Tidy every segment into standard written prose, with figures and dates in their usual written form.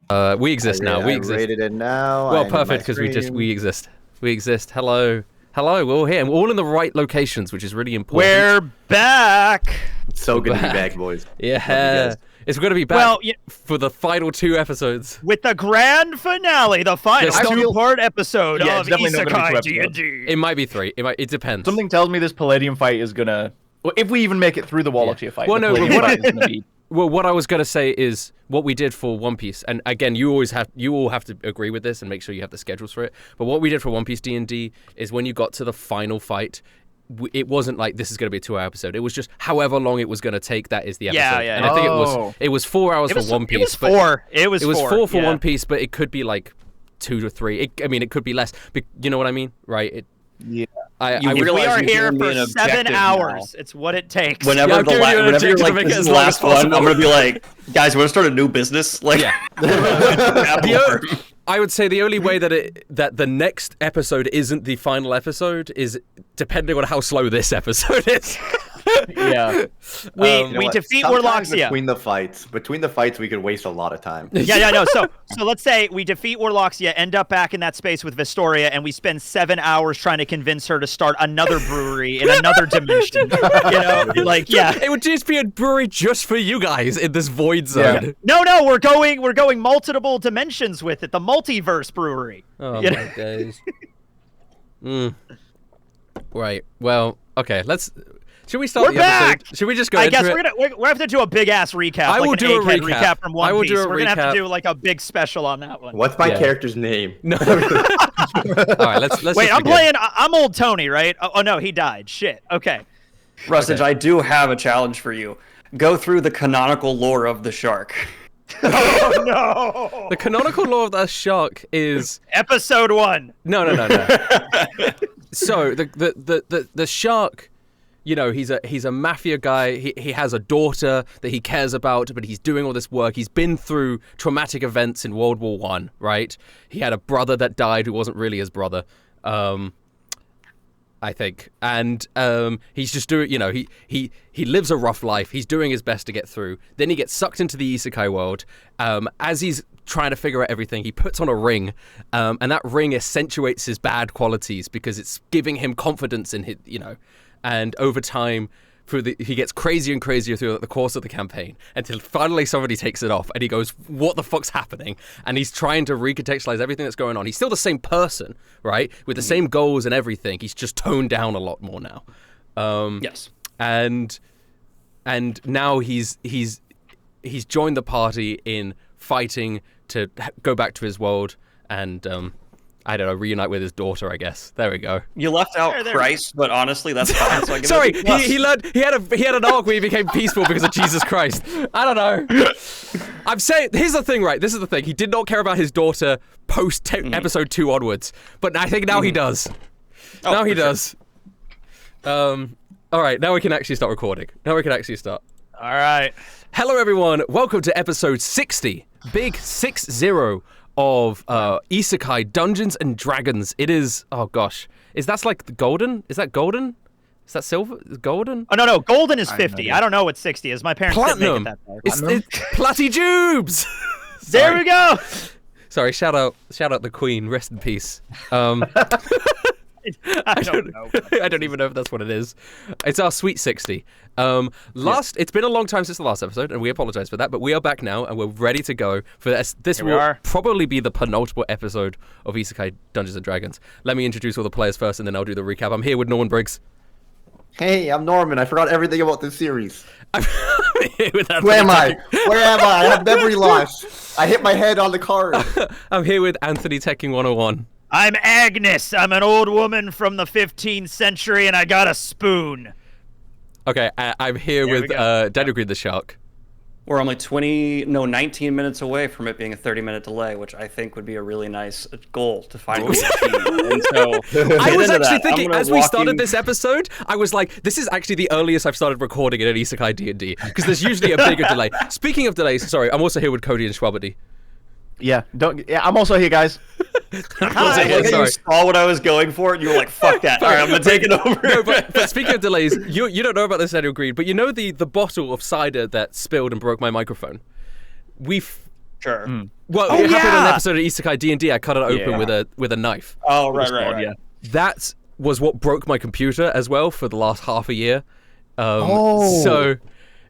We exist now. We exist. Rated it now. Well, perfect, because we exist. We exist. Hello. Hello, we're all here. And we're all in the right locations, which is really important. We're back. It's so good to be back, boys. Yeah. It's going to be back for the final 2 episodes. With the grand finale, the final 2-part episode of Isekai D&D. It might be 3. It depends. Something tells me this Palladium fight is going to... Well, if we even make it through the Wallachia fight, well, no, be... Well, what I was going to say is what we did for One Piece, and again, you all have to agree with this and make sure you have the schedules for it. But what we did for One Piece D&D is when you got to the final fight, it wasn't like this is going to be a 2-hour episode. It was just however long it was going to take. That is the episode. Yeah. And I think it was 4 hours for One Piece. It was 4. It was 4 for One Piece, but it could be like 2 to 3. It could be less. But you know what I mean, right? Yeah. We are here for 7 hours. It's what it takes. Whenever you're like, this is the last one, I'm going to be like, guys, want to start a new business? Like, I would say the only way that the next episode isn't the final episode is depending on how slow this episode is. Yeah. We defeat Warloxia. Between the fights, we could waste a lot of time. No. So let's say we defeat Warloxia, end up back in that space with Vistoria, and we spend 7 hours trying to convince her to start another brewery in another dimension. It would just be a brewery just for you guys in this void zone. Yeah. No, we're going multiple dimensions with it. The multiverse brewery. Oh my days. Right. Well. Okay. Should we start We're the back! episode? Should we just go I into guess it? we're gonna have to do a big ass recap. I will do a recap from One Piece. We're gonna have to do recap. like a big special on that one. What's my character's name? No. All right, let's wait. I'm old Tony, right? Oh no, he died. Shit. Okay. Rustage, I do have a challenge for you. Go through the canonical lore of the shark. Oh no! The canonical lore of the shark is episode 1. No. So the shark. You know, he's a mafia guy. He has a daughter that he cares about, but he's doing all this work. He's been through traumatic events in World War I, right? He had a brother that died who wasn't really his brother, I think. And he's just doing, he lives a rough life. He's doing his best to get through. Then he gets sucked into the isekai world. As he's trying to figure out everything, he puts on a ring, and that ring accentuates his bad qualities because it's giving him confidence in his, And over time, he gets crazier and crazier throughout the course of the campaign until finally somebody takes it off and he goes, what the fuck's happening? And he's trying to recontextualize everything that's going on. He's still the same person, right? With the same goals and everything. He's just toned down a lot more now. Yes. And now he's joined the party in fighting to go back to his world and I don't know, reunite with his daughter, I guess. There we go. You left out Christ, but honestly, that's fine. So I give Sorry, it a he had an arc where he became peaceful because of Jesus Christ. I don't know. I'm saying, here's the thing, right? This is the thing. He did not care about his daughter post episode 2 onwards, but I think now he does. Now he does. All right, now we can actually start recording. All right. Hello, everyone. Welcome to episode 60, big 60 of Isekai Dungeons and Dragons. It is, oh gosh, that's like the golden? Is that golden? Is that silver? Is golden? Oh no, golden is 50. I don't know what 60 is. My parents Platinum. didn't make it that far. It's Platty Jubes. There we go. Sorry, shout out the Queen. Rest in peace. I don't know. I don't even know if that's what it is. It's our sweet 60. It's been a long time since the last episode, and we apologize for that, but we are back now, and we're ready to go for this. This will probably be the penultimate episode of Isekai Dungeons and Dragons. Let me introduce all the players first, and then I'll do the recap. I'm here with Norman Briggs. Hey, I'm Norman. I forgot everything about this series. I'm here with Where am I? I have memory loss. I hit my head on the card. I'm here with Anthony Tekking 101. I'm Agnes. I'm an old woman from the 15th century, and I got a spoon. Okay, I'm here with Daniel Green the Shark. We're only 19 minutes away from it being a 30-minute delay, which I think would be a really nice goal to finally achieve. And so, I was actually thinking, as we started this episode, I was like, this is actually the earliest I've started recording in an Isekai D&D, because there's usually a bigger delay. Speaking of delays, sorry, I'm also here with Cody and Schwabity. Yeah, I'm also here, guys. You saw what I was going for, and you were like, fuck that. All right, I'm going to take it over. No, but speaking of delays, you don't know about this, Daniel Green, but you know the bottle of cider that spilled and broke my microphone? Sure. Well, it happened on an episode of Isekai D&D. I cut it open with a knife. Oh, right. Yeah. That was what broke my computer as well for the last half a year. So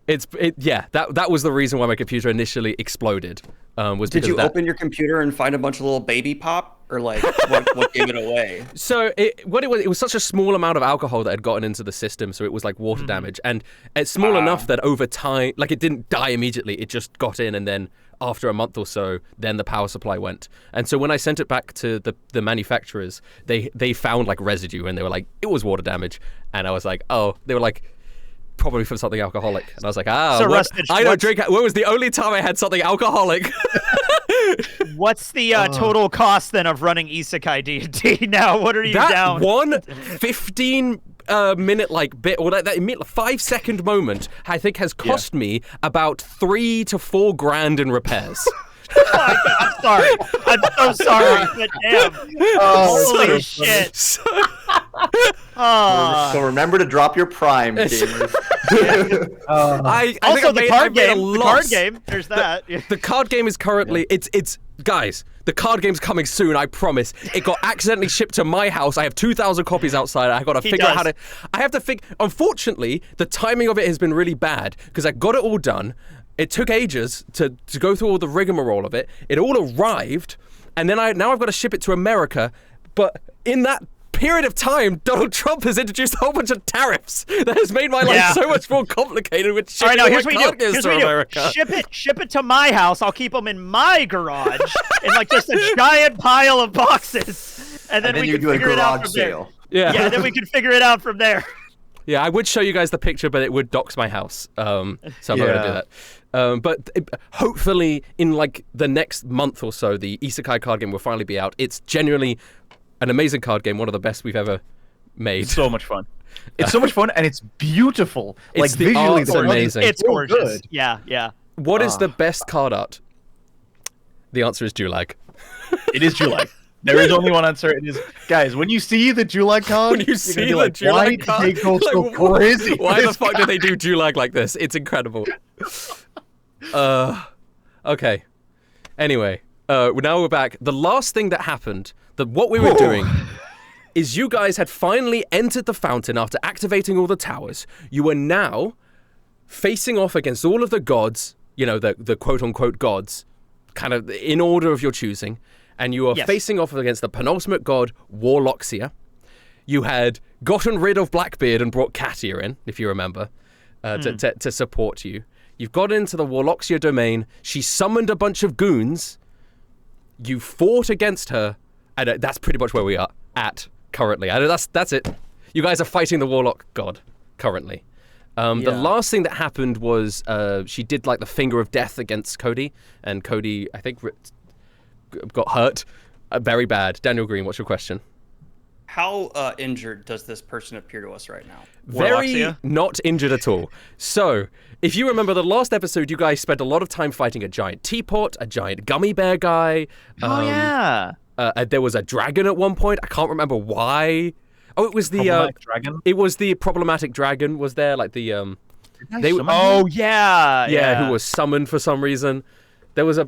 that was the reason why my computer initially exploded. Was Did because you of that. open your computer and find a bunch of little baby pop, or like what gave it away? So it was such a small amount of alcohol that had gotten into the system, so it was like water damage, and it's small enough that over time, like it didn't die immediately, it just got in, and then after a month or so, then the power supply went. And so when I sent it back to the manufacturers, they found like residue, and they were like, it was water damage, and I was like, oh, they were like, probably from something alcoholic, and I was like, I don't drink. What was the only time I had something alcoholic? What's the total cost then of running Isekai D&D now? What are you down? That one 15 minute like bit, or that 5-second moment, I think has cost me about 3 to 4 grand in repairs. Oh my God, I'm sorry. I'm so sorry, but damn. Holy shit. So remember to drop your prime, gamers. Also, the card game. There's that. The card game is currently it's guys. The card game's coming soon, I promise. It got accidentally shipped to my house. I have 2,000 copies outside. I got to figure out how to. I have to figure. Unfortunately, the timing of it has been really bad because I got it all done. It took ages to go through all the rigmarole of it. It all arrived, and then now I've got to ship it to America. But in that period of time, Donald Trump has introduced a whole bunch of tariffs that has made my life so much more complicated with shipping here's my what card games to America. Ship it to my house. I'll keep them in my garage in like just a giant pile of boxes, and then we can figure it out from there. Yeah, then we can figure it out from there. Yeah, I would show you guys the picture, but it would dox my house. So I'm not going to do that. But hopefully in like the next month or so, the Isekai card game will finally be out. It's genuinely an amazing card game, one of the best we've ever made. It's so much fun. It's so much fun, and it's beautiful. It's the visually, art's amazing. It's gorgeous. Good. Yeah. What is the best card art? The answer is Julag. It is Julag. There is only one answer. It is, guys, when you see the Julag card, when you see the like, Julag why card, did they go so crazy? Why the fuck did they do Julag like this? It's incredible. Okay. Anyway, now we're back. The last thing that happened, what we were doing, is you guys had finally entered the fountain after activating all the towers. You were now facing off against all of the gods, the quote-unquote gods, kind of in order of your choosing. And you are facing off against the penultimate god, Warloxia. You had gotten rid of Blackbeard and brought Katia in, if you remember, to support you. You've got into the Warloxia domain. She summoned a bunch of goons. You fought against her, and that's pretty much where we are at currently. I know that's it. You guys are fighting the Warlock god currently. The last thing that happened was she did like the finger of death against Cody, and Cody, I think, got hurt very bad. Daniel Green, what's your question? How injured does this person appear to us right now? Very not injured at all. So, if you remember the last episode, you guys spent a lot of time fighting a giant teapot, a giant gummy bear guy. There was a dragon at one point. I can't remember why. Oh, it was the dragon. It was the problematic dragon. Was there like the yeah, who was summoned for some reason? There was a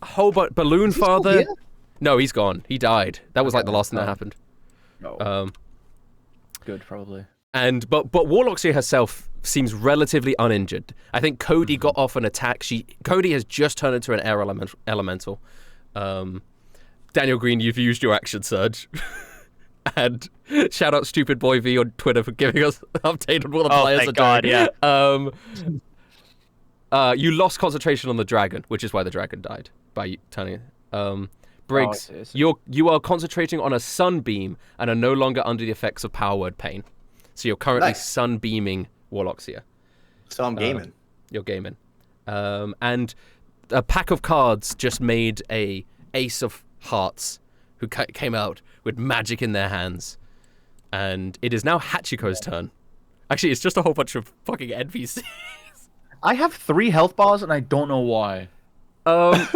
whole balloon father. No, he's gone. He died. That was like the last thing that happened. No. Good, probably. But Warloxia herself seems relatively uninjured. I think Cody got off an attack. Cody has just turned into an air elemental. Daniel Green, you've used your action surge. And shout out Stupid Boy V on Twitter for giving us an update on what the players are doing. You lost concentration on the dragon, which is why the dragon died by turning it. Briggs, you are concentrating on a sunbeam and are no longer under the effects of power word pain. So you're currently sunbeaming Warloxia. So I'm gaming. You're gaming. And a pack of cards just made a ace of hearts who came out with magic in their hands. And it is now Hachiko's turn. Actually, it's just a whole bunch of fucking NPCs. I have 3 health bars and I don't know why. I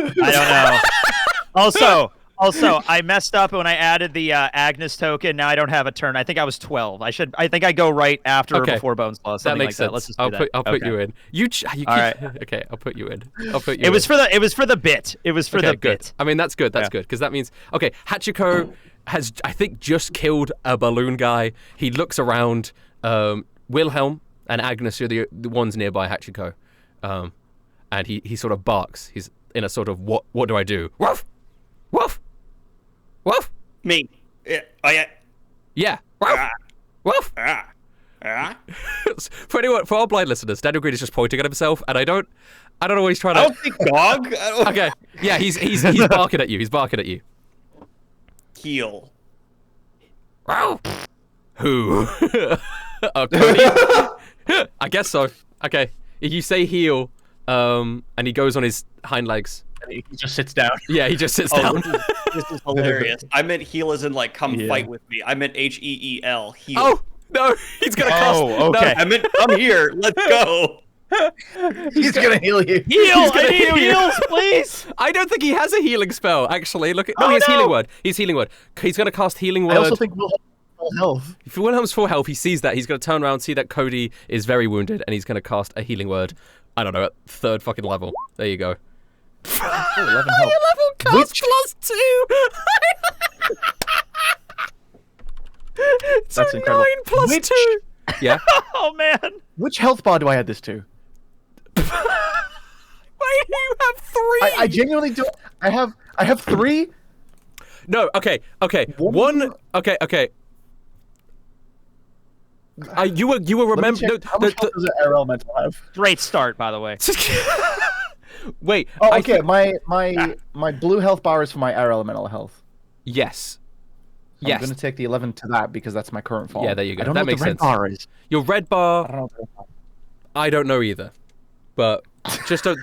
don't know. Also, I messed up when I added the Agnes token. Now I don't have a turn. I think I was 12. I think I go right after or Okay. before Bones Law. That makes sense. That. Let's just do I'll put Okay. you in. You keep, All right. Okay, I'll put you in. I'll put you. It was for the bit. It was for okay, the good. bit. I mean, that's good. That's good because that means okay. Hachiko has, I think, just killed a balloon guy. He looks around. Wilhelm and Agnes are the ones nearby Hachiko, and he sort of barks. He's in a sort of what do I do? Woof, woof, woof. Me. Yeah. Oh yeah. Yeah. Woof, woof. For our blind listeners, Daniel Green is just pointing at himself, and I don't know what he's trying to. I don't think dog. Okay. Yeah, he's barking at you. He's barking at you. Heal. Who? Cody? I guess so. Okay. If you say heal, and he goes on his hind legs. He just sits down. Yeah, he just sits down. This is hilarious. I meant heal as in like come fight with me. I meant HEEL. Heal. Oh no, he's gonna cast. Oh, okay. I meant come here. Let's go. He's gonna heal you. Heal! gonna I need heal you. heals, please. I don't think he has a healing spell. Actually, look at no, he has healing word. He's healing word. He's gonna cast healing word. I also think we'll have full health. If Wilhelm's full health, he sees that. He's gonna turn around, see that Cody is very wounded, and he's gonna cast a healing word. I don't know, at 3rd fucking level. There you go. 11 health. Level cast +2. That's incredible. 9 plus Which- 2. Yeah. Oh man. Which health bar do I add this to? Why do you have 3? I genuinely don't. I have 3. No. Okay. One. Okay. You were Let me remember. check. How much health does an air elemental have? Great start, by the way. Wait. Oh, okay. My blue health bar is for my air elemental health. Yes. I'm Yes. going to take the 11 to that because that's my current form. Yeah, there you go. I don't That know makes what the red sense. bar is. Your red I bar. don't know what the red bar is. I don't know either. But just don't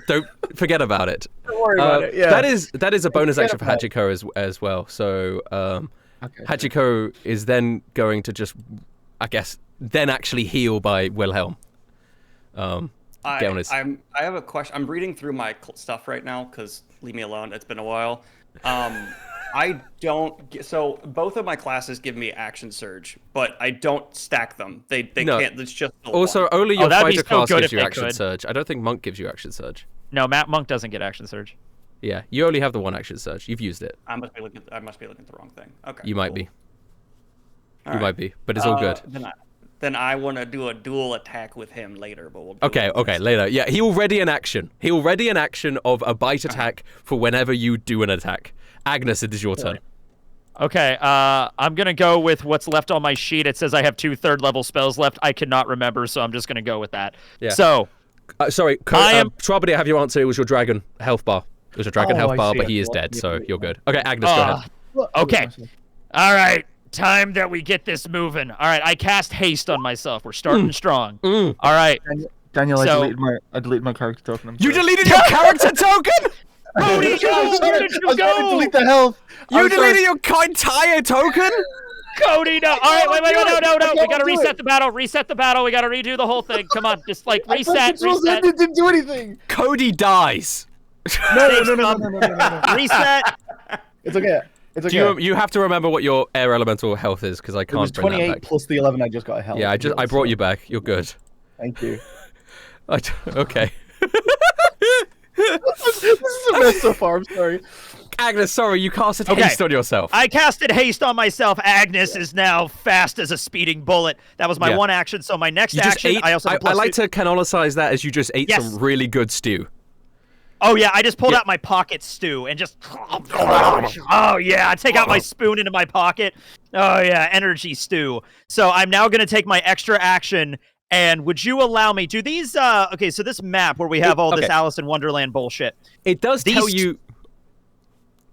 forget about it. Don't worry about it. Yeah. That is a bonus Forget action for about it. Hachiko as well. So Okay. Hachiko is then going to just, I guess, then actually heal by Wilhelm. I Get on his- have a question. I'm reading through my stuff right now because leave me alone. It's been a while. I don't get, so both of my classes give me action surge, but I don't stack them. They No. can't. It's just the Also, one. only your that'd be fighter so class good gives if you they action could. surge. I don't think Monk gives you action surge. No, Matt Monk doesn't get action surge. Yeah, you only have the one action surge. You've used it. I must be looking at the wrong thing. Okay. You might cool. be. All You right. might be, but it's all good. Then I want to do a dual attack with him later, but we'll. Do Okay, it later. Yeah, he'll ready an action. He'll ready an action of a bite attack for whenever you do an attack. Agnes, it is your turn. Okay, I'm gonna go with what's left on my sheet. It says I have 2 3rd-level spells left. I cannot remember, so I'm just gonna go with that. Yeah. So, Sorry, I am- Trouble, I have your answer. It was your dragon health bar. It was your dragon Oh, health I bar, see. but he is dead, so you're good. Okay, Agnes, go ahead. okay. All right, time that we get this moving. All right, I cast haste on myself. We're starting strong. All right. Daniel, So- I deleted my character token. I'm You sorry. deleted your character token? Cody, I'm go! sorry. Where did you I was trying to go? delete the health. You I'm deleted sorry. your entire token? Cody, no. All right, wait, no. I We gotta can't do reset it. the battle. Reset the battle. We gotta redo the whole thing. Come on, just like I pressed reset. control Z, it didn't do anything. Cody dies. No. Reset. It's okay. It's okay. You have to remember what your air elemental health is, because I It was can't bring that 28 back. plus the 11 I just got a health. Yeah, I brought you back. You're good. Thank you. Okay. This is a mess so far. I'm sorry. Agnes, sorry, you casted Okay. haste on yourself. I casted haste on myself. Agnes is now fast as a speeding bullet. That was my Yeah. one action. So my next You just action, ate. I also have I plus like 2. to canonicize that as you just ate Yes. some really good stew. Oh yeah, I just pulled Yeah. out my pocket stew and just. Oh yeah, I take out my spoon into my pocket. Oh yeah, energy stew. So I'm now gonna take my extra action. And would you allow me? Do these? Okay, so this map where we have all this okay. Alice in Wonderland bullshit. It does tell These- you.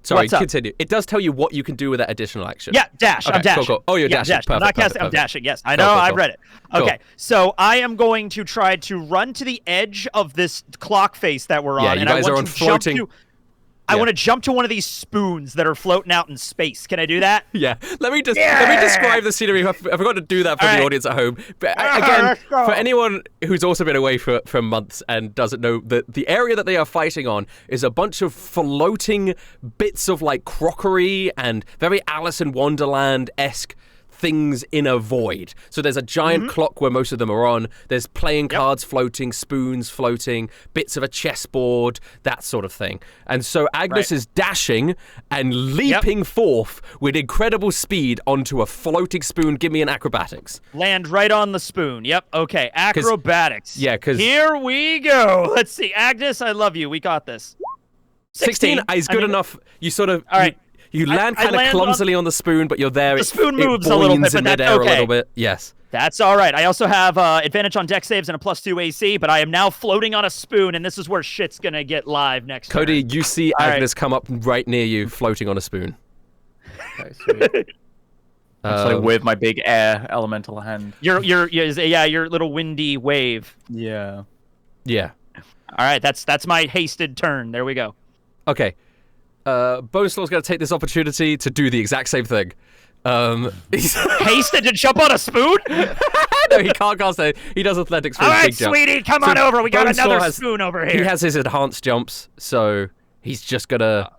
Sorry, What's up? continue. It does tell you what you can do with that additional action. Yeah, dash. Okay, I'm dashing. cool. Oh, you're yeah, dashing. Dash. I'm Perfect, not casting. I'm perfect. dashing. Yes, I Cool, know. cool, I've cool. read it. Cool. Okay, so I am going to try to run to the edge of this clock face that we're on. Yeah, you and guys I are want on to jump floating. to- I want to jump to one of these spoons that are floating out in space. Can I do that? Yeah. Let me describe the scenery. I forgot to do that for the audience at home. But again, for anyone who's also been away for months and doesn't know, the area that they are fighting on is a bunch of floating bits of like crockery and very Alice in Wonderland-esque things in a void. So there's a giant clock where most of them are on. There's playing cards floating, spoons floating, bits of a chessboard, that sort of thing. And so Agnes is dashing and leaping forth with incredible speed onto a floating spoon. Give me an acrobatics. Land right on the spoon. Yep. Okay. Acrobatics. Yeah, because here we go. Let's see. Agnes, I love you. We got this. 16 is good enough. You sort of... All right. You land kind of clumsily on the spoon, but you're there. The spoon moves a little bit, but that's okay. A little bit. Yes. That's all right. I also have advantage on deck saves and a +2 AC, but I am now floating on a spoon, and this is where shit's gonna get live next Cody, turn. you see Agnes come up right near you, floating on a spoon. Okay, sweet. Actually, with my big air elemental hand. Your little windy wave. Yeah. Yeah. All right, that's my hasted turn. There we go. Okay. Bonelaw's going to take this opportunity to do the exact same thing. Hasted to jump on a spoon? No, he can't cast it. He does athletics for All a right, big jump. sweetie, come on over. We got another spoon over here. He has his enhanced jumps, so he's just going to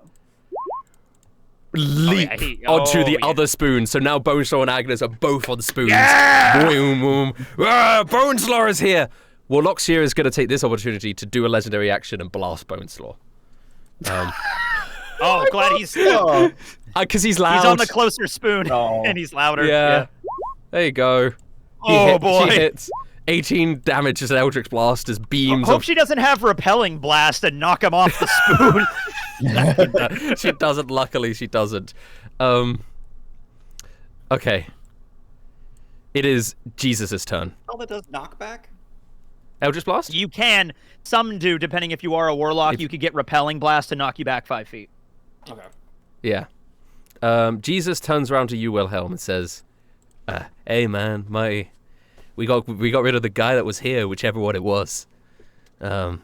leap onto the other spoon. So now Bonelaw and Agnes are both on spoons. Yeah! Boom, boom. Bonelaw is here. Warloxia is going to take this opportunity to do a legendary action and blast Bonelaw. Oh, glad he's... Because he's loud. He's on the closer spoon, and he's louder. Yeah. There you go. Boy. She hits 18 damage as an Eldritch Blast as beams Hope she doesn't have Repelling Blast and knock him off the spoon. She doesn't, luckily she doesn't. Okay. It is Jesus' turn. Oh, that does knockback? Eldritch Blast? You can. Some do, depending if you are a Warlock. You could get Repelling Blast to knock you back 5 feet. Okay. Yeah. Jesus turns around to you, Wilhelm, and says, "Hey, man, we got rid of the guy that was here, whichever one it was. They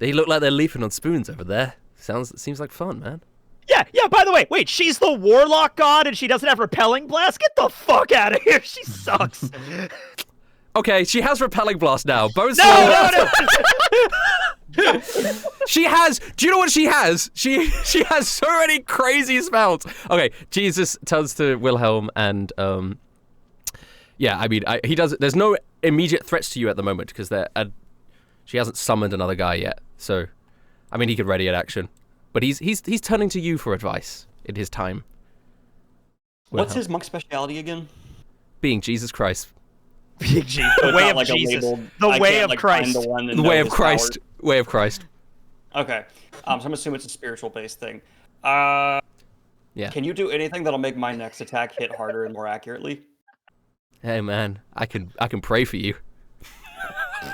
look like they're leaping on spoons over there. Seems like fun, man." Yeah, by the way, wait, she's the Warlock god and she doesn't have Repelling Blast? Get the fuck out of here. She sucks. Okay, she has Repelling Blast now. Bones. No. She has. Do you know what she has? She has so many crazy spells. Okay, Jesus turns to Wilhelm and yeah, I mean, he does. There's no immediate threats to you at the moment because she hasn't summoned another guy yet. So, I mean, he could ready an action, but he's turning to you for advice in his time. What's Wilhelm. his monk specialty again? Being Jesus Christ. The way of Jesus. The way of Christ. The way of Christ. Way of Christ. Okay. So I'm assuming it's a spiritual based thing. Yeah. Can you do anything that'll make my next attack hit harder and more accurately? Hey man, I can pray for you.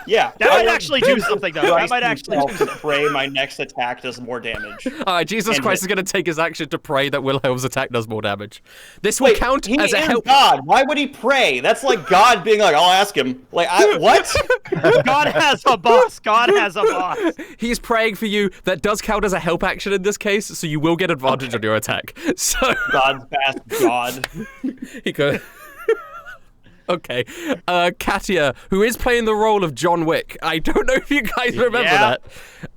Yeah. That might actually do something though. That might actually do something. Pray my next attack does more damage. Alright, Jesus Christ is going to take his action to pray that Wilhelm's attack does more damage. This will count as a help. God, why would he pray? That's like God being like, I'll ask him. Like, what? God has a boss. God has a boss. He's praying for you. That does count as a help action in this case, so you will get advantage on your attack. So God's fast God. He goes. Okay, Katia, who is playing the role of John Wick. I don't know if you guys remember that.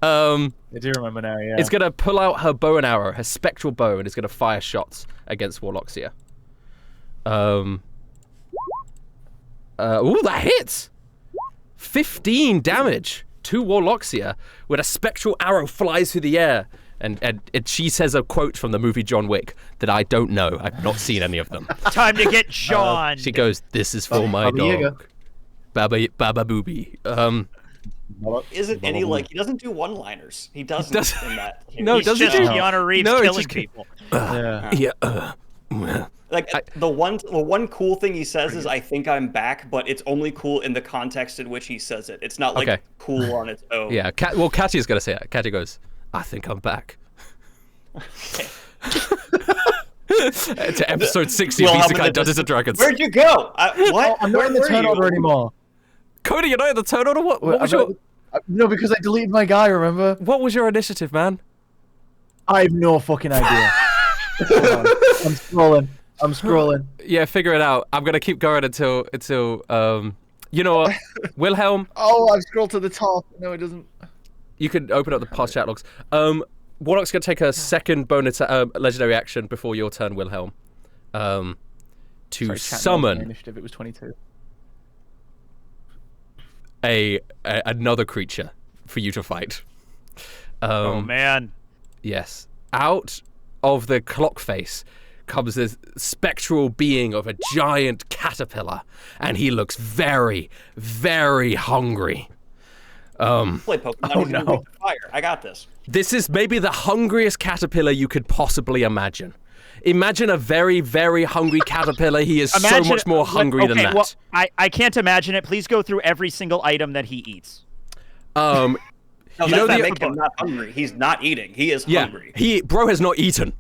I do remember now, yeah. It's going to pull out her bow and arrow, her spectral bow, and it's going to fire shots against Warloxia. Ooh, that hits! 15 damage to Warloxia when a spectral arrow flies through the air. And she says a quote from the movie John Wick that I don't know. I've not seen any of them. Time to get John. She goes, "This is for my dog, Baba Booby." Isn't any like he doesn't do one-liners? He doesn't in that. No, He's doesn't just he? Keanu Reeves killing people. Like the one cool thing he says is, "I think I'm back," but it's only cool in the context in which he says it. It's not like cool on its own. Yeah, well, Katia's gonna say it. Katia goes, "I think I'm back." To episode 60 of Isekai Dungeons and Dragons. Where'd you go? What? I'm not in the turn order anymore. Cody, you're not in the turn order? What was your... No, because I deleted my guy, remember? What was your initiative, man? I have no fucking idea. Hold on. I'm scrolling. Yeah, figure it out. I'm gonna keep going until you know what, Wilhelm. Oh, I've scrolled to the top. No, it doesn't. You can open up the past chat logs. Warlock's gonna take a second bonus legendary action before your turn, Wilhelm. To Sorry, summon initiative. It was 22. another creature for you to fight. Oh man. Yes. Out of the clock face comes this spectral being of a giant caterpillar, and he looks very, very hungry. Play Pokemon. He's gonna make the fire. I got this. This is maybe the hungriest caterpillar you could possibly imagine. Imagine a very, very hungry caterpillar. He is so much more hungry than that. Well, I can't imagine it. Please go through every single item that he eats. No, you that's know not the make him not hungry. He's not eating. He is hungry. Bro has not eaten.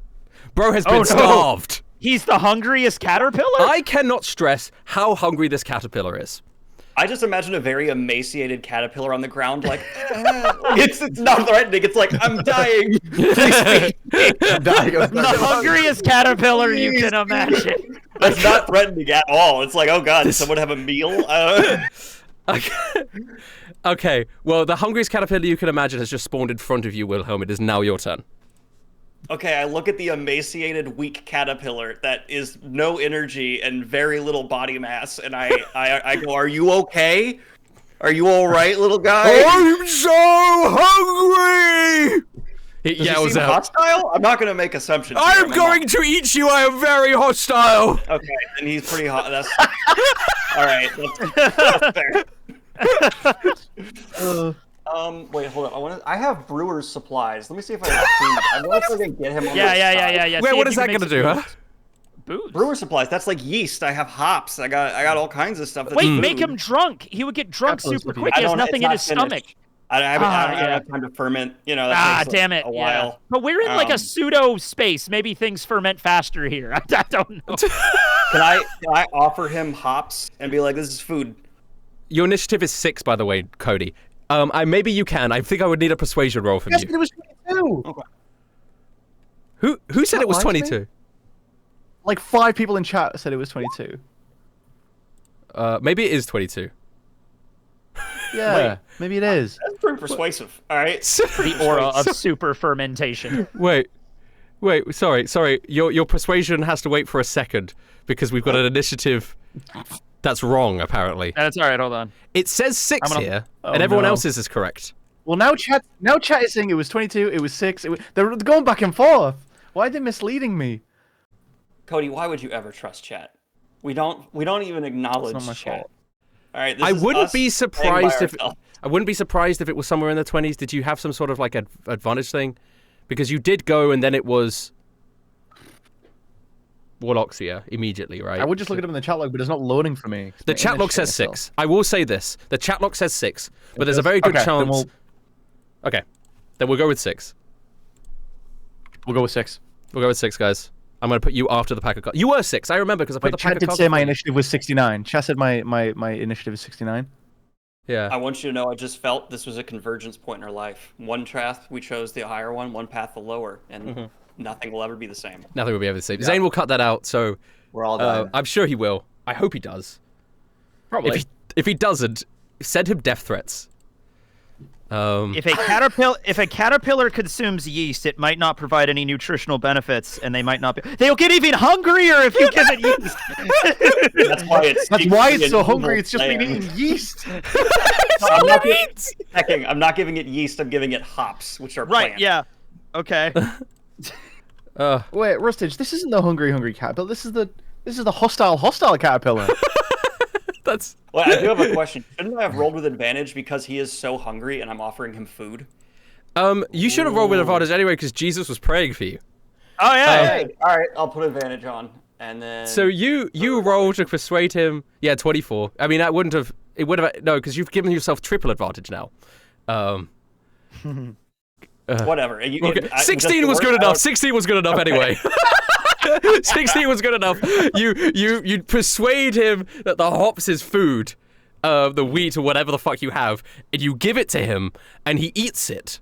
Bro has been starved. He's the hungriest caterpillar? I cannot stress how hungry this caterpillar is. I just imagine a very emaciated caterpillar on the ground, like it's not threatening. It's like I'm dying. I'm dying. The hungriest caterpillar you can imagine. That's not threatening at all. It's like, oh god, does someone have a meal? Okay, well, the hungriest caterpillar you can imagine has just spawned in front of you, Wilhelm. It is now your turn. Okay, I look at the emaciated, weak caterpillar that is no energy and very little body mass, and I go, "Are you okay? Are you all right, little guy?" I'm so hungry! He Does yells he seem out. hostile? I'm not going to make assumptions. I here. am My going to eat you. I am very hostile. Okay, and he's pretty hot. That's all right. That's fair. Wait, hold on. I have brewer's supplies. Let me see if I have food. I know if I can get him on my side. Yeah. Wait, See what if is you that can going to make do, some huh? booze. Brewer supplies. That's like yeast. I have hops. I got all kinds of stuff. That's Wait, food. make him drunk. He would get drunk Apples super would be- quick. I He has don't- nothing it's in not his finished. stomach. I haven't yeah. had time to ferment. You know. That takes Damn it. A Yeah. while. But we're in like a Um, pseudo space. Maybe things ferment faster here. I don't know. Can I offer him hops and be like, "This is food"? Your initiative is 6, by the way, Cody. Maybe you can. I think I would need a persuasion roll from Yes, you. but it was 22. Okay. Who said it was That lies to me? 22? Like 5 people in chat said it was 22. Maybe it is 22. Yeah, maybe it is. That's pretty persuasive. All right. The aura of super fermentation. Wait, sorry. Your persuasion has to wait for a second because we've got an initiative that's wrong, apparently. That's all right. Hold on. It says 6 I'm gonna- here, Oh, and everyone no. else's is correct. Well, now chat is saying it was 22, it was 6. They're going back and forth. Why are they misleading me? Cody, why would you ever trust chat? We don't even acknowledge It's not my chat. fault. All right. This I is wouldn't us be playing by surprised if ourselves. I wouldn't be surprised if it was somewhere in the 20s. Did you have some sort of like advantage thing? Because you did go and then it was Warloxia immediately, right? I would just look at them in the chat log, but it's not loading for me. The chat log says 6. I will say this: the chat log says 6, but there's a very good Okay, then chance. Okay, then we'll go with 6. We'll go with 6. We'll go with 6, guys. I'm gonna put you after the pack of cards. You were 6. I remember because I put Wait, the pack chat of did cards. say my before you. initiative was 69. Chat said my initiative is 69. Yeah. I want you to know I just felt this was a convergence point in our life. One path we chose the higher one path the lower, and nothing will ever be the same. Nothing will be able to say. Zane will cut that out, so We're all dying. I'm sure he will. I hope he does. Probably. If he doesn't, send him death threats. If a caterpillar consumes yeast, it might not provide any nutritional benefits, and they might not be. They'll get even hungrier if you give it yeast. That's why it's. That's why it's so an hungry. evil It's just been plan. eating yeast. I'm not giving it yeast. I'm giving it hops, which are Right? plants. Yeah. Okay. Wait, Rustage, this isn't the hungry caterpillar. This is the hostile caterpillar. That's. Well, I do have a question. Shouldn't I have rolled with advantage because he is so hungry and I'm offering him food? You should have rolled with advantage anyway because Jesus was praying for you. Oh yeah. Hey, all right, I'll put advantage on, and then. So you rolled to persuade him. Yeah, 24. I mean, that wouldn't have. It would have. No, because you've given yourself triple advantage now. Whatever. Okay. 16 was good enough. 16 was good enough anyway. 16 was good enough. You persuade him that the hops is food, the wheat or whatever the fuck you have, and you give it to him, and he eats it.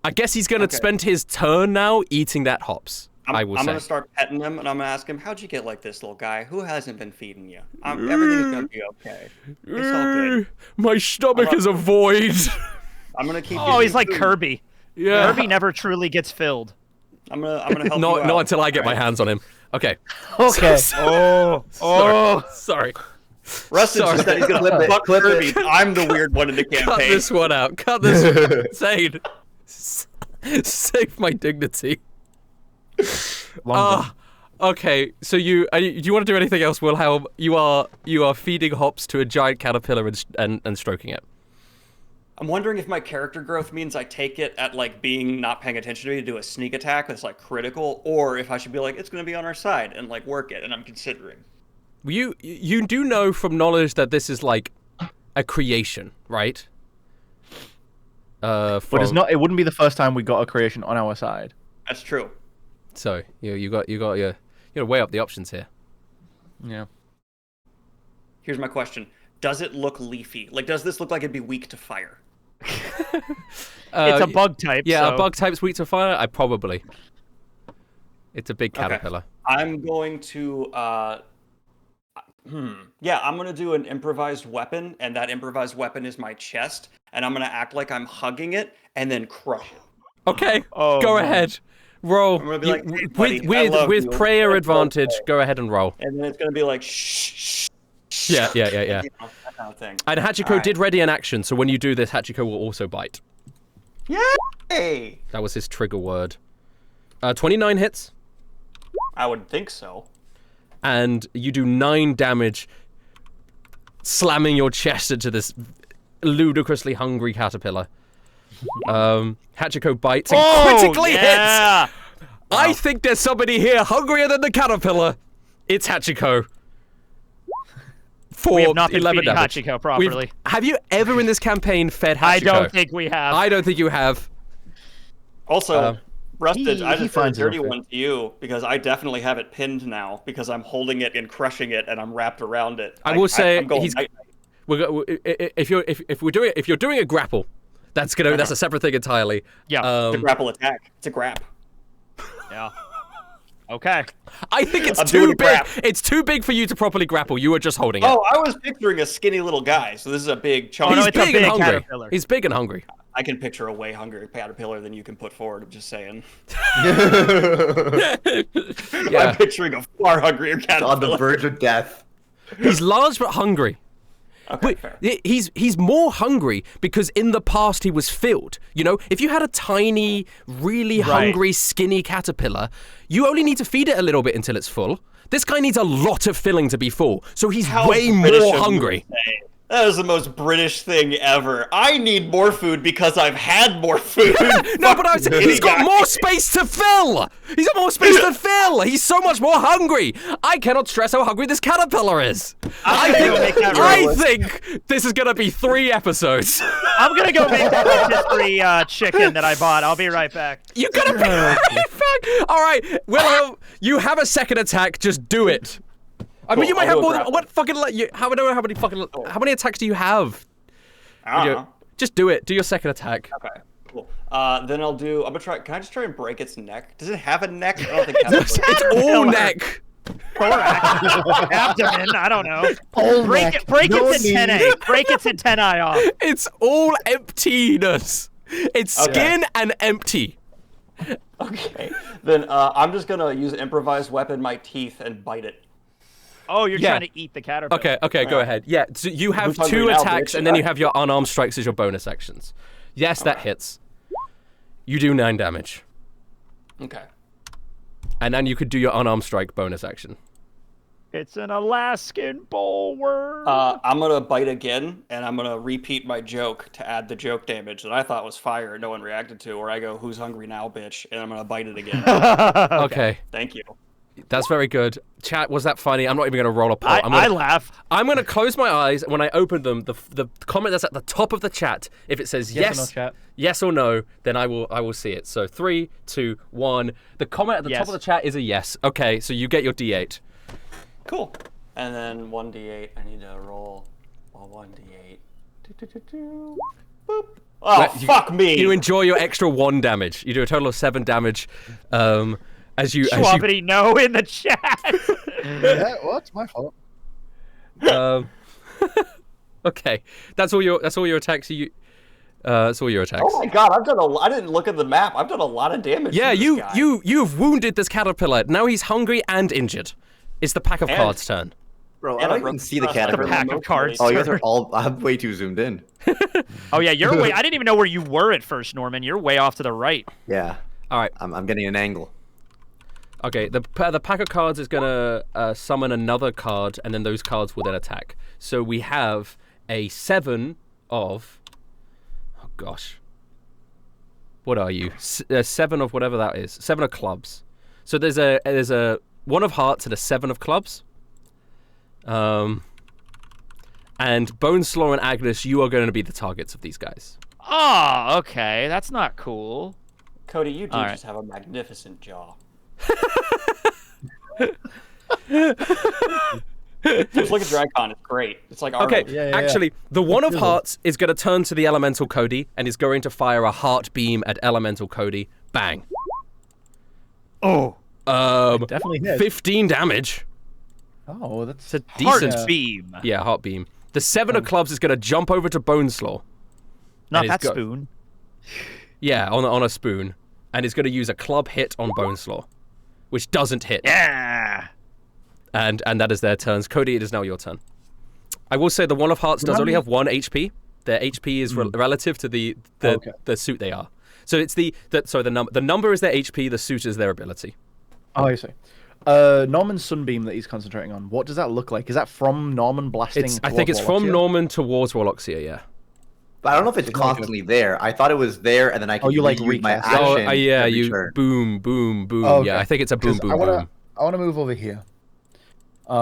I guess he's gonna spend his turn now eating that hops. I'm gonna start petting him, and I'm gonna ask him, "How'd you get like this, little guy? Who hasn't been feeding you? Everything's gonna be okay. It's all good. My stomach is a void. I'm gonna keep. Oh, he's like Kirby. Yeah. Kirby never truly gets filled. I'm gonna help you Not out. until I get my hands on him. Okay. Okay. Sorry. Rustin Sorry. just said he's gonna Clip it, fuck clip Kirby. it. I'm the weird one in the Cut campaign. this one out. Cut this. Zane. Save my dignity. Okay. So do you want to do anything else, Wilhelm? You are feeding hops to a giant caterpillar and stroking it. I'm wondering if my character growth means I take it at like being not paying attention to me to do a sneak attack that's like critical, or if I should be like, it's gonna be on our side and like work it, and I'm considering. You do know from knowledge that this is like a creation, right? But it's not. It wouldn't be the first time we got a creation on our side. That's true. So you gotta weigh up the options here. Yeah. Here's my question: does it look leafy? Like, does this look like it'd be weak to fire? It's a bug type. Yeah, so. a bug type's weak to fire. It's a big caterpillar. Okay. I'm going to yeah, I'm gonna do an improvised weapon, and that improvised weapon is my chest, and I'm gonna act like I'm hugging it and then crush it. Okay, Oh, go man. ahead. Roll. I'm gonna be like, "Hey, buddy, I love with you." prayer Let's advantage, roll. go ahead and roll. And then it's gonna be like shh. Yeah. You know, that kind of thing. And Hachiko Alright. did ready an action, so when you do this, Hachiko will also bite. Yay! That was his trigger word. 29 hits, I would think so. and you do 9 damage, slamming your chest into this ludicrously hungry caterpillar. Hachiko bites and critically yeah. hits. I think there's somebody here hungrier than the caterpillar. It's Hachiko. For We have not been 11 feeding damage. Hachiko properly. Have you ever in this campaign fed Hachiko? I don't think we have. I don't think you have. Also, Rustage, I he just threw a finds it dirty unfair. one to you because I definitely have it pinned now because I'm holding it and crushing it and I'm wrapped around it. I will say I'm going he's. night-night. If you're doing a grapple, that's a separate thing entirely. Yeah. It's a grapple attack. It's a grap. Yeah. Okay. I think it's I'm doing too a big. grab. It's too big for you to properly grapple. You were just holding it. Oh, I was picturing a skinny little guy, so this is a big chunk. Oh, no, He's it's a big and big hungry. caterpillar. He's big and hungry. I can picture a way hungrier caterpillar than you can put forward. I'm just saying. Yeah. I'm picturing a far hungrier On the caterpillar. verge of death. He's large but hungry. Okay, Wait, fair. he's more hungry because in the past he was filled. You know, if you had a tiny, really hungry, skinny caterpillar, you only need to feed it a little bit until it's full. This guy needs a lot of filling to be full, so he's How way British more of you hungry. to say. That is the most British thing ever. I need more food because I've had more food. No, but I said he's got more space to fill. He's got more space to fill. He's so much more hungry. I cannot stress how hungry this caterpillar is. I think this is gonna be 3 episodes. I'm gonna go make that rotisserie chicken that I bought. I'll be right back. You gotta be right back. All right, Willow, you have a second attack. Just do it. I mean, Cool, you might I'll have do a more than grapple. what fucking. I don't know how many attacks do you have? I don't know. Just do it. Do your second attack. Okay, cool. Then I'm gonna try. Can I just try and break its neck? Does it have a neck? I don't think It's all neck. Thorax, abdomen. I don't know. All Break neck, it. Break no its knee. antennae. Break its antennae off. It's all emptiness. It's Okay. skin and empty. Okay. Then I'm just gonna use an improvised weapon, my teeth, and bite it. Oh, you're Yeah. trying to eat the caterpillar. Okay, go ahead. Yeah, so you have Who's 2 hungry now, attacks, bitch? and then you have your unarmed strikes as your bonus actions. Yes, that hits. You do 9 damage. Okay. And then you could do your unarmed strike bonus action. It's an Alaskan bulwark. I'm gonna bite again, and I'm gonna repeat my joke to add the joke damage that I thought was fire and no one reacted to, where I go, "Who's hungry now, bitch?" and I'm gonna bite it again. Okay, Thank you. that's very good. Chat, was that funny? I'm not even going to roll a poll. I laugh. I'm going to close my eyes, and when I open them, the comment that's at the top of the chat, if it says Yes or no, chat? yes or no, then I will see it. So 3, 2, 1. The comment at the top Yes. of the chat is a yes. Okay, so you get your D8. Cool. And then 1d8. I need to roll a 1d8. Boop. Oh, fuck me. You enjoy your extra 1 damage. You do a total of 7 damage. As you Schwabbity, no in the chat. Yeah, well, it's my fault. Okay, that's all your attacks. That's all your attacks. Oh my god, I didn't look at the map. I've done a lot of damage. Yeah, to this guy. you've wounded this caterpillar. Now he's hungry and injured. It's the pack of cards' turn. Bro, I And don't a even see the the caterpillar. pack of cards. Oh, you guys are all. I'm way too zoomed in. Oh yeah, you're way. I didn't even know where you were at first, Norman. You're way off to the right. Yeah. All right. I'm getting an angle. Okay, the pack of cards is gonna summon another card, and then those cards will then attack. So we have a 7 of. Oh gosh. What are you? 7 of whatever that is. 7 of clubs. So there's a 1 of hearts and a 7 of clubs. And Boneslaw and Agnes, you are going to be the targets of these guys. Oh, okay. That's not cool. Cody, you do All right. just have a magnificent jaw. Just look at Dracon, it's great. It's like Okay, Arnold. Yeah. actually, the 1 of hearts is going to turn to the elemental Cody and is going to fire a heart beam at elemental Cody. Bang. Oh, Definitely hit. 15 damage. Oh, that's it's a Decent. heart beam. Yeah, heart beam. The 7 of clubs is going to jump over to Boneslaw. Not And that it's got- spoon. Yeah, on a spoon. And is going to use a club hit on Boneslaw, which doesn't hit. Yeah. And that is their turns. Cody, it is now your turn. I will say the 1 of hearts does only have 1 HP. Their HP is relative to the suit they are. So it's the number is their HP, the suit is their ability. Oh, I see. Norman's sunbeam that he's concentrating on. What does that look like? Is that from Norman blasting? I think it's from Wallachia? Norman towards Warloxia, yeah. But I don't know if it's constantly there. I thought it was there, and then I can you, like, reuse my recast it? action. Yeah, every you turn. boom, boom, boom. Oh, okay. Yeah, I think it's a boom, 'Cause boom, I wanna, boom. I want to move over here. At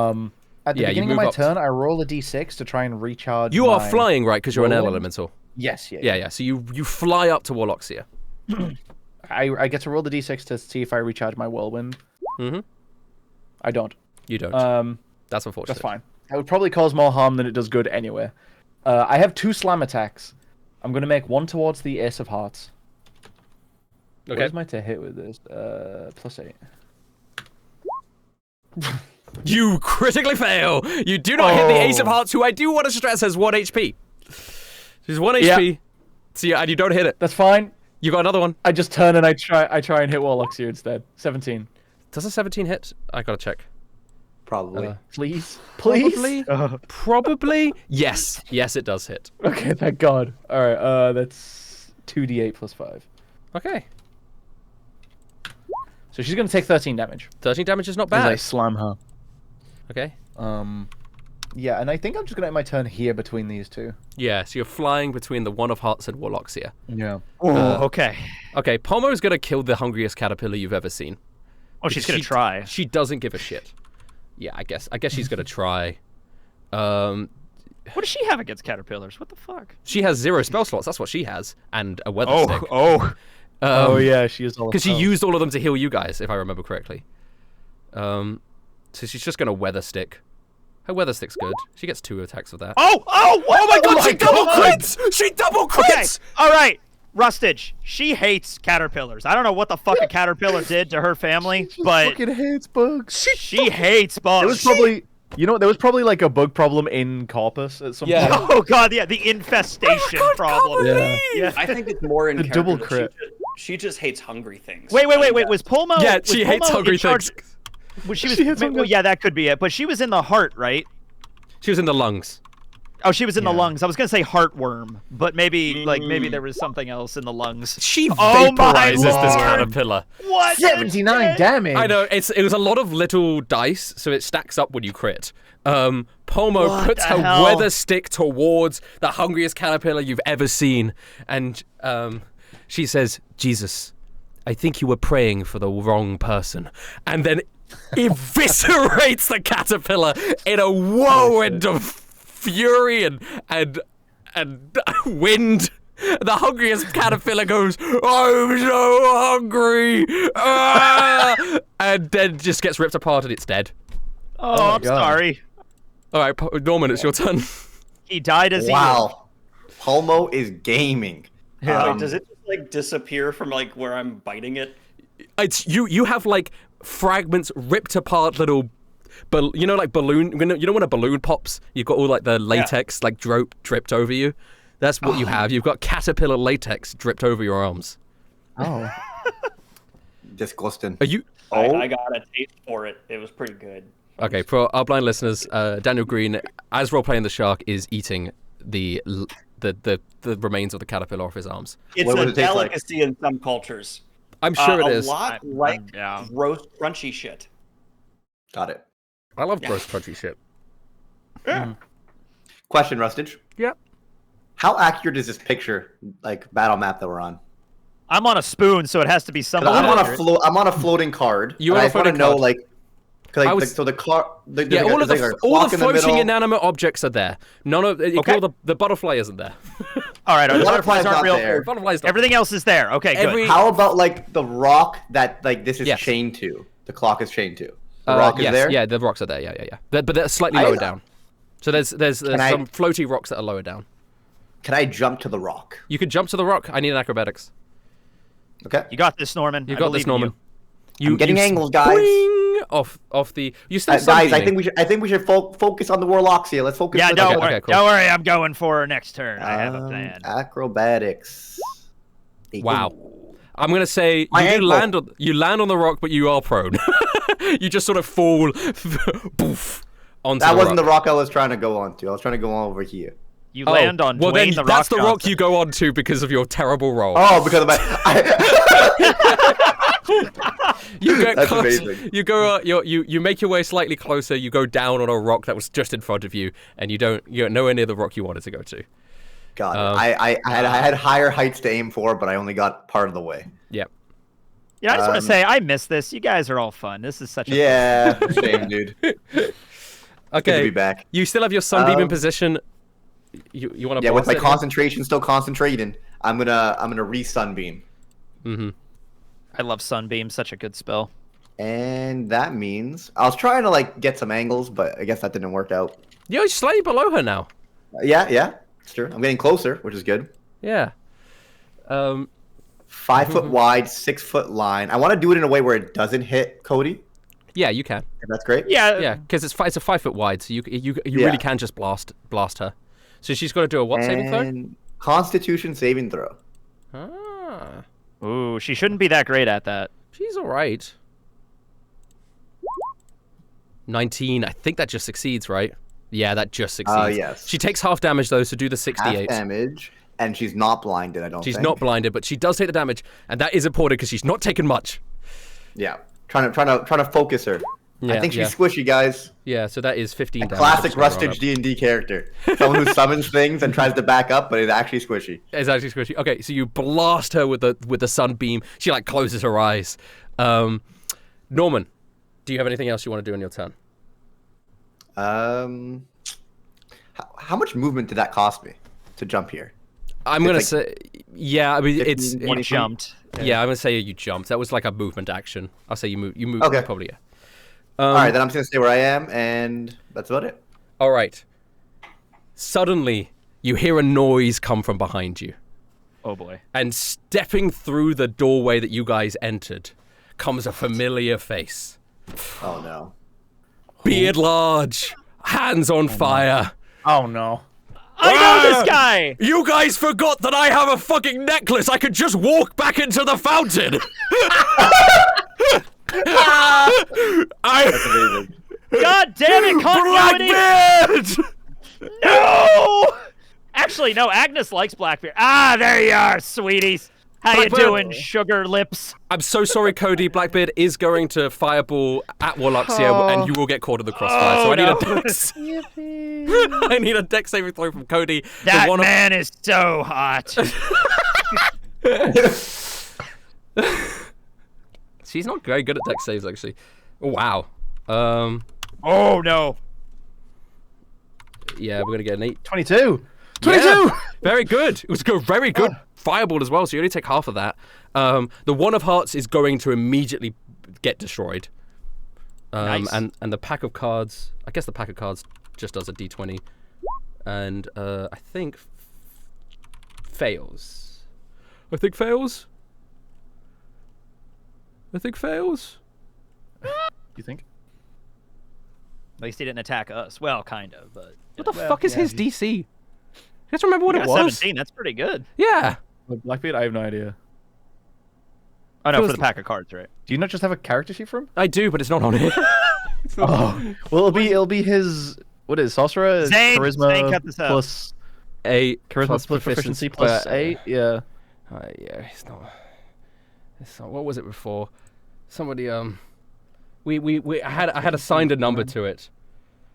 the Yeah, you beginning of move my up. turn, I roll a d6 to try and recharge. You are my- flying, right? Because you're an air whirlwind? elemental. Yes, yeah. Yeah. So you fly up to Warloxia. I get to roll the d6 to see if I recharge my whirlwind. Mm-hmm. I don't. You don't. That's unfortunate. That's fine. That would probably cause more harm than it does good anyway. I have 2 slam attacks. I'm going to make 1 towards the Ace of Hearts. Okay. Where's my to hit with this? +8. You critically fail. You do not hit the Ace of Oh. Hearts, who I do want to stress has 1 HP. She's 1 HP. So and you don't hit it. That's fine. You got another one. I just turn and I try and hit Warloxia instead. 17. Does a 17 hit? I gotta check. Probably. Please? Probably. Probably. Yes. Yes, it does hit. Okay, thank God. Alright, that's 2d8 + 5. Okay. So she's going to take 13 damage. 13 damage is not As I bad. slam her. Okay. Yeah, and I think I'm just going to end my turn here between these two. Yeah, so you're flying between the 1 of Hearts and Warloxia. Yeah. Oh, okay. Okay, Pomo's gonna kill the hungriest caterpillar you've ever seen. Oh, she's gonna She- try. She doesn't give a shit. Yeah, I guess she's gonna try. What does she have against caterpillars? What the fuck? She has 0 spell slots. That's what she has, and a weather stick. Oh yeah, she is all. Because she used all of them to heal you guys, if I remember correctly. So she's just gonna weather stick. Her weather stick's good. She gets 2 attacks of that. Oh my God! she double crits! She double crits! Okay, all right. Rustage, she hates caterpillars. I don't know what the fuck a caterpillar did to her family, but fucking hates bugs. she hates bugs. There was probably, there was probably like a bug problem in Corpus at some Yeah. point. Oh God, yeah, the infestation problem. Yeah. Yeah. I think it's more in The character double that crit. She just hates hungry things. Wait. Was Pulmo? Yeah, was she hates Pulmo hungry in charge- things. Was she was? She hates well, hungry- yeah, that could be it. But she was in the heart, right? She was in the lungs. Oh, she was in the Yeah. lungs. I was gonna say heartworm, but maybe maybe there was something else in the lungs. She Oh my vaporizes this Lord. caterpillar. What? 79 damage. I know, it was a lot of little dice, so it stacks up when you crit. Pomo What puts the her hell? weather stick towards the hungriest caterpillar you've ever seen, and she says, "Jesus, I think you were praying for the wrong person," and then eviscerates the caterpillar in a whirlwind of fury and wind. The hungriest caterpillar goes, "I'm so hungry," and then just gets ripped apart and it's dead. Oh, my I'm God. sorry. All right, Norman, it's your turn. He died as Wow. Pulmo is gaming. Wait, does it just like disappear from like where I'm biting it? It's you have like fragments ripped apart, little, you know, like balloon. You know when a balloon pops, you've got all like the latex like dripped over you. That's what you have. You've got caterpillar latex dripped over your arms. Oh. Disgusting. Are you? I got a taste for it. It was pretty good. Okay, for our blind listeners, Daniel Green, as role-playing the shark, is eating the remains of the caterpillar off his arms. It's What a would it taste like? delicacy in some cultures. I'm sure it is. A lot like roast crunchy shit. Got it. I love gross crunchy shit. Yeah. Question, Rustage. Yep. How accurate is this picture, like battle map that we're on? I'm on a spoon, so it has to be 'Cause something. I'm on a accurate. I'm on a floating card. You and are I a just want to floating know, card. like, 'cause, I like, was- so the car. Yeah, all of all the floating middle. inanimate objects are there. None of Okay. the butterfly isn't there. All right, the The butterflies butterfly's aren't not real. there. Butterfly's not. Everything else is there. Okay, good. Every- How about like the rock that like this is Yes. chained to? The clock is chained to. The rock yes, is there. Yeah, the rocks are there. Yeah. But they're slightly I- lower down. So there's I- some floaty rocks that are lower down. Can I jump to the rock? You could jump to the rock. I need an acrobatics. Okay. You got this, Norman. You I got believe this, in Norman. I'm getting angles, guys. spring off the. You still Guys, I sunbeaming. think we should focus on the warlocks here. Let's focus. Yeah, on don't Okay, worry. okay, cool. Don't worry. I'm going for next turn. I have a plan. Acrobatics. Wow. I'm gonna say My you ankle. land on the rock, but you are prone. You just sort of fall, poof, onto That the wasn't rock. the rock I was trying to go onto. I was trying to go on over here. You land on well, Dwayne then the that's Rock the rock Johnson. you go on to because of your terrible roll. Oh, because of my. You get That's close. amazing. You go. You make your way slightly closer. You go down on a rock that was just in front of you, and you're nowhere near the rock you wanted to go to. God, I had higher heights to aim for, but I only got part of the way. Yep. Yeah, I just want to say I miss this. You guys are all fun. This is such a Yeah, shame, dude. Okay. Good to be back. You still have your sunbeam in position. You want to? Yeah, with my concentration still concentrating, I'm gonna re-sunbeam. Mm-hmm. I love Sunbeam. Such a good spell. And that means I was trying to like get some angles, but I guess that didn't work out. You're slightly below her now. Yeah, it's true. I'm getting closer, which is good. Yeah. 5 foot wide, 6 foot line. I want to do it in a way where it doesn't hit Cody. Yeah, you can. If that's great. Yeah. Yeah, because it's a 5 foot wide, so you Yeah. really can just blast her. So she's got to do a what saving throw? And Constitution saving throw. Ah, Ooh, she shouldn't be that great at that. she's all right. 19. I think that just succeeds, right? Yeah, that just succeeds. Yes. She takes half damage though, so do the Half 68. damage, and she's not blinded. I don't. She's think. not blinded, but she does take the damage, and that is important because she's not taken much. Yeah, trying to focus her. Yeah, I think she's yeah. squishy, guys. Yeah, so that is 15 damage. Classic Just gonna roll Rustage D&D character. Someone who summons things and tries to back up, but is actually squishy. It's actually squishy. Okay, so you blast her with the sunbeam. She like closes her eyes. Norman, do you have anything else you want to do on your turn? How much movement did that cost me to jump here? I'm gonna like say, yeah. I mean, 15, it's 20 You jumped. yeah. I'm gonna say you jumped. That was like a movement action. I'll say you move. You move. Okay. Probably yeah. All right, then I'm just gonna stay where I am, and that's about it. All right. Suddenly, you hear a noise come from behind you, Oh boy. and stepping through the doorway that you guys entered comes a familiar face. Oh no. Beard large, hands on fire. Oh no. I know this guy. You guys forgot that I have a fucking necklace. I could just walk back into the fountain. That's amazing. God damn it, continuity. Blackbeard! No. Actually, no. Agnes likes Blackbeard. Ah, there you are, sweeties. How you Blackbeard. doing, sugar lips? I'm so sorry, Cody. Blackbeard is going to fireball at Warluxia, and you will get caught in the crossfire. So I need a dex. I need a dex saving throw from Cody. That man is so hot. She's not very good at dex saves, actually. Oh, wow. Oh no. Yeah, we're gonna get an 8. 22. 22. Yeah, very good. It was a very good fireball as well, so you only take half of that. The one of hearts is going to immediately get destroyed. Nice. And the pack of cards, I guess the pack of cards just does a d20. And I think fails. I think fails. I think fails. You think? At least he didn't attack us. Well, kind of, but. What the fuck is his DC? Let's remember what it was. 17. That's pretty good. Yeah. Blackbeard, I have no idea. Oh no, Feels for the pack of cards, right? Do you not just have a character sheet for him? I do, but it's not on here. Oh, well, it'll be his. What is sorcerer? Zane, Charisma Zane, cut this out. plus 8 charisma plus proficiency plus 8. Yeah. Yeah, it's not. What was it before? Somebody I had assigned a number to it.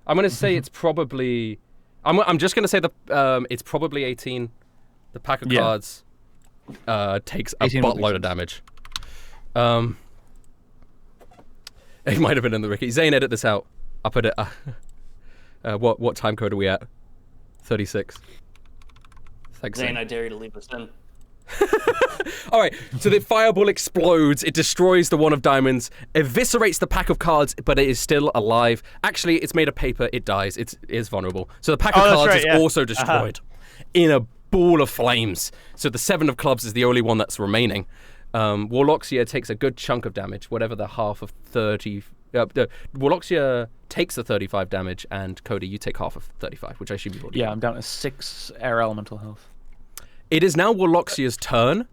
I'm gonna say it's probably. I'm just gonna say it's probably 18. The pack of cards takes a buttload of damage. It might have been in the Ricky. Zane, edit this out. I'll put it. What time code are we at? 36. Thanks, Zane, I dare you to leave us in. All right, so the fireball explodes, it destroys the one of diamonds, eviscerates the pack of cards, but it is still alive. Actually, it's made of paper, it dies, it is vulnerable. So the pack of cards is also destroyed in a ball of flames. So the 7 of clubs is the only one that's remaining. Warloxia takes a good chunk of damage, whatever the half of 30... Warloxia takes the 35 damage, and Cody, you take half of 35, which I assume you've already done. I'm down to 6 air elemental health. It is now Warloxia's turn.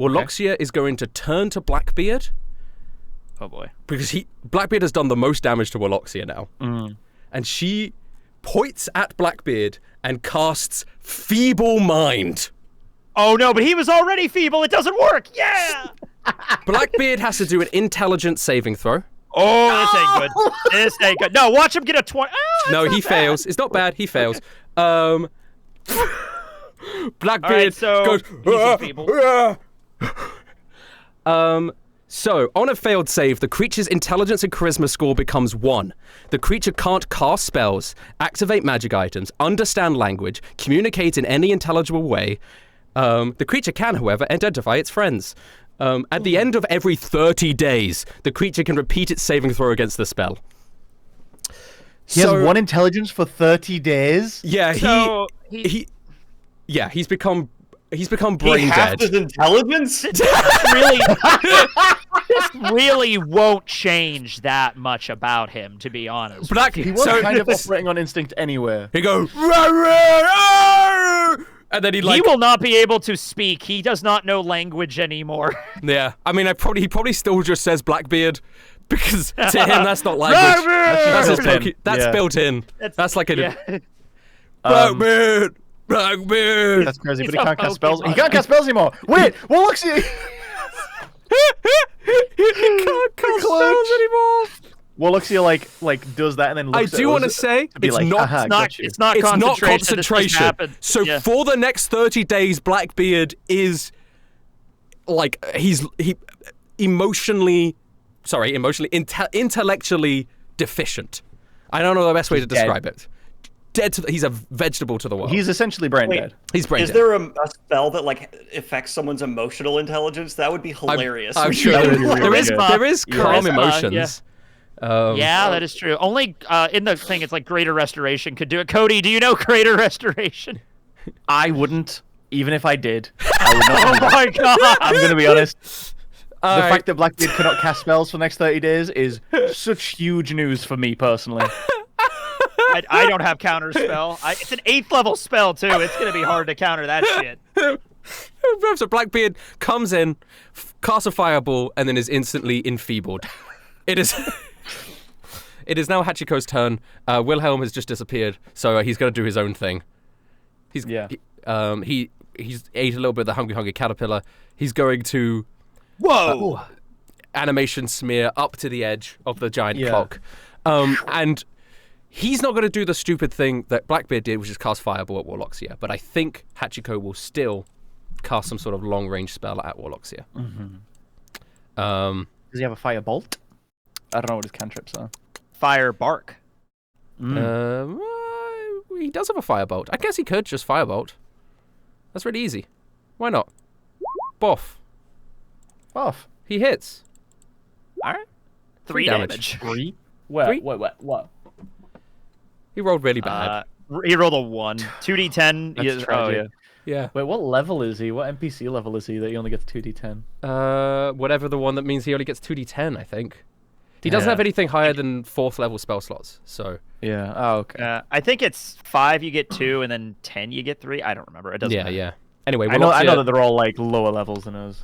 Warloxia is going to turn to Blackbeard. Oh boy. Because Blackbeard has done the most damage to Warloxia now. And she points at Blackbeard and casts Feeble Mind. Oh no, but he was already feeble. It doesn't work. Yeah. Blackbeard has to do an intelligence saving throw. Oh, this ain't good. This ain't good. No, watch him get a 20. Oh, no, he fails. It's not bad. He fails. Blackbeard so goes. feeble. So, on a failed save, the creature's intelligence and charisma score becomes 1. The creature can't cast spells, activate magic items, understand language, communicate in any intelligible way. The creature can, however, identify its friends. At the end of every 30 days, the creature can repeat its saving throw against the spell. He has 1 intelligence for 30 days? Yeah, he's become brain dead. His intelligence? This really won't change that much about him, to be honest. He was kind of operating on instinct anyway. He goes, and then he will not be able to speak. He does not know language anymore. Yeah, I mean, he probably still just says Blackbeard, because to him that's not language. That's built in. That's like a Blackbeard. Blackbeard. That's crazy, but he can't cast spells. He can't cast spells anymore. Wait, Warloxia. He can't cast spells anymore. Warloxia like does that and then looks I do want to say it's not concentration. So for the next 30 days, Blackbeard is like intellectually deficient. I don't know the best way to describe it. He's a vegetable to the world. He's essentially brain dead. He's brain dead. Is there a spell that like affects someone's emotional intelligence? That would be hilarious. I'm sure there is calm emotions. Yeah, that is true. Only in the thing, it's like Greater Restoration could do it. Cody, do you know Greater Restoration? I wouldn't, even if I did. I would not. Oh my god! I'm gonna be honest. The fact that Blackbeard cannot cast spells for the next 30 days is such huge news for me personally. I don't have counter spell. It's an 8th level spell too. It's gonna be hard to counter that shit. So Blackbeard comes in, casts a fireball, and then is instantly enfeebled. It is now Hachiko's turn. Wilhelm has just disappeared, so he's going to do his own thing. He's ate a little bit of the hungry caterpillar. He's going to animation smear up to the edge of the giant clock, and he's not going to do the stupid thing that Blackbeard did, which is cast fireball at Warloxia. But I think Hachiko will still cast some sort of long range spell at Warloxia. Does he have a fire bolt? I don't know what his cantrips are. Fire bark. He does have a firebolt. I guess he could just firebolt. That's really easy. Why not? Boff. He hits. All right. 3 damage. 3? What? He rolled really bad. He rolled a 1. 2d10. That's tragic. Yeah. Wait, what level is he? What NPC level is he that he only gets 2d10? Whatever the one that means he only gets 2d10, I think. He doesn't Yeah. have anything higher than 4th level spell slots, so... Yeah. Oh, okay. I think it's 5 you get 2, and then 10 you get 3. I don't remember. It doesn't Yeah, matter. yeah. Anyway, I know Woloxia- that they're all like lower levels than us.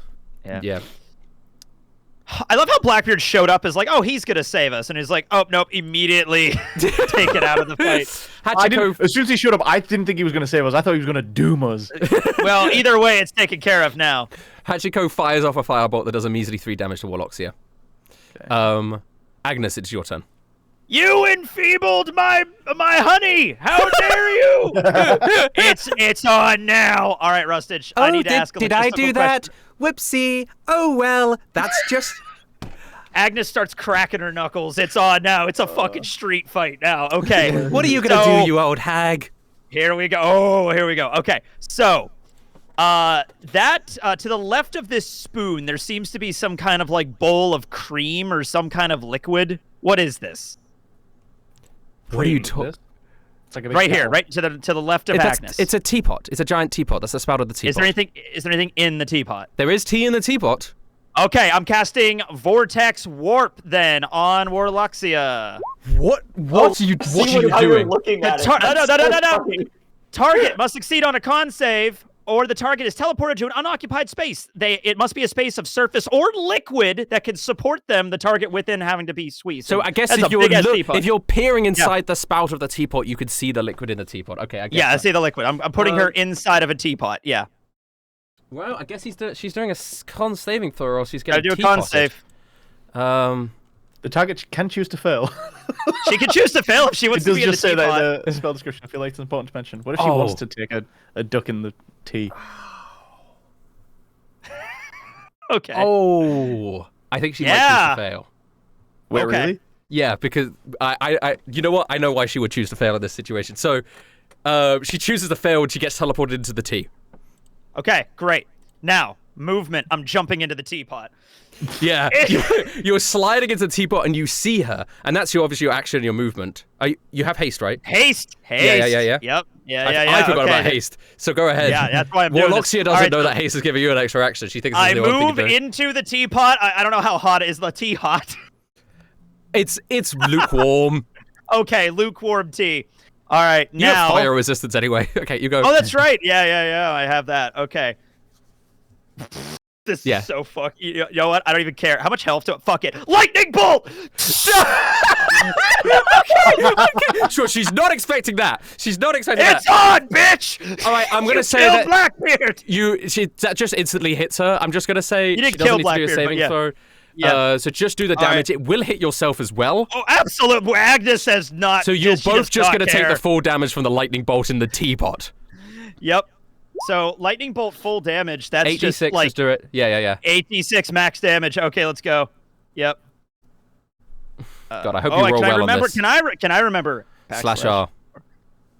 Yeah. I love how Blackbeard showed up as like, oh, he's gonna save us, and he's like, oh nope, immediately taken out of the fight. Hachiko... As soon as he showed up, I didn't think he was going to save us. I thought he was going to doom us. Well, either way, it's taken care of now. Hachiko fires off a firebolt that does a measly 3 damage to Woloxia. Okay. Agnes, it's your turn. You enfeebled my honey! How dare you! it's on now. All right, Rustage. I need to ask a logistical question. Whoopsie. Oh, well, that's just... Agnes starts cracking her knuckles. It's on now. It's a fucking street fight now. Okay. What are you going to do, you old hag? Here we go. Oh, here we go. Okay. So, to the left of this spoon, there seems to be some kind of like bowl of cream or some kind of liquid. What is this? What are you talking... It's like a big Right here, kettle. right to the left of Agnes. It's a teapot. It's a giant teapot. That's the spout of the teapot. Is there anything in the teapot? There is tea in the teapot. Okay, I'm casting Vortex Warp then on Warloxia. What are you How you're doing? looking at it. No. That's so funny. Target must succeed on a con save, or the target is teleported to an unoccupied space. It must be a space of surface or liquid that can support them, the target within having to be squeezed. So I guess That's if a big-ass teapot. you're peering inside the spout of the teapot, you could see the liquid in the teapot. Okay, I guess. Yeah, I that. see the liquid. I'm putting her inside of a teapot. Yeah. Well, I guess she's doing a con saving throw, or she's Gotta getting do a con teapotted. save. The target can choose to fail. She can choose to fail if she It wants to does be in the just say teapot. that in the spell description. I feel like it's important to mention. What if she wants to take a duck in the tea? Okay. Oh, I think she might Yeah. choose to fail. Wait, Okay. really? Yeah, because I you know what? I know why she would choose to fail in this situation. So, she chooses to fail and she gets teleported into the tea. Okay, great. Now, movement. I'm jumping into the teapot. Yeah, you're sliding into the teapot and you see her, and that's obviously your action and your movement. You have haste, right? Haste. Yeah. Yep. I forgot about haste. So go ahead. Yeah, that's why I'm doing this. Woloxia All doesn't right, know so that haste is giving you an extra action. She thinks this I is the only thing move you're doing. into the teapot. I don't know how hot is the tea hot. It's lukewarm. Okay, lukewarm tea. All right, You have now. fire resistance anyway. Okay, you go. Oh, that's right. Yeah. I have that. Okay. This Yeah. is so fuck. You know what? I don't even care. How much health do it? Fuck it. Lightning bolt. Sure, she's not expecting that. She's not expecting It's that. on, bitch. All right, I'm gonna You say killed that Blackbeard. that just instantly hits her. I'm just gonna say didn't she doesn't kill need to do a Blackbeard, but saving yeah. throw. Yeah. So just do the All right. damage. It will hit yourself as well. Oh, absolutely. Agnes has not. So you're she both does just not gonna take care. the full damage from the lightning bolt in the teapot. Yep. So lightning bolt full damage. That's 86, just like just do it. Yeah. 86 max damage. Okay, let's go. Yep. God, I hope you roll can I well on remember? this. Can I remember? Slash R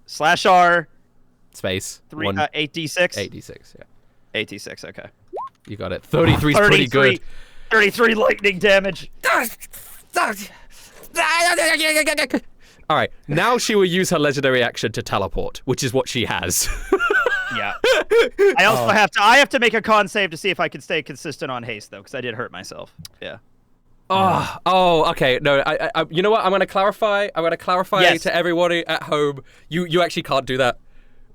Slash R. space 8d6. 8d6. Yeah, 8d6. Okay. you got it. 33 is pretty good. 33 lightning damage. All right, now she will use her legendary action to teleport, which is what she has. Yeah. I also have to make a con save to see if I can stay consistent on haste though, because I did hurt myself. Yeah. Oh, okay. No, I you know what? I'm going to clarify. Yes. To everybody at home. You actually can't do that.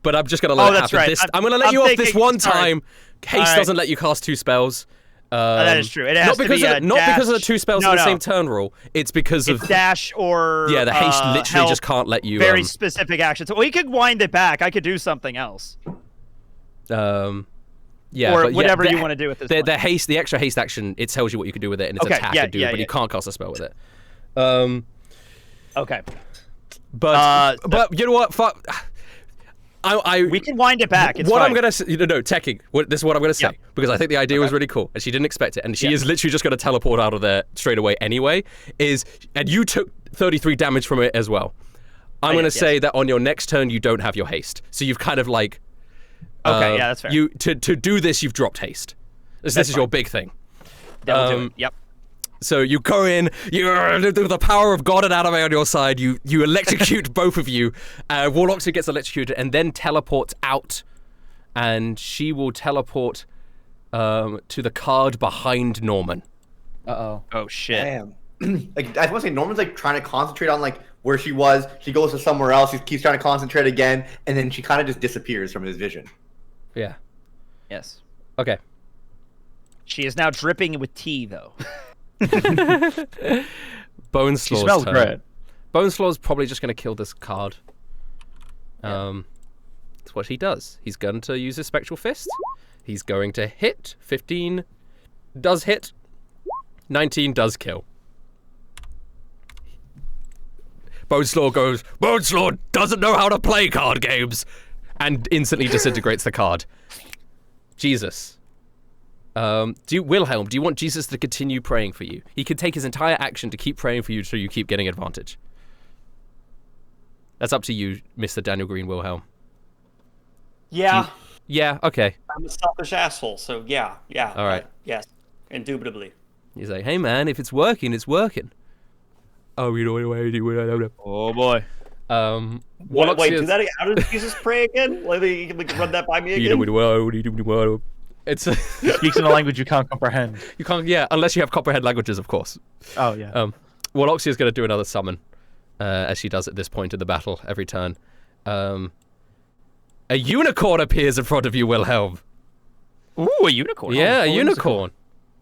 But I'm just going to let it that's happen. right. I'm going to let I'm you off this thinking- one sorry. time. Haste All right. doesn't let you cast 2 spells. That is true. It has not to because be of, a not because of the dash. 2 spells No, in the no. same turn rule. It's because It's of dash or the haste literally help, just can't let you. very specific actions. Well, we could wind it back. I could do something else. Yeah, or but yeah, whatever you want to do with this. one. the extra haste action, it tells you what you can do with it, and its Okay, attack yeah, can do, yeah, but yeah. you can't cast a spell with it. Okay. But you know what? Fuck. We can wind it back. It's what fine. I'm gonna say, no, Teching. This is what I'm gonna say Yep. because I think the idea was really cool, and she didn't expect it, and she Yeah. is literally just gonna teleport out of there straight away anyway. And you took 33 damage from it as well. I'm gonna did, say yes. that on your next turn you don't have your haste, so you've kind of like. Okay, yeah, that's fair. You to do this, you've dropped haste. This is your big thing. That will do it. Yep. So you go in, with the power of God and anime on your side, you electrocute both of you. Warloxia gets electrocuted and then teleports out and she will teleport to the card behind Norman. Uh-oh. Oh shit. Damn. Like I want to say, Norman's like trying to concentrate on like where she was. She goes to somewhere else. He keeps trying to concentrate again, and then she kind of just disappears from his vision. Yeah. Yes. Okay. She is now dripping with tea, though. Boneslaw's She smells turn. great. Boneslaw's probably just going to kill this card. That's what he does. He's going to use his Spectral Fist. He's going to hit. 15 does hit. 19 does kill. Boneslaw goes, Boneslaw doesn't know how to play card games! And instantly disintegrates the card. Jesus. Wilhelm, do you want Jesus to continue praying for you? He could take his entire action to keep praying for you so you keep getting advantage. That's up to you, Mr. Daniel Green Wilhelm. Yeah. Yeah, okay. I'm a selfish asshole, so yeah. All right. Yes, indubitably. He's like, hey man, if it's working, it's working. Oh, you know what I do? Oh boy. Wait, do that again. How does Jesus pray again? Let me run that by me again. It's He speaks in a language you can't comprehend. you can't, yeah, unless you have comprehend languages, of course. Oh, yeah. Waloxia's going to do another summon, as she does at this point in the battle every turn. A unicorn appears in front of you, Wilhelm. Ooh, a unicorn. Yeah, a whimsical. unicorn.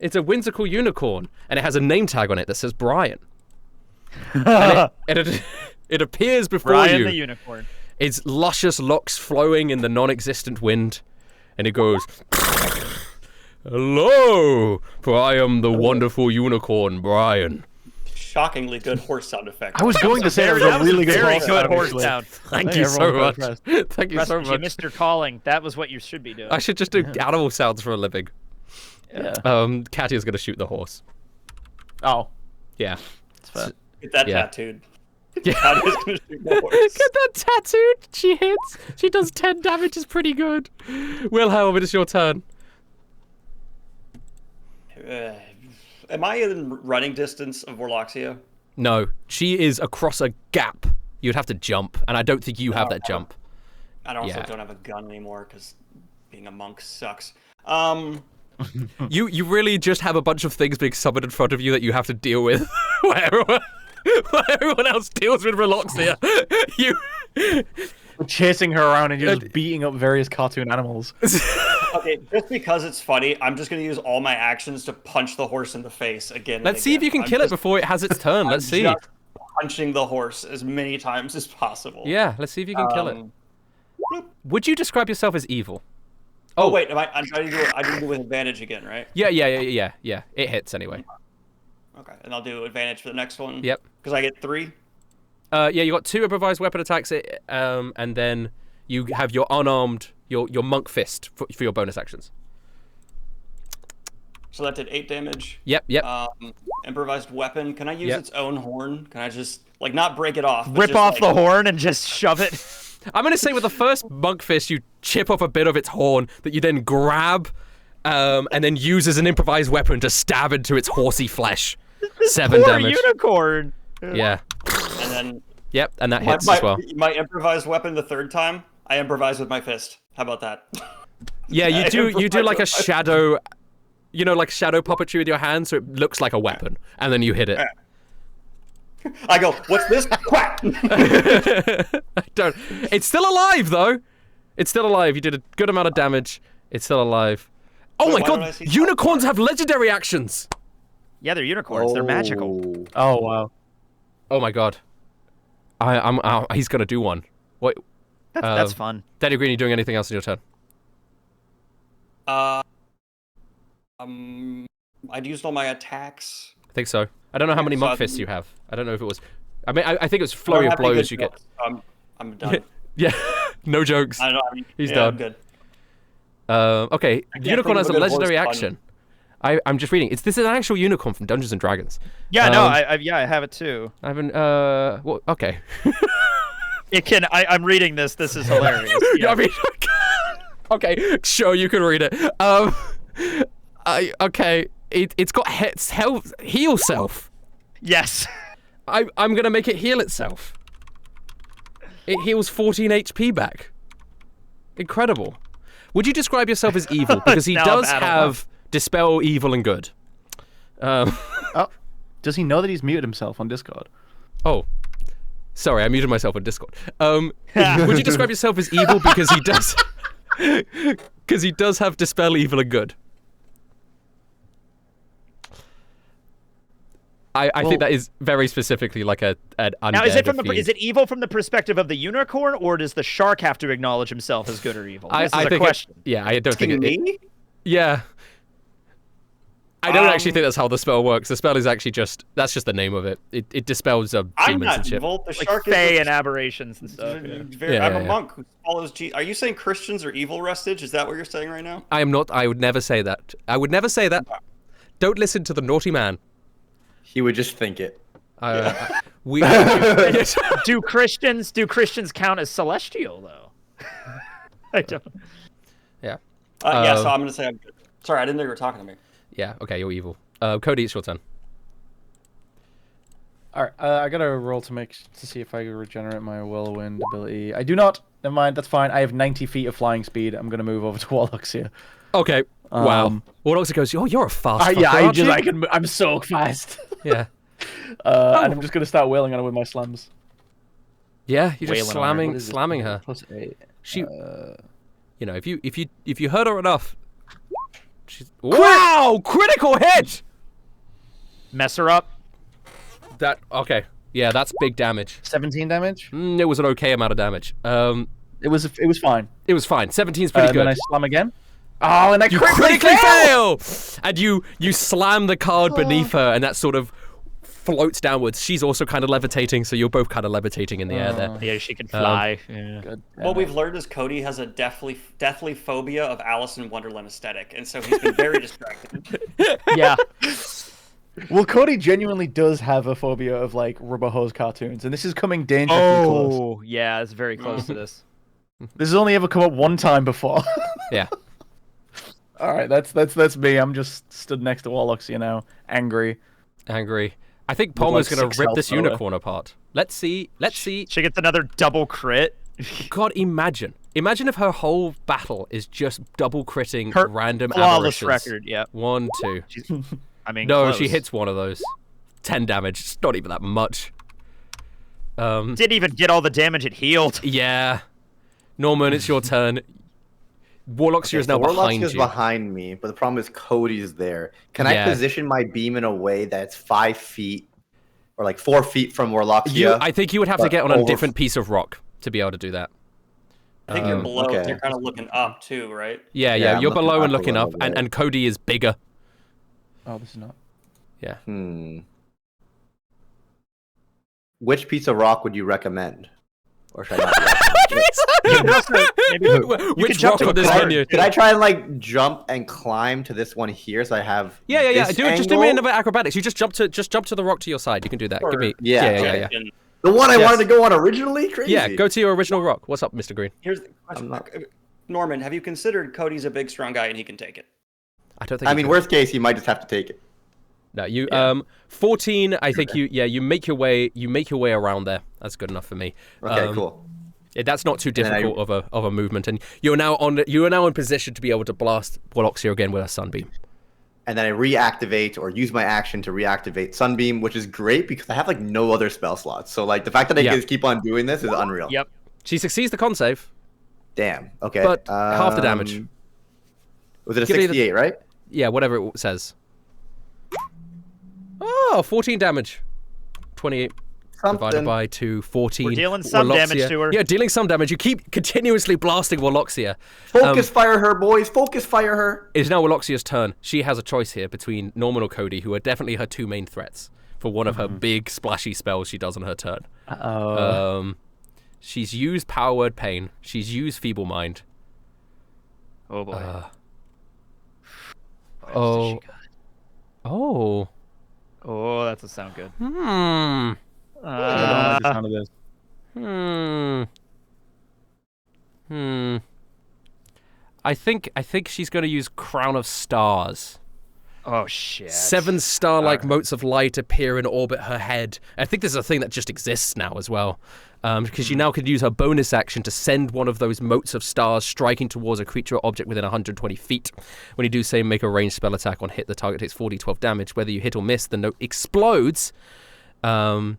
It's a whimsical unicorn, and it has a name tag on it that says Brian. And it appears before Brian you. the unicorn. Its luscious locks flowing in the non-existent wind, and it goes, hello, for I am the wonderful unicorn, Brian. Shockingly good horse sound effect. I was going to say that was a really good very horse good sound, horse actually. sound. Thank you so much. everyone got Thank you Trust so me, much. Mr. Calling. That was what you should be doing. I should just do animal sounds for a living. Yeah. Katya's gonna shoot the horse. Oh, Yeah. that's fair. Get that Yeah. tattooed. Yeah. How does gonna shoot the horse? Get that tattooed. She hits. She does 10 damage. It's pretty good. Wilhelm, it is your turn. Am I in running distance of Warloxia? No, she is across a gap. You'd have to jump, and I don't think you have that jump. I also Yeah. don't have a gun anymore because being a monk sucks. You really just have a bunch of things being summoned in front of you that you have to deal with. While everyone else deals with Reloxia. You. We're chasing her around and you're just beating up various cartoon animals. Okay, just because it's funny, I'm just gonna use all my actions to punch the horse in the face again. Let's see if you can kill it before it has its turn. Let's see. Just punching the horse as many times as possible. Yeah, let's see if you can kill it. Bloop. Would you describe yourself as evil? Oh wait, I'm trying to do it. I do it with advantage again, right? Yeah. It hits anyway. Okay, and I'll do advantage for the next one. Yep. Because I get 3. Yeah, you got 2 improvised weapon attacks, and then you have your unarmed, your monk fist for your bonus actions. So that did 8 damage. Yep. Improvised weapon. Can I use Yep. its own horn? Can I just like not break it off? But Rip just, off like, the horn and just shove it. I'm gonna say with the first monk fist, you chip off a bit of its horn that you then grab, and then use as an improvised weapon to stab into its horsey flesh. 7 Poor damage. unicorn. Yeah. And then Yep, and that hits as well. my improvised weapon the third time, I improvise with my fist. How about that? Yeah, you I do like a improvise with my- shadow, like shadow puppetry with your hand, so it looks like a weapon, and then you hit it. I go, what's this? Quack! I don't. It's still alive though. It's still alive. You did a good amount of damage. It's still alive. Oh Wait, my why don't I god! see Unicorns have legendary actions. Yeah, they're unicorns. They're magical. Oh, wow. Oh my god. He's gonna do one. Wait, That's fun. Daddy Green, you doing anything else in your turn? I'd used all my attacks. I think so. I don't know how many So monk I- fists you have. I don't know if it was. I mean, I think it was I don't flurry of have any blows good you get. jokes, so I'm done. Yeah, no jokes. I don't know. I mean, He's yeah, done. I'm good. Okay, can't unicorn think has a of a good legendary horse pun. action. I'm just reading. This is an actual unicorn from Dungeons and Dragons. Yeah, no, Um, I have it too. I haven't. Well, okay. It can. I'm reading this. This is hilarious. Yeah. I mean, okay, sure, you can read it. Okay, it's got heal self. Yes. I'm gonna make it heal itself. It heals 14 HP back. Incredible. Would you describe yourself as evil? Because he Now does battle. have dispel evil and good. Oh, does he know that he's muted himself on Discord? Oh, sorry, I muted myself on Discord. Would you describe yourself as evil because he does? Because he does have dispel evil and good. I think that is very specifically like an undead. Now, is it from fiend. is it evil from the perspective of the unicorn, or does the shark have to acknowledge himself as good or evil? This is I a think question. I don't think Me? Yeah. I don't actually think that's how the spell works. The spell is actually that's just the name of it. It dispels I'm demons and not shit. evil. The Like shark fae is and aberrations and stuff. Yeah. Yeah, I'm a yeah. monk who follows Jesus. Are you saying Christians are evil, Rustage? Is that what you're saying right now? I am not. I would never say that. I would never say that. Don't listen to the naughty man. He would just think it. We. Do Christians count as celestial though? I don't. Yeah. Yeah, so I'm going to say I'm good. Sorry, I didn't know you were talking to me. Yeah. Okay, you're evil. Cody, it's your turn. All right, I gotta roll to see if I regenerate my whirlwind ability. I do not. Never mind. That's fine. I have 90 feet of flying speed. I'm gonna move over to Warlocks here. Okay. Wow. Warlocks goes. Oh, you're a fast. Fucker, Yeah, aren't you? I'm so fast. Yeah. And I'm just gonna start wailing on her with my slams. Yeah. You're just Wailing on her. What is this? slamming her. +8. She. You know, if you hurt her enough. She's. Wow! Critical hit. Mess her up. That okay. Yeah, that's big damage. 17 damage. It was an okay amount of damage. It was fine. It was fine. 17's pretty good. Then I slam again. Oh, and I You critically fail! And you slam the card beneath her, and that sort of floats downwards. She's also kind of levitating, so you're both kind of levitating in the air there. Yeah, she can fly. Yeah. Good. What we've learned is Cody has a deathly phobia of Alice in Wonderland aesthetic, and so he's been very distracted. Yeah. Well, Cody genuinely does have a phobia of like rubber hose cartoons, and this is coming dangerously close. Oh, yeah, it's very close to this. This has only ever come up one time before. Yeah. All right, that's me. I'm just stood next to Warlocks, angry. Angry. I think Palmer's like going to 6 rip health this lower. unicorn apart. Let's see. She gets another double crit. God, imagine. Imagine if her whole battle is just double critting Her random flawless aberrations. record. Yeah. 1, 2. I mean, No, close. she hits one of those. 10 damage. It's not even that much. Didn't even get all the damage it healed. Yeah. Norman, it's your turn. Warlockseer is now behind is you. behind me, but the problem is Cody's there. Can Yeah. I position my beam in a way that's 5 feet or like 4 feet from Warlocksia? I think you would have to but get on a over- different piece of rock to be able to do that. I think you're below. okay. You're kind of looking up too, right? Yeah, Yeah, I'm you're looking below and up a looking up, little and, bit. and Cody is bigger. Oh, this is not. Yeah. Which piece of rock would you recommend? Or should I not? Which jump rock to on a this card. menu? Did I try and like jump and climb to this one here so I have? Yeah. this Just do me angle? another acrobatics. You just jump to the rock to your side. You can do that. Give me. Yeah, Yeah. And The one I Yes. wanted to go on originally. Crazy. Yeah, go to your original rock. What's up, Mr. Green? here's the question. I'm not- Norman, have you considered Cody's a big, strong guy and he can take it? I don't think. I you mean, can. worst case, you might just have to take it. No, you 14. I think you make your way around there. That's good enough for me. Okay, cool. That's not too then I- difficult of a movement, and you are now in position to be able to blast Warlockseer again with a sunbeam. And then I reactivate or use my action to reactivate Sunbeam, which is great because I have like no other spell slots. So like the fact that I Yeah. can just keep on doing this is unreal. Yep. She succeeds the con save, Damn. Okay. but half the damage. Was it a Give me the- 68, right? Yeah, whatever it says. Oh, 14 damage. 28 divided Something. by 2, 14. We're dealing some damage Warlockseer. to her. Yeah, dealing some damage. You keep continuously blasting Warlockseer. Focus fire her, boys. Focus fire her. It is now Warlockseer's turn. She has a choice here between Norman or Cody, who are definitely her two main threats for one of her big splashy spells she does on her turn. She's used Power Word Pain. She's used Feeble Mind. Oh boy. Oh. Oh. Oh, that doesn't sound good. Hmm. I don't like the sound of this. I think she's going to use Crown of Stars. Oh shit. 7 star-like motes of light appear and orbit her head. I think this is a thing that just exists now as well. Because she now can use her bonus action to send one of those motes of stars striking towards a creature or object within 120 feet. When you do so, make a ranged spell attack on hit. The target takes 4d12 damage. Whether you hit or miss, the note explodes. That's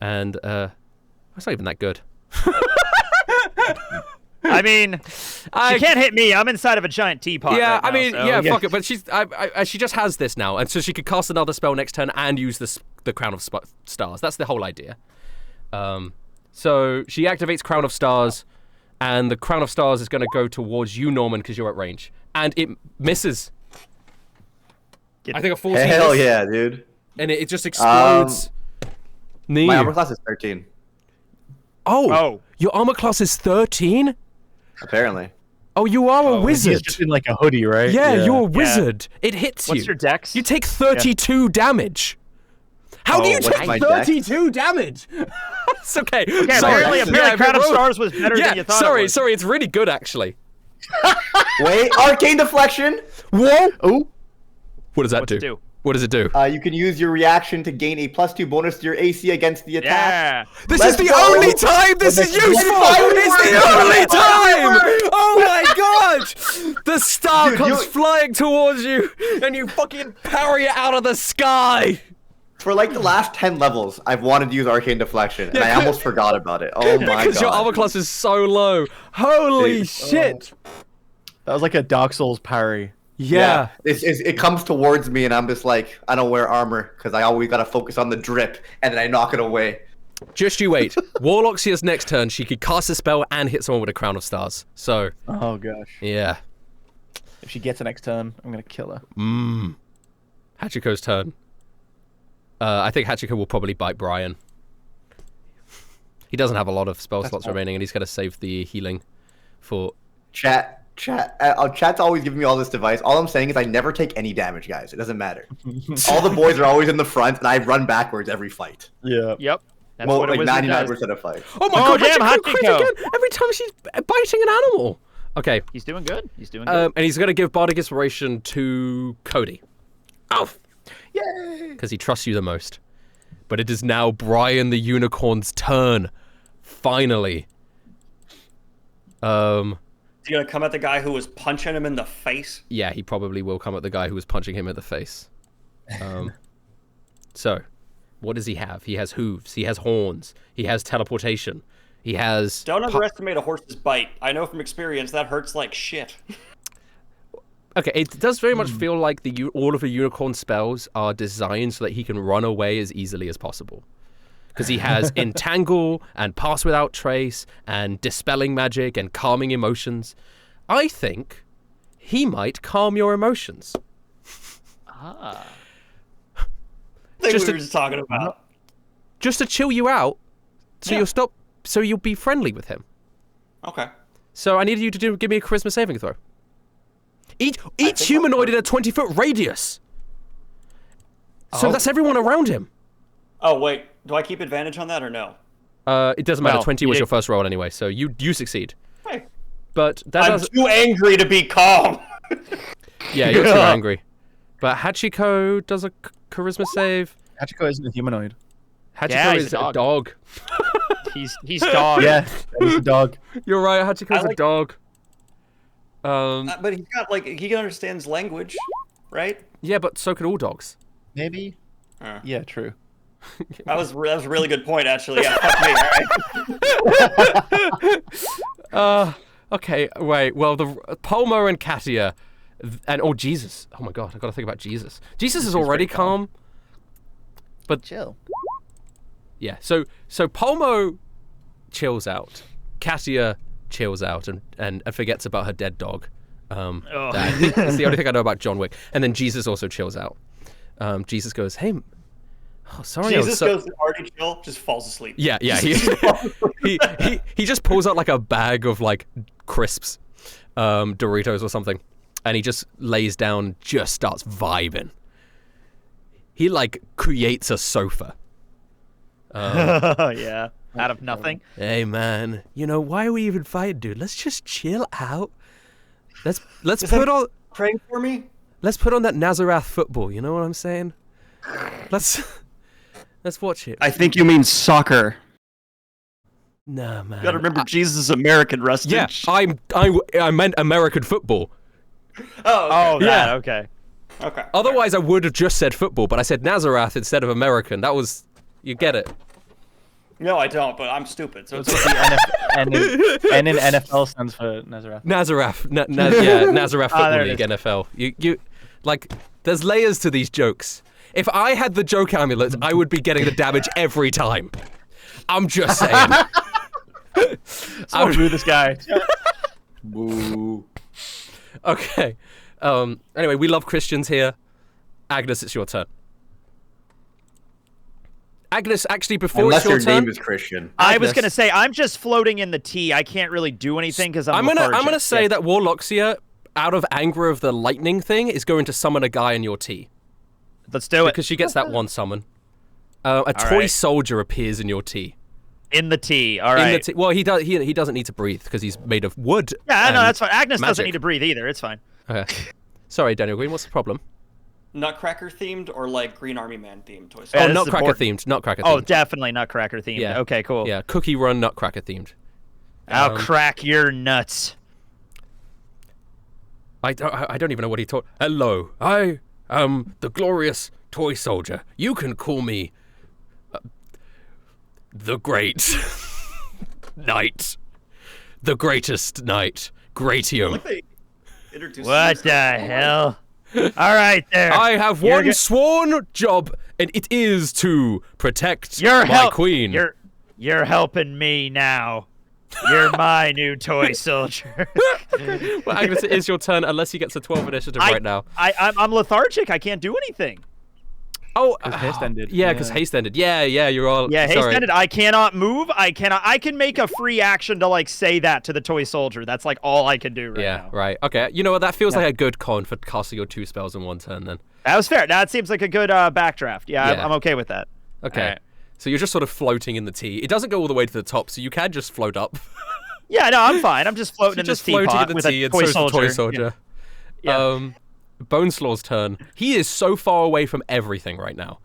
not even that good. I mean, she can't hit me. I'm inside of a giant teapot. Yeah, right now, I mean, so, yeah, fuck it. But she just has this now, and so she could cast another spell next turn and use the Crown of Stars. That's the whole idea. So she activates Crown of Stars, and the Crown of Stars is going to go towards you, Norman, because you're at range, and it misses. I think a 14. Hell miss, yeah, dude. and it just explodes. Near My you. armor class is 13. Oh, your armor class is 13. Apparently. Oh, you are a wizard. He's just in like a hoodie, right? Yeah, you're a wizard. It hits you. What's your dex? You take 32 damage. How do you what's take my dex? 32 damage? It's okay. Okay, Sorry. apparently Crown of Stars was better than you thought it was. Sorry, it's really good actually. Wait, arcane deflection. Whoa! Oh, What does that What's it do? What does it do? You can use your reaction to gain a +2 bonus to your AC against the attack. Yeah. This let's is the go. only time this is useful! It's the only time! Oh my god! The star Dude, comes you- flying towards you, and you fucking parry it out of the sky! For like the last 10 levels, I've wanted to use arcane deflection, and I Yeah, almost forgot about it. Oh my Because your armor god. class is so low. Holy Dude, shit! that was like a Dark Souls parry. Yeah. It comes towards me, and I'm just like, I don't wear armor because I always gotta focus on the drip, and then I knock it away. Just you wait. Warloxia's next turn, she could cast a spell and hit someone with a Crown of Stars. So, Oh gosh. yeah. If she gets a next turn, I'm gonna kill her. Hachiko's turn. I think Hachiko will probably bite Brian. He doesn't have a lot of spell slots remaining, and he's going to save the healing for... Chat's always giving me all this advice. All I'm saying is I never take any damage, guys. It doesn't matter. All the boys are always in the front, and I run backwards every fight. Yeah. Yep. That's Well, what a like wizard 99% does. of fights. Oh my Oh, god, damn, Hachiko crit Hachiko. again! Every time she's biting an animal! Okay, He's doing good. He's doing good. and he's going to give Bardic Inspiration to Cody. Oh! Yay! Because he trusts you the most. But it is now Brian the Unicorn's turn. Finally. Is he gonna come at the guy who was punching him in the face? Yeah, he probably will come at the guy who was punching him in the face. So, what does he have? He has hooves. He has horns. He has teleportation. He has... Don't underestimate a horse's bite. I know from experience that hurts like shit. Okay, it does very much feel like all of the unicorn spells are designed so that he can run away as easily as possible. Because he has Entangle and Pass Without Trace and Dispelling Magic and Calming Emotions. I think he might calm your emotions. I think Just we were just talking about. Just to chill you out, so Yeah. you'll be friendly with him. Okay. So I need you to give me a charisma saving throw. Each think humanoid in a 20-foot radius. So that's everyone around him. Oh wait, do I keep advantage on that or no? It doesn't matter. Well, 20 was your first roll anyway, so you succeed. Hey, But that I'm does... too angry to be calm. Yeah, you're too angry. But Hachiko does a charisma save. Hachiko isn't a humanoid. Hachiko Yeah, he's is a a dog. He's dog. Yeah, he's a dog. You're right, Hachiko's I a like- dog. But he's got he understands language, right? Yeah, but so can all dogs. Maybe. Yeah, true. That was a really good point, actually. Yeah, fuck me. All right? Okay, wait. Well, the Palmo and Katia, and oh Jesus! Oh my God, I got to think about Jesus. Jesus is already calm. But Chill. yeah, so Palmo chills out. Katia chills out and forgets about her dead dog. That's the only thing I know about John Wick. And then Jesus also chills out. Jesus goes, "Hey, oh, sorry." Jesus goes to already chill, just falls asleep. Yeah. He just pulls out like a bag of like crisps, Doritos or something, and he just lays down, just starts vibing. He like creates a sofa. Yeah. Out of nothing. Hey man, you know why are we even fighting, dude? Let's just chill out. Let's Is put that all praying for me? Let's put on that Nazareth football. You know what I'm saying? Let's watch it. I think you mean soccer. Nah, man. You gotta remember, Jesus is American, Rustage. Yeah, I meant American football. Oh, okay. That, okay. Okay. Otherwise, I would have just said football, but I said Nazareth instead of American. That was, you get it. No, I don't, but I'm stupid, so it's The okay. N in NFL stands for Nazareth. Nazareth, Nazareth Football there it League, is. NFL. You, like, there's layers to these jokes. If I had the joke amulet, I would be getting the damage every time. I'm just saying. I'll do this guy. Boo. Okay. Anyway, we love Christians here. Agnes, it's your turn. Agnes, actually, before Unless it's your your turn, name is Christian. I was Agnes. gonna say I'm just floating in the tea. I can't really do anything because I'm I'm lethargic. gonna say Yeah. that Warloxia, out of anger of the lightning thing, is going to summon a guy in your tea Let's do it. because she gets that one summon. A toy right. soldier appears in your tea. In the tea. All In right. the tea. Well, he does. He doesn't need to breathe because he's made of wood. Yeah, no, and that's fine. Agnes doesn't magic. need to breathe either. It's fine. Okay. Sorry, Daniel Green. What's the problem? Nutcracker themed or like Green Army Man themed Toy Yeah, Story? Oh, this is Nutcracker important. themed. Nutcracker Oh, themed. definitely Nutcracker themed. Yeah. Okay, cool. Yeah, Cookie Run Nutcracker themed. I'll crack your nuts. I don't even know what he taught. Hello, I am the glorious toy soldier. You can call me the Great Knight, the greatest knight, Gratium. Like they introduced What the hell? All right, there. I have You're one go- sworn job, and it is to protect You're my queen. You're helping me now. You're my new toy soldier. Well, Agnes, it is your turn, unless he gets a 12 initiative right now. I'm lethargic. I can't do anything. Oh, 'Cause haste ended. Yeah, because Yeah. haste ended. Yeah, you're all. Yeah, haste sorry. ended. I cannot move. I can make a free action to like say that to the toy soldier. That's like all I can do right Yeah, now. right. Okay, you know what? That feels like a good con for casting your 2 spells in one turn. Then. That was fair. That seems like a good backdraft. Yeah, Yeah. I'm okay with that. Okay. Alright. So you're just sort of floating in the tea. It doesn't go all the way to the top, so you can just float up. Yeah, no, I'm fine. I'm just floating in this just floating teapot in the with tea, a and toy so is the soldier. toy soldier. Yeah. Boneslaw's turn. He is so far away from everything right now.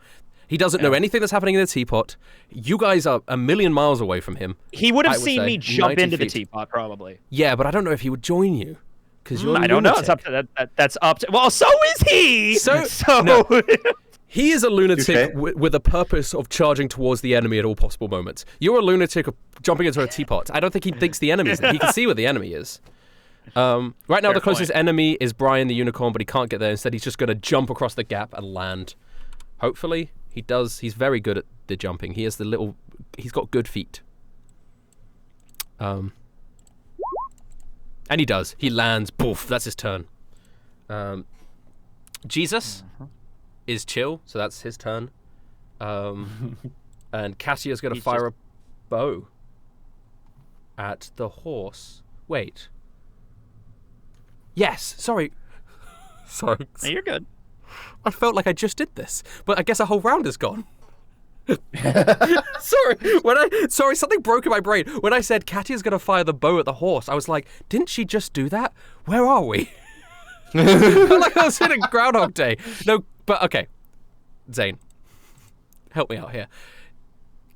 He doesn't know anything that's happening in the teapot. You guys are a million miles away from him. He would have I would seen say me jump 90 into the feet. teapot, probably. Yeah, but I don't know if he would join you. Because you're a I don't know. It's up lunatic. to that's up to. Well, so is he. So- so no. He is a lunatic Touché. with the purpose of charging towards the enemy at all possible moments. You're a lunatic of jumping into a teapot. I don't think he thinks the enemy's there. He can see where the enemy is. Right now, Fair the closest point. enemy is Brian the unicorn, but he can't get there. Instead, he's just going to jump across the gap and land. Hopefully, he does. He's very good at the jumping. He has the little. He's got good feet. And he does. He lands. Poof. That's his turn. Jesus is chill, so that's his turn. And Cassia's going to He's fire a bow at the horse. Wait. Yes. Sorry. Sorry. No, you're good. I felt like I just did this, but I guess a whole round is gone. Sorry, something broke in my brain. When I said Katia's gonna fire the bow at the horse, I was like, didn't she just do that? Where are we? Felt like I was in a Groundhog Day. No, but okay. Zane, help me out here.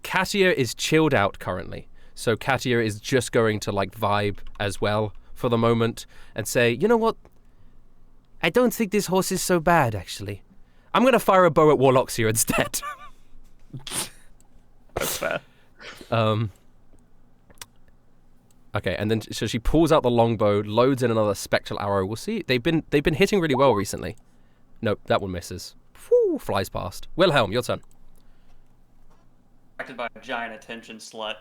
Katia is chilled out currently. So Katia is just going to like vibe as well for the moment and say, you know what? I don't think this horse is so bad, actually. I'm going to fire a bow at Warloxia instead. That's fair. Okay, and then so she pulls out the longbow, loads in another spectral arrow. We'll see. They've been hitting really well recently. Nope, that one misses. Whew, flies past. Wilhelm, your turn. Acted by a giant attention slut.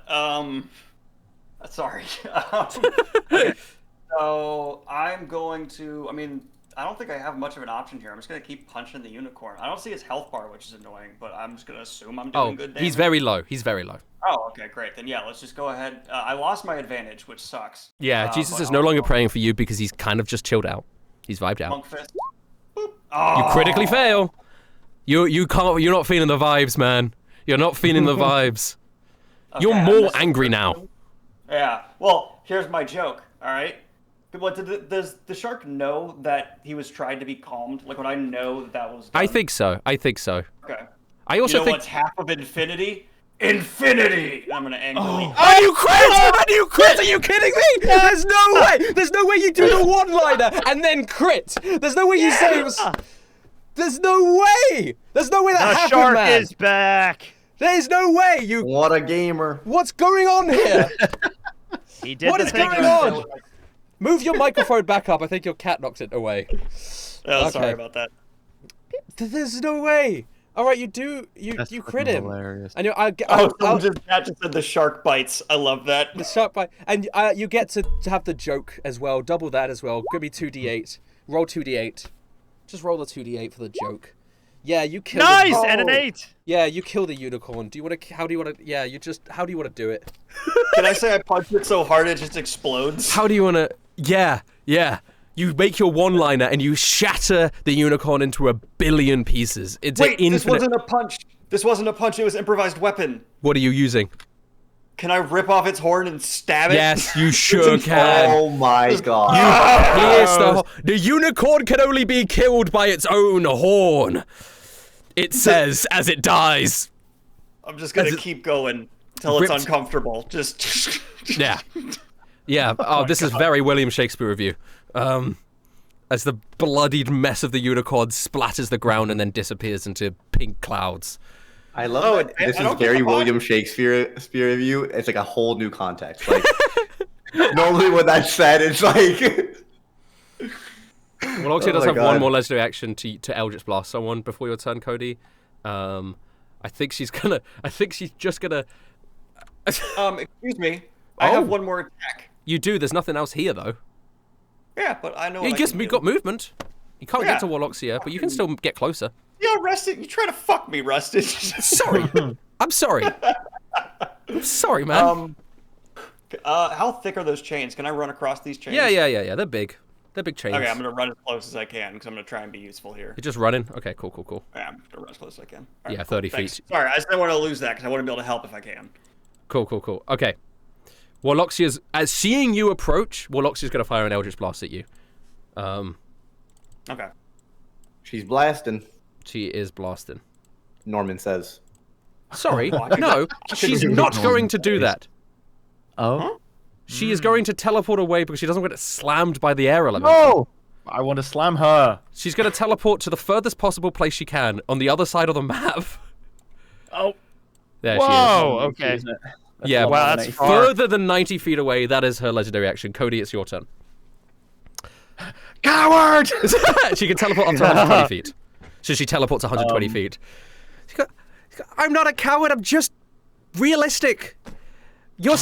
Sorry. Okay. So I'm going to. I mean, I don't think I have much of an option here. I'm just gonna keep punching the unicorn. I don't see his health bar, which is annoying, but I'm just gonna assume I'm doing good damage. He's very low. He's very low. Oh, okay, great. Then yeah, let's just go ahead. I lost my advantage, which sucks. Yeah, Jesus but is no I'll longer go praying for you because he's kind of just chilled out. He's vibed out. Monk fist. Boop. You Oh, critically fail. You can't. You're not feeling the vibes, man. You're not feeling the vibes. You're okay, I more missed angry the now. first one. Yeah. Well, here's my joke. All right. But does the shark know that he was trying to be calmed? Like, would I know that was done? I think so. Okay. I also You know think. what's half of infinity? Infinity! I'm gonna angrily... Oh, you crit! And you crit! Are you kidding me? There's no way! There's no way you do the one-liner and then crit! There's no way you say it was... There's no way! There's no way that The happened, shark man! is back. There's no way you... What a gamer. What's going on here? He did What the is thing. going on? Move your microphone back up. I think your cat knocked it away. Oh, Okay. sorry about that. There's no way. All right, you crit him. Hilarious. And Someone just said the shark bites. I love that. the shark bite, and you get to have the joke as well. Double that as well. Give me 2d8. Roll 2d8. Just roll the 2d8 for the joke. Yeah, you kill. Nice, The, and an 8. yeah, you kill the unicorn. Do you want to? How do you want to? Yeah, how do you want to do it? Can I say I punch it so hard it just explodes? How do you want to? Yeah. You make your one-liner and you shatter the unicorn into a billion pieces. It's Wait, an this infinite. wasn't a punch. This wasn't a punch. It was improvised weapon. What are you using? Can I rip off its horn and stab it? Yes, you sure can. Oh my god. Here's the unicorn can only be killed by its own horn. It says as it dies. I'm just gonna As it- keep going till it's ripped- uncomfortable. Just. Yeah. Yeah. Oh, this is very William Shakespeare review. As the bloodied mess of the unicorn splatters the ground and then disappears into pink clouds. I love it. I This don't is very get the William Shakespeare review. It's like a whole new context. Like normally when that's said, it's like Well, Oxy does my have God. one more legendary action to Eldritch Blast someone before your turn, Cody. I think she's just gonna. Excuse me. I Oh. have one more attack. You do. There's nothing else here though. Yeah, but I know. You what I just can do. got movement. You can't Yeah. get to Warloxia, but you can still get closer. Yeah, Rusted. You try to fuck me, Rusted. Sorry. I'm sorry. I'm sorry, man. How thick are those chains? Can I run across these chains? Yeah. They're big. They're big chains. Okay, I'm gonna run as close as I can because I'm gonna try and be useful here. You're just running? Okay, cool. Yeah, I'm gonna run as close as I can. All Yeah, cool. 30 Thanks. feet. Sorry, I just didn't want to lose that because I want to be able to help if I can. Cool. Okay. Warloxia's, as seeing you approach, Warloxia's going to fire an Eldritch Blast at you. Okay. she's blasting. She is blasting. Norman says. Sorry, no, she's not going to do that. Oh? She is going to teleport away because she doesn't want to get slammed by the air element. No! I want to slam her. She's going to teleport to the furthest possible place she can on the other side of the map. Oh. There Whoa, okay. Isn't it? she is. Yeah, Wow, that's far. further than 90 feet away, that is her legendary action. Cody, it's your turn. Coward! She can teleport up to 120 feet. So she teleports 120 feet. I'm not a coward, I'm just realistic. You're...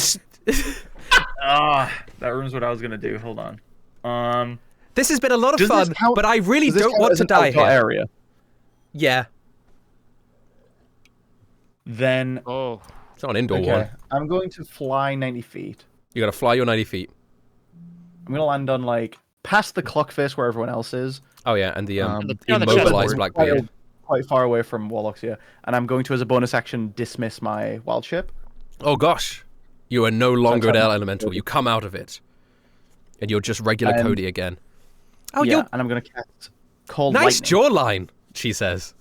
That ruins what I was going to do. Hold on. This has been a lot of Does this fun, count- but I really Does this don't count want as to an die outdoor here. area? Yeah. Then... Oh. It's not an indoor Okay. one. I'm going to fly 90 feet. You gotta fly your 90 feet. I'm going to land on, like, past the clock face where everyone else is. Oh yeah, and the on the immobilized chessboard. Blackbeard. Quite far away from Warloxia. And I'm going to, as a bonus action, dismiss my wild ship. Oh gosh. You are no longer an That's how- elemental. You come out of it. And you're just regular Cody again. Oh, yeah, you're... and I'm going to cast Cold Nice Lightning. jawline, she says.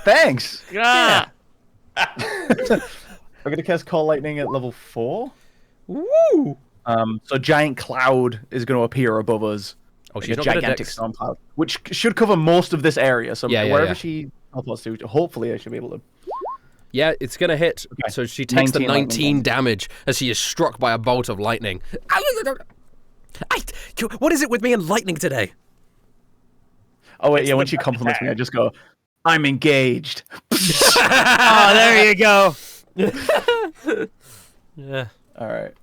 Thanks! Ah. I'm going to cast Cold Lightning at level 4. Woo! So a giant cloud is going to appear above us. Oh, Like she's a not good at gigantic dex. storm cloud, which should cover most of this area. So Yeah, wherever yeah. she teleports to, hopefully I should be able to. Yeah, it's gonna hit. Okay. So she takes the 19 lightning 19 damage as she is struck by a bolt of lightning. What is it with me and lightning today? Oh wait, yeah. When she compliments me, I just go, "I'm engaged." Oh, there you go. Yeah. All right,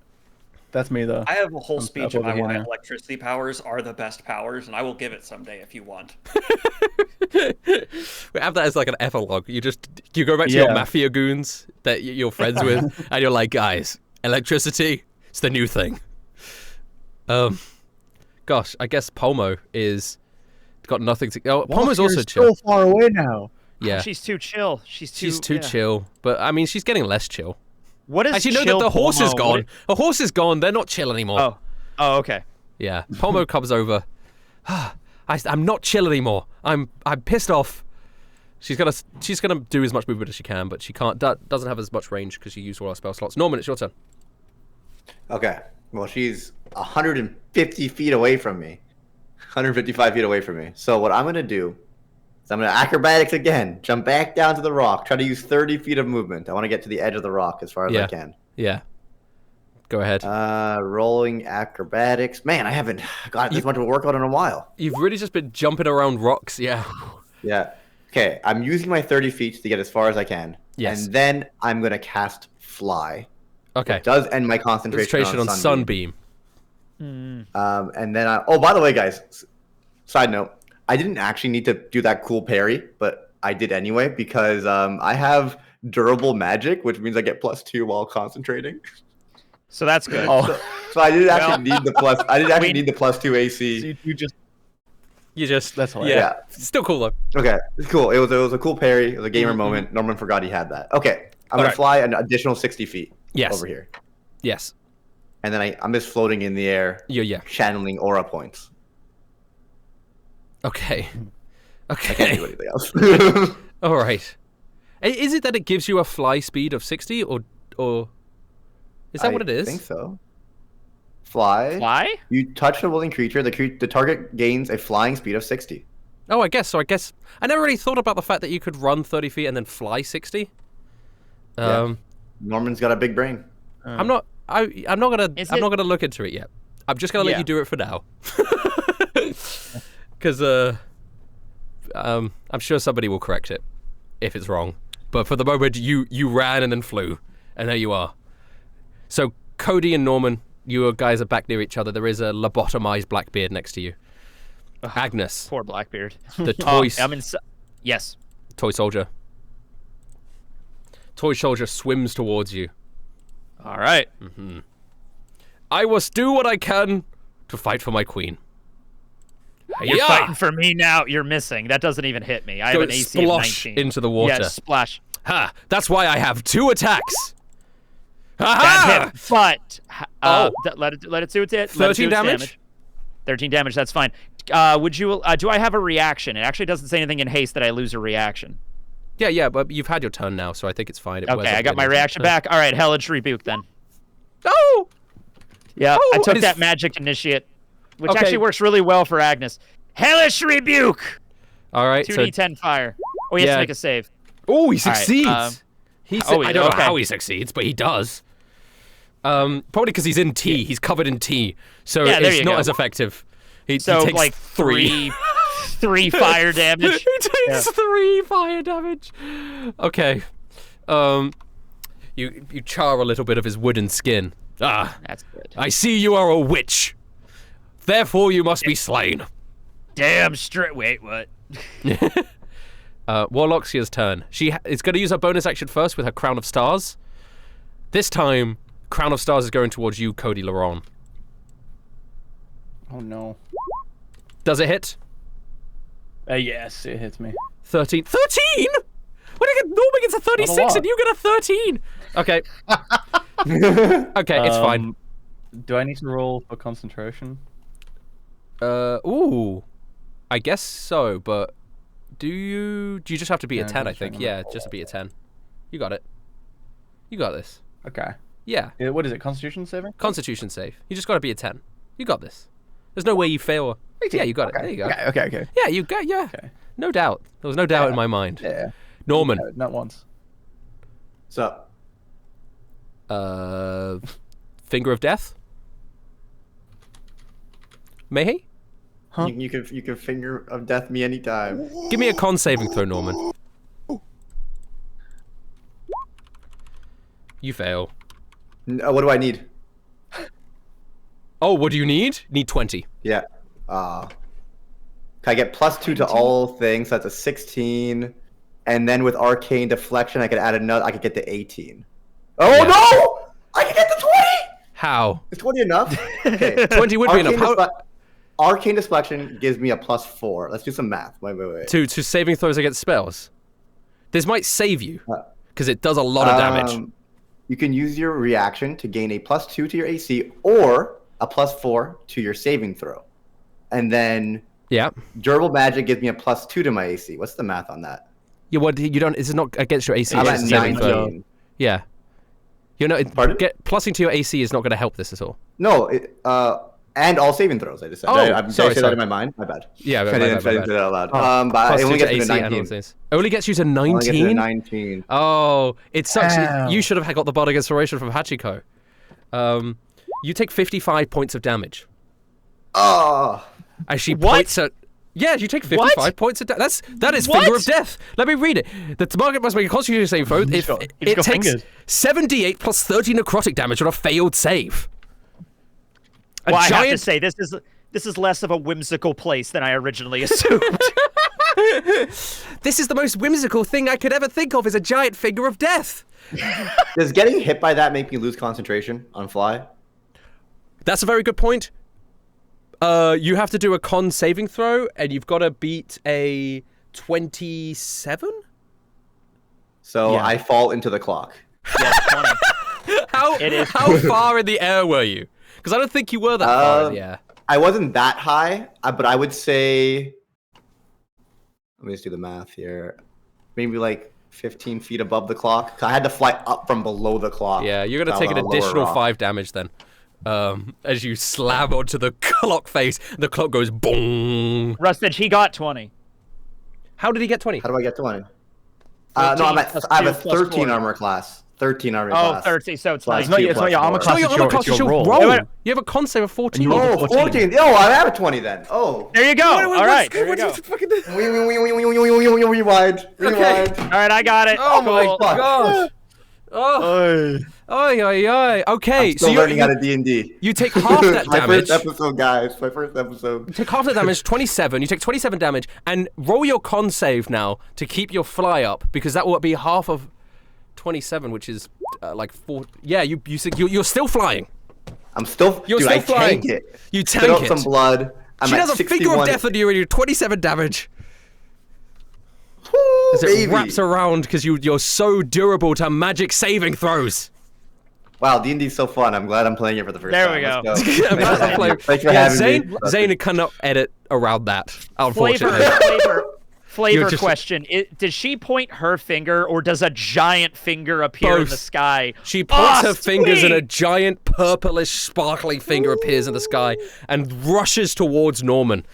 that's me though. I have a whole speech up about over here why now. electricity powers are the best powers, and I will give it someday if you want. We have that as like an epilogue. You go back to your Yeah. mafia goons that you're friends with, and you're like, guys, electricity, it's the new thing. Gosh, I guess Pomo is got nothing to. Oh, Pomo's also chill. so far away now. Yeah, She's too chill. She's too too chill. But I mean, she's getting less chill. What is Actually, no, chill the horse is Pomo? gone. What The horse is gone. They're not chill anymore. Oh, okay. Yeah. Pomo comes over. I'm not chill anymore. I'm pissed off. She's gonna do as much movement as she can, but she doesn't have as much range because she used all her spell slots. Norman, it's your turn. Okay. Well, she's 150 feet away from me. 155 feet away from me. So what I'm going to do is I'm going to acrobatics again. Jump back down to the rock. Try to use 30 feet of movement. I want to get to the edge of the rock as far as I can. Yeah. Go ahead. Rolling acrobatics. Man, I haven't got this much of a workout in a while. You've really just been jumping around rocks. Yeah. Yeah. Okay. I'm using my 30 feet to get as far as I can. Yes. And then I'm going to cast Fly. Okay. It does end my concentration on Sunbeam. And then oh, by the way, guys, side note, I didn't actually need to do that cool parry, but I did anyway because I have durable magic, which means I get +2 while concentrating. So that's good. So I didn't actually need the plus. I didn't actually need the +2 AC. So You just that's hilarious. yeah. Still cool though. Okay, it's cool. It was a cool parry. It was a gamer moment. Norman forgot he had that. Okay, I'm gonna fly an additional 60 feet. Yes. Over here. Yes. And then I'm just floating in the air. Yeah. Channeling aura points. Okay. I can't do anything else. All right. Is it that it gives you a fly speed of 60 or is that what it is? I think so. Fly? You touch a willing creature, the target gains a flying speed of 60. Oh, I guess I never really thought about the fact that you could run 30 feet and then fly 60. Norman's got a big brain. I'm not gonna look into it yet. I'm just gonna let you do it for now. Because I'm sure somebody will correct it if it's wrong. But for the moment, you ran and then flew, and there you are. So Cody and Norman, you guys are back near each other. There is a lobotomized Blackbeard next to you. Agnes, Poor Blackbeard. the toy. Yes. Toy soldier. Toy soldier swims towards you. All right. Mm-hmm. I must do what I can to fight for my queen. You're fighting for me now. You're missing. That doesn't even hit me. I have an AC of 19. Into the water. Yeah, splash. Ha! That's why I have 2 attacks. That hit, but let it do its hit. 13 damage? 13 damage. That's fine. Would you? Do I have a reaction? It actually doesn't say anything in haste that I lose a reaction. Yeah, but you've had your turn now, so I think it's fine. Okay, I got my reaction back. All right, Hellish Rebuke then. Oh! Yeah, I took that magic initiate, which actually works really well for Agnes. Hellish Rebuke! All right, 2d10 fire. Oh, he has to make a save. Oh, he succeeds! Right, I don't know how he succeeds, but he does. Probably because he's in tea. He's covered in tea, so it's not as effective. He takes like 3 fire damage. He takes 3 fire damage. Okay. You char a little bit of his wooden skin. That's good. I see you are a witch. Therefore, you must be slain. Damn straight. Wait, what? Warloxia's turn. She is going to use her bonus action first with her Crown of Stars. This time, Crown of Stars is going towards you, Cody Laron. Oh no. Does it hit? Yes, it hits me. 13. 13? When Norman gets a 36 and you get a 13. Okay. Okay, it's fine. Do I need to roll for concentration? Ooh. I guess so, but do you just have to beat a 10, I think. Yeah, just to beat a 10. You got it. You got this. Okay. Yeah. What is it? Constitution saving? Constitution save. You just got to be a 10. You got this. There's no way you fail. 18. Yeah, you got it. There you go. Okay. Yeah, you got. Yeah. Okay. No doubt. There was no doubt in my mind. Yeah. Norman. No, not once. What's up? Finger of Death. Mayhe? Huh? You can finger of death me anytime. Give me a con saving throw, Norman. You fail. What do I need? Oh, what do you need? Need 20. Yeah. Can I get +2 to all things? So that's a 16. And then with arcane deflection, I could add another. I could get to 18. Oh no! I can get to 20. How? Is 20 enough? Okay. 20 would be enough. Arcane deflection gives me a +4. Let's do some math. Wait. To saving throws against spells. This might save you because it does a lot of damage. You can use your reaction to gain a +2 to your AC, or a +4 to your saving throw, and then Yeah. durable magic gives me a +2 to my AC. What's the math on that? You what? You don't. It's not against your AC. I'm it's at saving throw. 19. Yeah. You're not. Pardon? Plussing to your AC is not going to help this at all. No, and all saving throws. I just said. Oh, did I sorry, say that sorry. in my mind? My bad. Yeah, I my didn't bad. say that out loud. Oh, But plus it only two gets me to AC and all 19. those things. Only gets you to Only gets me to 19. 19. Oh, it sucks. Damn. You should have got the Bardic Inspiration from Hachiko. You take 55 points of damage. Oh, As she What? points at. Yeah, you take 55 points of damage. That is Finger What? of Death. Let me read it. The target must make a Constitution saving throw. If got- he's it got takes fingers. 78 plus 30 necrotic damage on a failed save. A Well, I have to giant. say this is less of a whimsical place than I originally assumed. This is the most whimsical thing I could ever think of. Is a giant Finger of Death. does getting hit by that make me lose concentration on fly? That's a very good point. You have to do a con saving throw, and you've got to beat a 27. So Yeah. I fall into the clock. Yeah, 20. It is. How far in the air were you? Because I don't think you were that far in the air. I wasn't that high, but I would say. Let me just do the math here. Maybe like 15 feet above the clock. I had to fly up from below the clock. Yeah, you're gonna take an on a lower additional rock. 5 damage then. As you slam onto the clock face, the clock goes boom. Rustage, he got 20. How did he get 20? How do I get to 20? No, 13 I plus have a 2 plus 13 4. armor class. 13 armor Oh, class. 30, so it's Plus like It's not, two it's not plus your armor four. class, No, it's your your, armor class it's is your your roll. roll. Wait, wait. You have a con save of 14. you roll Oh, 14. 14. Oh, I have a 20 then. Oh. There you go. All right, there you go. Rewind. Rewind. All right, I got it. Oh my Cool. gosh. Oh. Oy, oy, oy. Okay, I'm still learning how to D&D. you take half that My damage. first episode, guys. My first episode. Take half the damage, 27. You take 27 damage, and roll your con save now to keep your fly up, because that will be half of 27, which is like 4. Yeah, you're still flying. I'm still. You're dude, still I flying. tank it. You Spit tank out it. some blood. I'm She at does a 61. Finger of Death on you, and you're 27 damage. Woo, As it baby. wraps around because you're so durable to magic saving throws. Wow, D&D's so fun. I'm glad I'm playing it for the first There time. we go. Let's I'm glad I'm playing- Thanks for Yeah, having Zane, me. Zane cannot edit around that, Flavor, unfortunately. flavor just- question. Does she point her finger, or does a giant finger appear in the Both. sky? She points Oh, her fingers and a sweet! giant purplish sparkling finger appears in the sky and rushes towards Norman.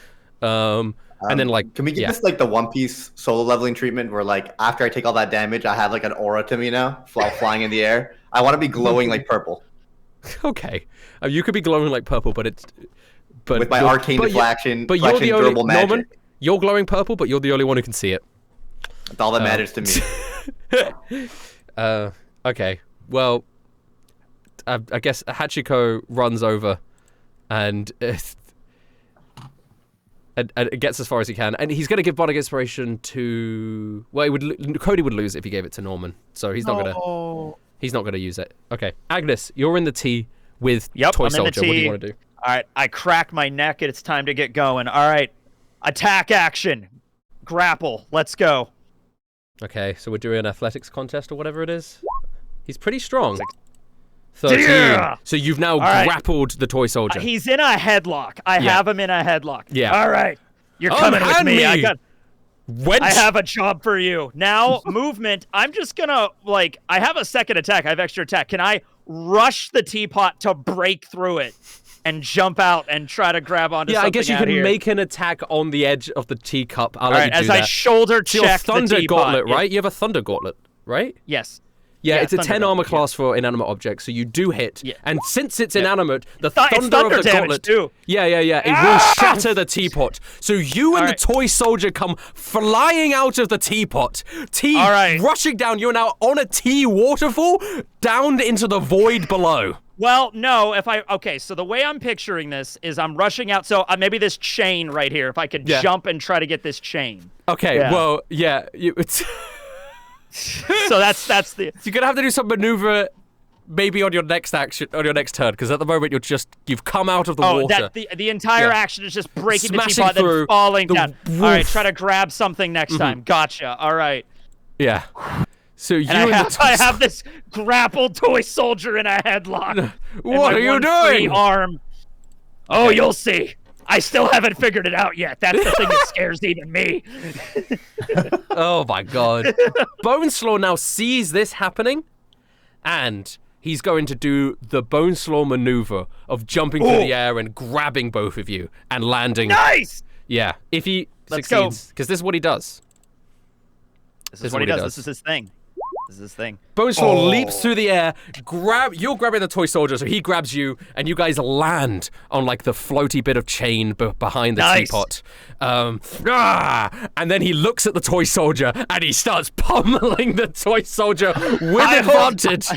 And then like Can we get yeah. this like the One Piece solo leveling treatment where like after I take all that damage, I have like an aura to me now while flying in the air? I want to be glowing like purple Okay. You could be glowing like purple, but it's with my you're- arcane but you- deflection, But you're the only durable magic. Norman, you're glowing purple, but you're the only one who can see it. That's all that matters to me. Okay. Well, I guess Hachiko runs over and and gets as far as he can, and he's going to give Bardic Inspiration to. Well, Cody would lose if he gave it to Norman, so he's not gonna. He's not gonna use it. Okay, Agnes, you're in the T with Yep, Toy I'm in the Soldier. What do T. you want to do? All right, I crack my neck, and it's time to get going. All right, attack action, grapple. Let's go. Okay, so we're doing an athletics contest or whatever it is. He's pretty strong. 13. Yeah! So you've now right. grappled the Toy Soldier. He's in a headlock. I Yeah. have him in a headlock. Yeah. All right, you're coming with Unhand me. me! Wench. I have a job for you. Now, movement. I'm just gonna, like, I have a second attack. I have extra attack. Can I rush the teapot to break through it and jump out and try to grab onto Yeah, something I guess you out can here? make an attack on the edge of the teacup. I'll All let right, you do as that. I shoulder It's your check the Thunder teapot. Gauntlet, right? You have a Thunder Gauntlet, right? Yes. Yeah, Yeah, it's a Thunder 10 armor Gauntlet, class for inanimate objects, so you do hit. Yeah. And since it's inanimate, the It's thunder thunder of the damage, gauntlet. too. Yeah. It will Ah! shatter the teapot. So you and All the right. Toy Soldier come flying out of the teapot. Tea All right. rushing down. You're now on a tea waterfall down into the void below. Well, no, okay, so the way I'm picturing this is I'm rushing out, so maybe this chain right here, if I could Yeah. jump and try to get this chain. Okay, Yeah. well, yeah. It's So that's the, you're going to have to do some maneuver maybe on your next action, on your next turn, because at the moment you've come out of the water. that the entire Yeah. action is just breaking Smashing the teapot, through then falling the down. roof. All right, try to grab something next time. Gotcha. All right. Yeah. So you And and I have this grappled toy soldier in a headlock. What And are you my one free doing? arm. Oh, you'll see. I still haven't figured it out yet. That's the thing that scares even me. Oh my god. Boneslaw now sees this happening, and he's going to do the Boneslaw maneuver of jumping through the air and grabbing both of you and landing. Nice! Yeah, if he Let's succeeds, because this is what he does. This is what he does. This is his thing. This is his thing. Boneslaw leaps through the air, you're grabbing the toy soldier, so he grabs you, and you guys land on like the floaty bit of chain behind the teapot. And then he looks at the toy soldier, and he starts pummeling the toy soldier with advantage.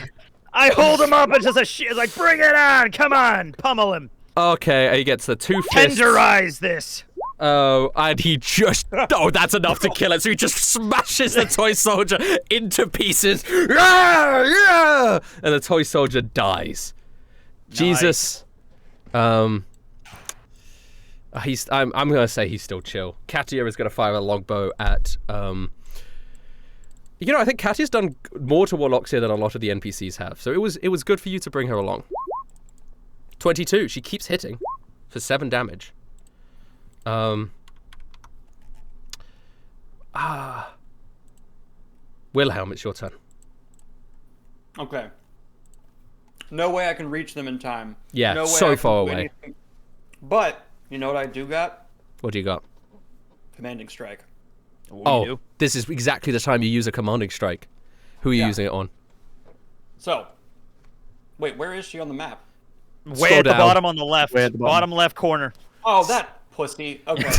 I hold him up and just like, bring it on, come on, pummel him. Okay, he gets the 2 fists. Tenderize this. Oh, and he just... Oh, that's enough to kill it. So he just smashes the toy soldier into pieces. Yeah! And the toy soldier dies. Nice. Jesus. I'm going to say he's still chill. Katia is going to fire a longbow at... You know, I think Katia's done more to Warlocks here than a lot of the NPCs have. So it was good for you to bring her along. 22. She keeps hitting for 7 damage. Wilhelm, it's your turn. Okay. No way I can reach them in time. Yeah, no way so far away. Anything. But, you know what I do got? What do you got? Commanding Strike. Oh, this is exactly the time you use a commanding strike. Who are you using it on? So, wait, where is she on the map? Way at the bottom on the left. Way at the bottom left corner. Oh, that pussy. Okay.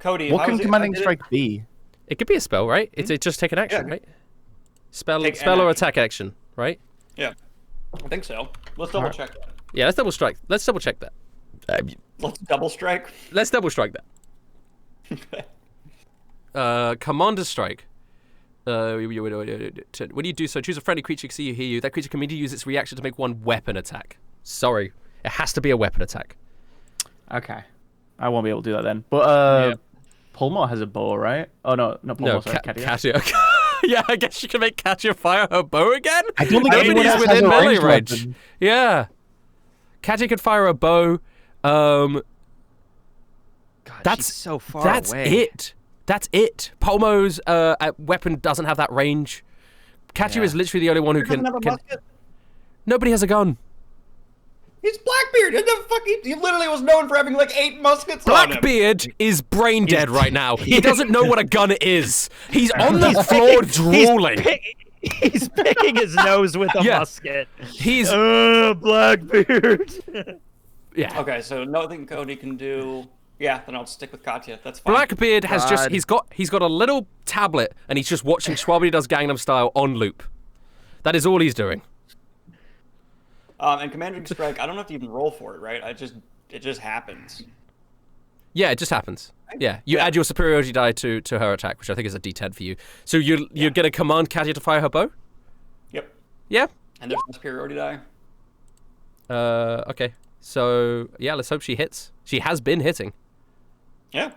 Cody, What can commanding strike be? It could be a spell, right? It's just take an action, right? Spell or action. attack action, right? Yeah, I think so. Let's double check that. Yeah, let's double strike. Let's double check that. Let's double strike. Let's double strike that. Commander strike. When you do so, choose a friendly creature can see you, hear you. That creature can immediately use its reaction to make one weapon attack. Sorry, it has to be a weapon attack. Okay, I won't be able to do that then. But Pulmor has a bow, right? Oh no, not Pulmor. Sorry, Katia. Yeah, I guess she can make Katia fire her bow again. I don't think anyone else within has a melee ranged range. weapon. Yeah, Katia could fire a bow. God, That's she's so far That's away. it. That's it. Polmo's weapon doesn't have that range. Katia is literally the only one who Doesn't have a can. musket? Nobody has a gun. He's Blackbeard. He literally was known for having like 8 muskets on him. Blackbeard is brain dead right now. He doesn't know what a gun is. He's on the floor drooling. He's picking his nose with a musket. He's Blackbeard. yeah. Okay, so nothing Cody can do. Yeah, then I'll stick with Katia. That's fine. Blackbeard has just he's got a little tablet and he's just watching Schwabby Does Gangnam Style on loop. That is all he's doing. And Commanding Strike, I don't have to even roll for it, right? It just happens. Yeah, it just happens. Yeah, you add your superiority die to her attack, which I think is a D10 for you. So you're gonna command Katia to fire her bow? Yep. Yeah. And there's no superiority die. Okay. So yeah, let's hope she hits. She has been hitting. Yeah.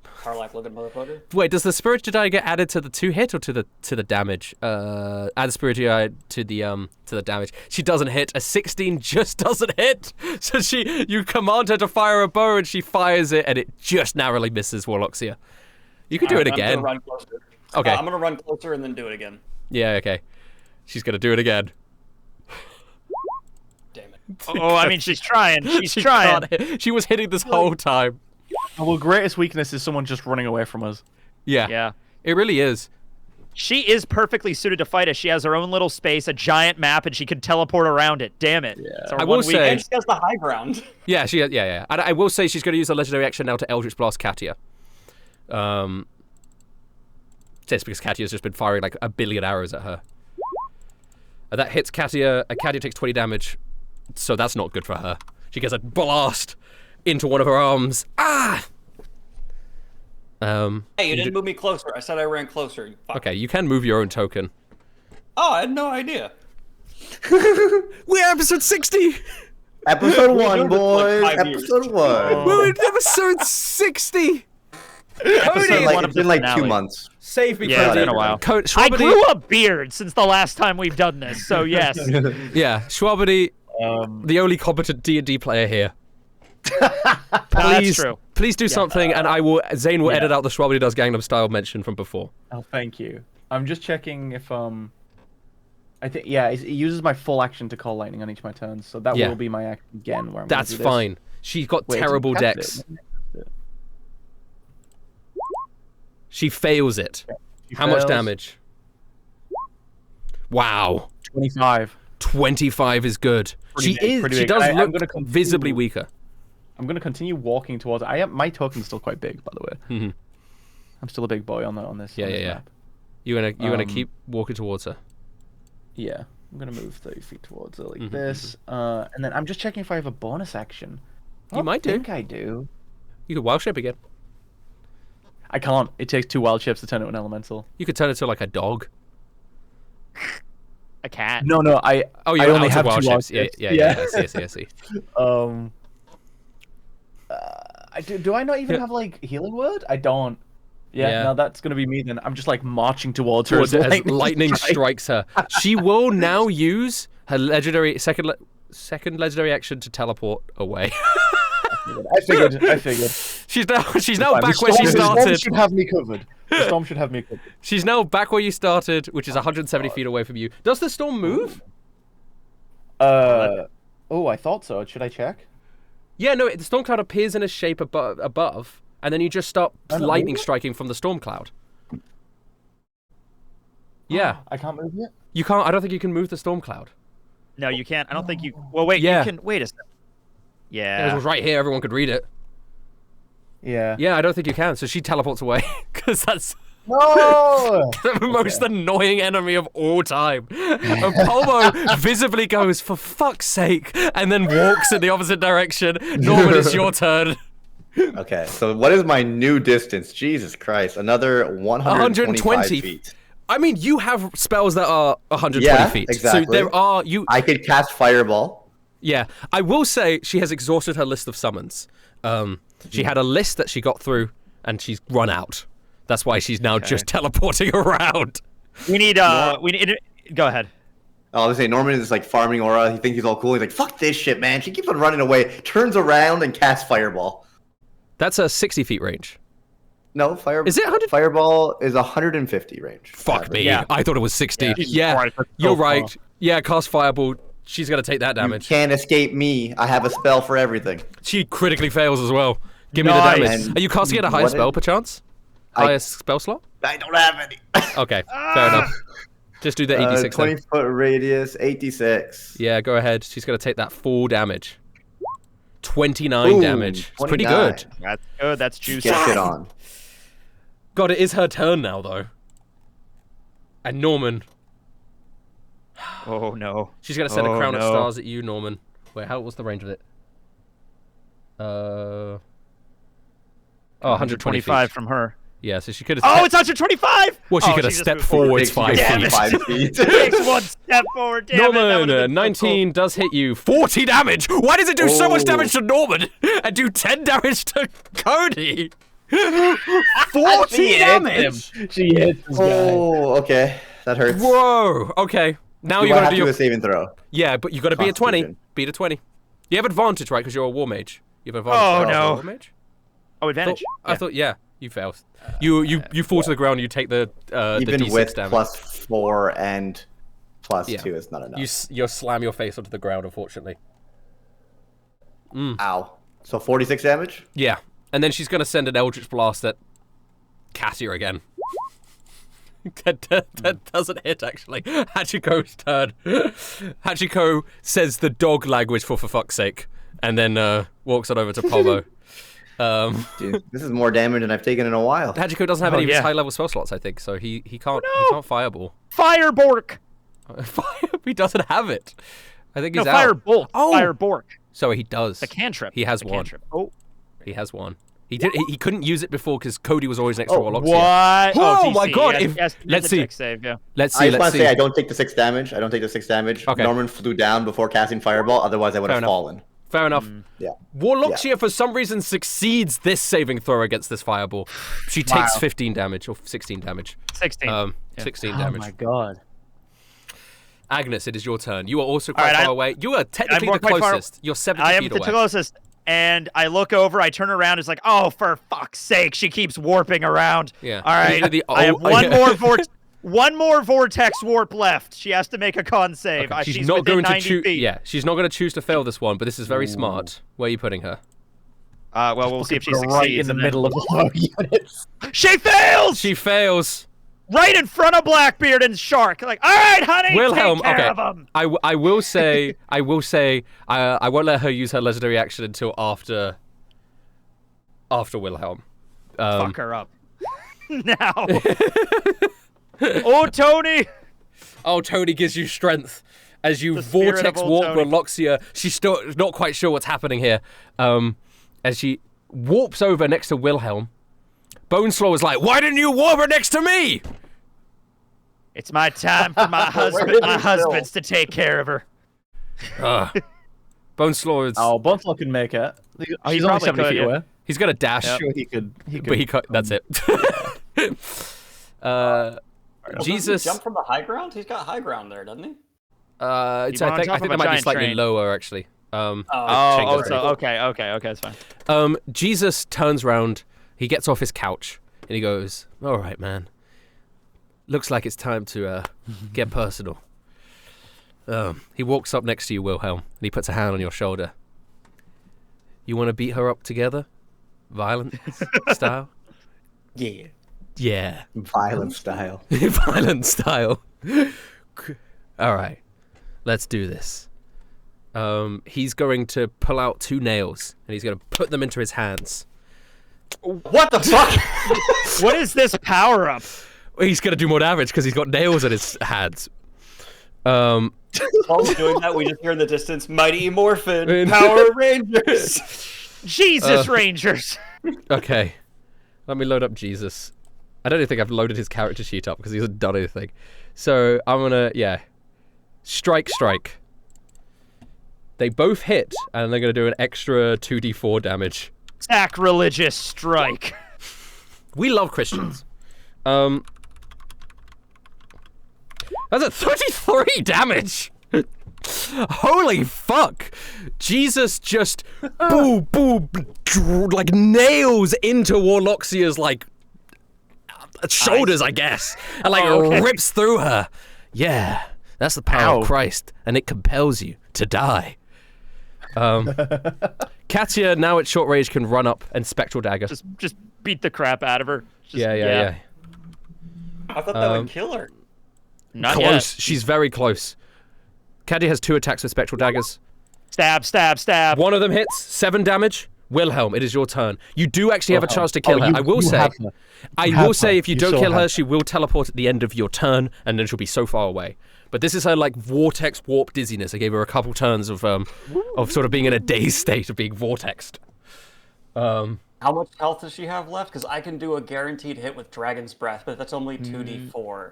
Carlac looking motherfucker. Wait, does the spiritual die get added to the 2 hit or to the damage? Add the spiritual die to the damage. She doesn't hit. A 16 just doesn't hit. So you command her to fire a bow and she fires it and it just narrowly misses Warloxia. You can do it again. I'm gonna run closer. Okay. I'm gonna run closer and then do it again. Yeah. Okay. She's gonna do it again. Damn it. Oh, I mean, she's trying. She's trying. She was hitting this whole time. Our greatest weakness is someone just running away from us. Yeah. Yeah. It really is. She is perfectly suited to fight us. She has her own little space, a giant map, and she can teleport around it. Damn it. Yeah. I will say. And she has the high ground. Yeah. Yeah. And I will say she's going to use a legendary action now to Eldritch Blast Katia. Just because Katia's just been firing like a billion arrows at her. That hits Katia. Katia takes 20 damage, so that's not good for her. She gets a blast into one of her arms. Ah! Hey, you didn't move me closer. I said I ran closer. Fuck. Okay, you can move your own token. Oh, I had no idea. We're episode 60! Episode We're 1, doing this for, like, boys. 5 years. Episode 1. We're in episode 60! Episode, One it's of been the like 2 finale. months. Save me, Yeah, Cody. it's been a while. I Schwabity, grew a beard since the last time we've done this, so yes. yeah, Schwabity, the only competent D&D player here. That's true. Please do something, and Zane will edit out the Schwabity Does Gangnam Style mention from before. Oh, thank you. I'm just checking if I think it uses my full action to call lightning on each of my turns, so that Yeah. will be my action again. Where I'm That's gonna do fine. She's got Wait, terrible it's dex. cast it. She fails it. She How much fails. damage? Wow. 25. 25 is good. Pretty She big, is. pretty She big. does I'm look gonna continue- visibly weaker. I'm gonna continue walking towards. My token's still quite big, by the way. Mhm. I'm still a big boy on this. Yeah, on yeah, this yeah. map. You're gonna keep walking towards her. Yeah, I'm gonna move 30 feet towards her like Mhm, this, and then I'm just checking if I have a bonus action. You might do. I think I do. You could wild shape again. I can't. It takes 2 wild shapes to turn it an elemental. You could turn it to like a dog. A cat. No, I. Oh, you I only out have of wild 2 wild shapes. Yeah, shapes. yeah. I see. Do I not even have like healing word? I don't. Yeah, no, that's gonna be me then. I'm just like marching towards her Towards it as lightning lightning strikes. strikes her. She will now use her legendary second legendary action to teleport away. I figured. she's now Fine. back The where she storm- The storm started. should have me covered. The storm should have me covered. She's now back where you started, which is 170 feet away from you. Does the storm move? Oh, I thought so. Should I check? Yeah, no. The storm cloud appears in a shape above, and then you just start lightning striking from the storm cloud. Yeah, I can't move it. you can't. I don't think you can move the storm cloud. No, you can't. I don't think you. Well, wait. Yeah. You can. Wait a second. It Yeah. was right here. Everyone could read it. Yeah. Yeah, I don't think you can. So she teleports away because that's No. the most annoying enemy of all time. And Polmo visibly goes, "For fuck's sake," and then walks in the opposite direction. Norman, it's your turn. Okay, so what is my new distance? Jesus Christ, another 120 feet. I mean, you have spells that are 120 Yeah, feet. exactly. So there are you. I could cast Fireball. Yeah, I will say she has exhausted her list of summons. She had a list that she got through, and she's run out. That's why she's now just teleporting around. We need. We need. Go ahead. Oh, I was saying Norman is like farming aura. He thinks he's all cool. He's like, "Fuck this shit, man." She keeps on running away, turns around and casts Fireball. That's a 60 feet range. No, Fireball. Is it 100? Fireball is 150 range. Fuck me. Yeah. I thought it was 60. Jesus Yeah, Christ, that's so you're far. right. Yeah, cast Fireball. She's going to take that You damage. can't escape me. I have a spell for everything. She critically fails as well. Give me the Nice. damage. And Are you casting at a higher what spell, is- perchance? Highest spell slot? I don't have any. Okay, fair enough. Just do the 86 then. 20-foot radius, 86. Yeah, go ahead. She's going to take that full damage. 29 Ooh, damage. It's pretty 29. good. That's good. That's juicy. Get shit on. God, it is her turn now, though. And Norman. Oh no. She's going to send a Oh, crown of no. stars at you, Norman. Wait, what's the range of it? Oh, 120 125 feet. from her. Yeah, so she could have... Oh, it's 125. Well, she Oh, could have just stepped moved forward. forwards 5 Yeah, feet. 5 feet. Takes one step forward. Damn it, that Norman, would've been so 19 does hit you. 40 damage! Why does it do so much Oh. damage to Norman and do 10 damage to Cody? 40 She damage! hits him. She hits this guy. Oh, okay. That hurts. Whoa! Okay, now Do you I gotta have do to do your... a saving throw? Yeah, but you gotta beat a 20. Constitution. Beat a 20. You have advantage, right? Because you're a war mage. You have advantage. Oh, right? no. War mage? Oh, advantage. I thought, yeah, you fail. You fall to the ground. You take the Even D6 with damage. +4 and +2 Yeah. is not enough. You slam your face onto the ground, unfortunately. Ow. So 46 damage? Yeah, and then she's gonna send an Eldritch Blast at Cassia again. that doesn't hit, actually. Hachiko's turn. Hachiko says the dog language for fuck's sake, and then walks on over to Polmo. Dude, this is more damage than I've taken in a while. Hachiko doesn't have any of his yeah. high-level spell slots, I think, so he can't Oh, he can't fireball. Firebork. He doesn't have it. I think No, he's out. Firebolt. Oh! Firebork. So he does. The cantrip. He has The one. cantrip. Oh. He has one. He did. He couldn't use it before because Cody was always next to Warlock. What? Oh, my DC. God, Yes, if- yes, let's the see. deck Save, yeah. Let's I see. just Let's want to see. say I don't take the 6 damage. I don't take the 6 damage. Okay. Norman flew down before casting Fireball, otherwise I would Fair have enough. fallen. Fair enough. Yeah. Warloxia, for some reason, succeeds this saving throw against this fireball. She takes 15 damage, or 16 damage. 16. 16 damage. Oh my god. Agnes, it is your turn. You are also quite right, far away. You are technically the quite far- closest. You're 70 I am feet the away. closest. And I look over, I turn around, it's like, oh, for fuck's sake, she keeps warping around. Yeah. All right, I have one more vortex warp left. She has to make a con save. Okay. She's not within going to 90 choose. feet. Yeah, she's not going to choose to fail this one, but this is very smart. Where are you putting her? Well, we'll see if she succeeds. Right in the middle of the units. She fails! She fails. Right in front of Blackbeard and Shark. Like, all right, honey, Wilhelm, take care okay. of him. I will say, I won't let her use her legendary action until after Wilhelm. Fuck her up. Now. Oh, Tony. Oh, Tony gives you strength as you The spirit vortex of old warp Tony. Reloxia. She's still not quite sure what's happening here. As she warps over next to Wilhelm. Boneslow is like, why didn't you warp her next to me? It's my time for my husbands to take care of her. Boneslow is... Oh, Boneslow can make it. Oh, He's he only probably 70 could, feet yeah. away. He's got a dash. Sure, he could. But he that's it. Jesus. Jump from the high ground? He's got high ground there, doesn't he? I He's on think top of that a might be giant slightly train. lower, actually. Oh, Changes so things. okay, that's fine. Jesus turns around. He gets off his couch and he goes, "All right, man. Looks like it's time to get personal." He walks up next to you, Wilhelm, and he puts a hand on your shoulder. You want to beat her up together, violent style? Yeah. Yeah, Violent style. violent style. All right, let's do this. He's going to pull out 2 nails and he's going to put them into his hands. What the fuck? What is this power up? He's going to do more damage because he's got nails in his hands. While we're doing that, we just hear in the distance, Mighty Morphin, Power Rangers. Jesus Rangers. Okay, let me load up Jesus. I don't even think I've loaded his character sheet up because he hasn't done anything. So I'm gonna, strike. They both hit, and they're gonna do an extra 2d4 damage. Sacrilegious strike. We love Christians. That's a 33 damage. Holy fuck! Jesus just boom, like nails into Warloxia's like shoulders, I guess, and like rips through her. Yeah, that's the power of Christ, and it compels you to die. Katya, now at short range, can run up and spectral dagger. Just beat the crap out of her. Just, Yeah. I thought that would kill her. Not Close. yet. She's very close. Katya has 2 attacks with spectral daggers. Stab. One of them hits, 7 damage. Wilhelm, it is your turn. You do actually have a chance to kill her. I will say, if you don't kill her, she will teleport at the end of your turn, and then she'll be so far away. But this is her like vortex warp dizziness. I gave her a couple turns of sort of being in a dazed state of being vortexed. How much health does she have left? Because I can do a guaranteed hit with Dragon's Breath, but that's only 2d4.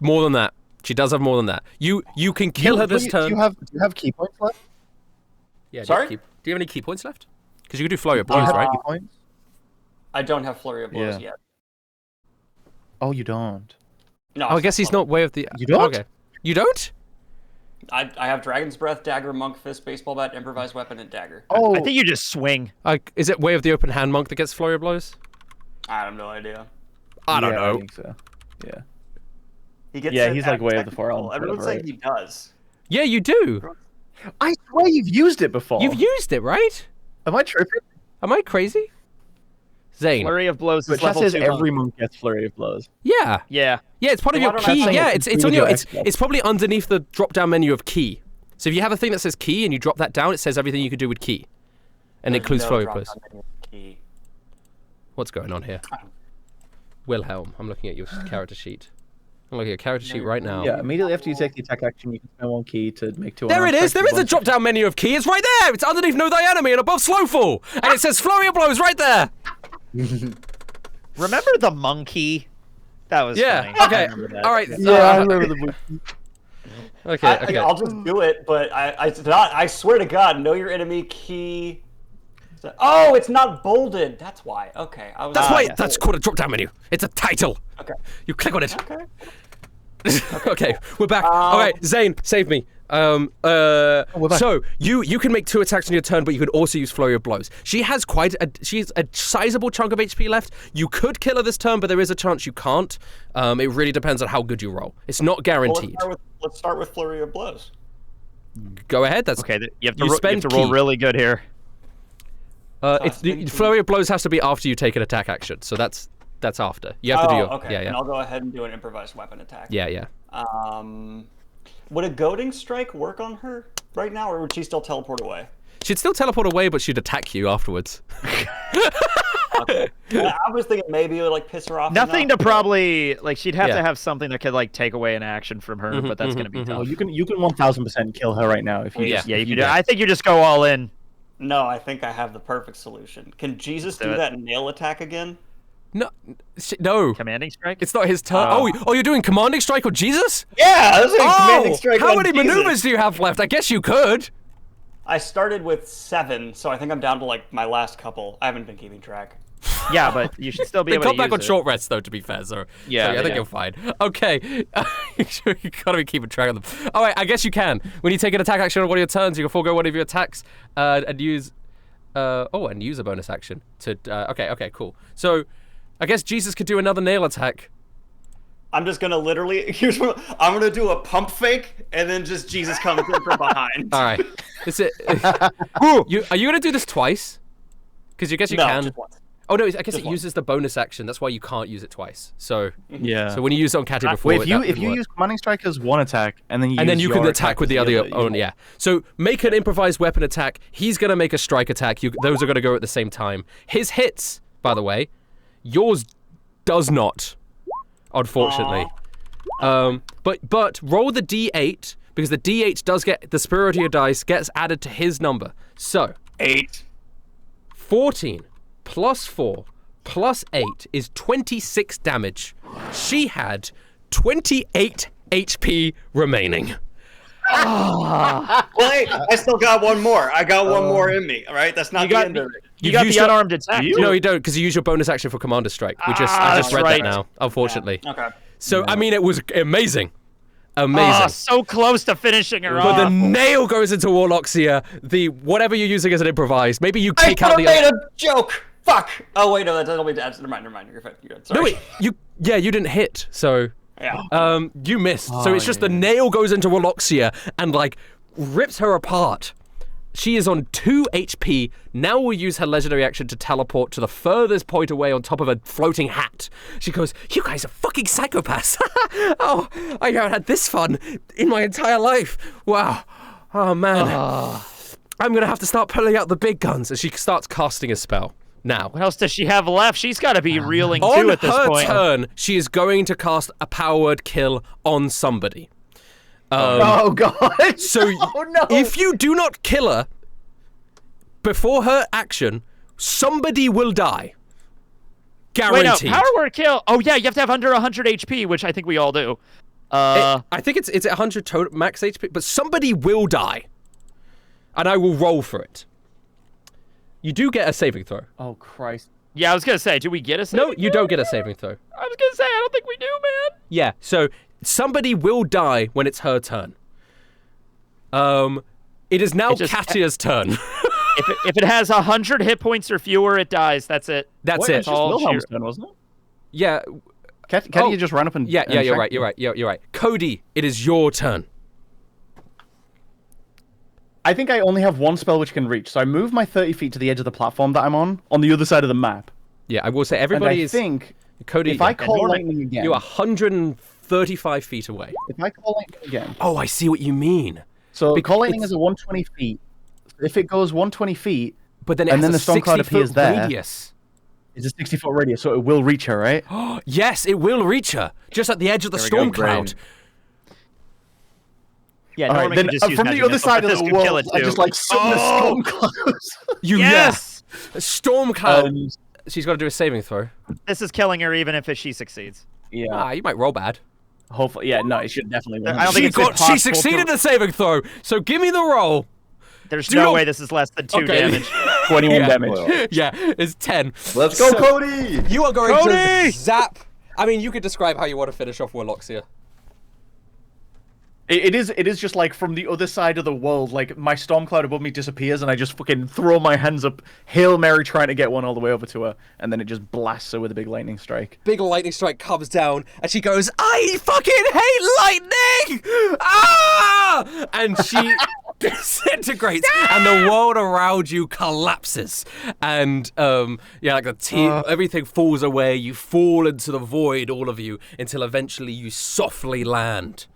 More than that. She does have more than that. You can kill her this turn. Do you have key points left? Yeah. Sorry? Do you have any key points left? Because you can do flurry of blows, have right? key points? I don't have Flurry of Blows yet. Oh, you don't. No, Oh, I guess he's not way of the. You don't? Okay. You don't? I have Dragon's Breath, Dagger, Monk Fist, Baseball Bat, Improvised Weapon, and Dagger. Oh, I think you just swing. Is it way of the open hand monk that gets flurry of blows? I have no idea. I don't I know. think so. Yeah. He gets Yeah, it he's at like way of the technical. forearm, Everyone's whatever, saying he does. Yeah, you do. I swear you've used it before. You've used it, right? Am I tripping? Am I crazy? Zane. Flurry of blows But is chat level says 2. every monk gets flurry of blows. Yeah. Yeah. Yeah, it's part of Why your don't I key. say Yeah, it's it's on included your your it's Xbox? probably underneath the drop down menu of key. So if you have a thing that says key and you drop that down, it says everything you could do with key. And it There's includes no flurry drop blows. down menu key. What's going on here? Wilhelm, I'm looking at your character sheet. I'm looking at your character sheet right now. Yeah, immediately after you take the attack action, you can spend 1 key to make 2 There it unarmed is. There attacks is a with drop down menu of key. It's right there. It's underneath Know Thy Enemy and above Slowfall. And it says flurry of blows right there. Remember the monkey? That was Yeah. funny. I Okay. remember that. All right. Yeah, I remember the movie. Okay. I'll just do it, but I swear to God, know your enemy key. Oh, it's not bolded. That's why. Okay. That's why. That's called a drop-down menu. It's a title. Okay. You click on it. Okay. Okay, we're back. All right, Zane, save me. we're back. So you can make 2 attacks on your turn, but you could also use flurry of blows. She has a sizable chunk of HP left. You could kill her this turn, but there is a chance you can't. It really depends on how good you roll. It's not guaranteed. Well, let's start with flurry of blows. Go ahead. That's Okay, you have you to roll key. really good here. The flurry of blows has to be after you take an attack action. So that's after. You have to do your okay. yeah. And I'll go ahead and do an improvised weapon attack. Yeah. Would a goading strike work on her right now, or would she still teleport away? She'd still teleport away, but she'd attack you afterwards. Okay. I was thinking maybe it would like piss her off. Nothing enough, to probably like. She'd have Yeah. to have something that could like take away an action from her, but that's gonna be tough. Oh, you can 1000% kill her right now if you. Yeah. just- Yeah, you if can. dare. I think you just go all in. No, I think I have the perfect solution. Can Jesus Do do it. that nail attack again? No. Commanding strike. It's not his turn. Oh, you're doing commanding strike on Jesus? Yeah, that's like Oh, how many maneuvers do you have left? I guess you could. I started with 7, so I think I'm down to like my last couple. I haven't been keeping track. Yeah, but you should still be They able to come back use on it. short rest, though, to be fair. So Yeah, I think yeah. you're fine. Okay. You gotta be keeping track of them. All right, I guess you can. When you take an attack action on one of your turns, you can forego one of your attacks and use a bonus action to. Okay, cool. So I guess Jesus could do another nail attack. I'm just gonna literally I'm gonna do a pump fake, and then just Jesus comes in from behind. All right. Is it? Are you gonna do this twice? Because you guess you No, can. just once. Oh no, I guess Just it once. uses the bonus action. That's why you can't use it twice. So Yeah. when you use it on Catty before, Wait, if that you would work. use commanding strike as one attack and then you And then you can your attack with the other. Oh, yeah. So make an improvised weapon attack. He's gonna make a strike attack. Those are gonna go at the same time. His hits, by the way, yours does not, unfortunately. But roll the D8 because the D8 does get the spirit of your dice gets added to his number. So 8. 14 plus 4 plus 8 is 26 damage. She had 28 HP remaining. Wait, I still got one more. I got one more in me. All right, that's not the end of it. You got used the your- unarmed attack. No, you don't, because you use your bonus action for Commander Strike. I just that's read right. that now, unfortunately. Okay. So, I mean, it was amazing. Amazing. Oh, so close to finishing her But the off. nail goes into Warlocksia. The whatever you're using as an improvised. Maybe you I kick out the made a joke. Fuck. Oh wait, no, that doesn't mean to. Never mind. You're fine. You're good. Sorry. No, wait. You didn't hit. So Yeah. you missed. So it's just the nail goes into Warlocksia and like rips her apart. She is on 2 HP. Now we'll use her legendary action to teleport to the furthest point away on top of a floating hat. She goes, "You guys are fucking psychopaths." Oh, I haven't had this fun in my entire life. Wow. Oh, man. I'm going to have to start pulling out the big guns. And she starts casting a spell. Now, What else does she have left? She's got to be reeling on too at this her point. turn, she is going to cast a power word kill on somebody. Oh god. So Oh, no. if you do not kill her before her action, somebody will die. Wait, no, Guaranteed. power word kill. Oh yeah, you have to have under 100 HP, which I think we all do. I think it's 100 total max HP, but somebody will die. And I will roll for it. You do get a saving throw. Oh Christ. Yeah, I was gonna say, do we get a saving No, you don't get a saving throw. I was gonna say, I don't think we do, man. Yeah, so somebody will die when it's her turn. It is now It just- Katia's turn. If it has 100 hit points or fewer, it dies. That's it. That's Wait, it. it's just all Wilhelm's sheer- turn, wasn't it? Yeah, Katie, Oh. you just ran up and yeah, and you're checked? right. You're right. You're right. Cody, it is your turn. I think I only have one spell which can reach, so I move my 30 feet to the edge of the platform that I'm on the other side of the map. Yeah, I will say And everybody I is. think Cody, if I yeah. call Norman, lightning again, You're 135 feet away. if I call lightning again, Oh, I see what you mean. so Bec- call lightning it's- is a 120 feet. If it goes 120 feet, But then it And has then a the storm cloud 60-foot appears there. radius. it's a 60-foot radius, so it will reach her, right? Yes, it will reach her, just at the edge of the There we go, storm brain. cloud. Yeah, All right, Norman then can just use from the magic other missile, side but of this the could kill world, it I too. just like summon a storm cloud. Yes! A storm cloud. Um, She's got to do a saving throw. This is killing her even if she succeeds. yeah. You might roll bad. Hopefully, yeah, no, it should definitely. I don't think it's impossible She succeeded the saving throw, so give me the roll. There's Do no not- way this is less than 2 Okay. damage. 21 Yeah. damage. Yeah, it's 10. Let's go, So- Cody! You are going Cody! to zap. I mean, you could describe how you want to finish off Warlocks here. It is just like from the other side of the world, like my storm cloud above me disappears and I just fucking throw my hands up, Hail Mary trying to get one all the way over to her, and then it just blasts her with a big lightning strike. Big lightning strike comes down, and she goes, "I fucking hate lightning!" Ah! And she disintegrates, and the world around you collapses, and like everything falls away. You fall into the void, all of you, until eventually you softly land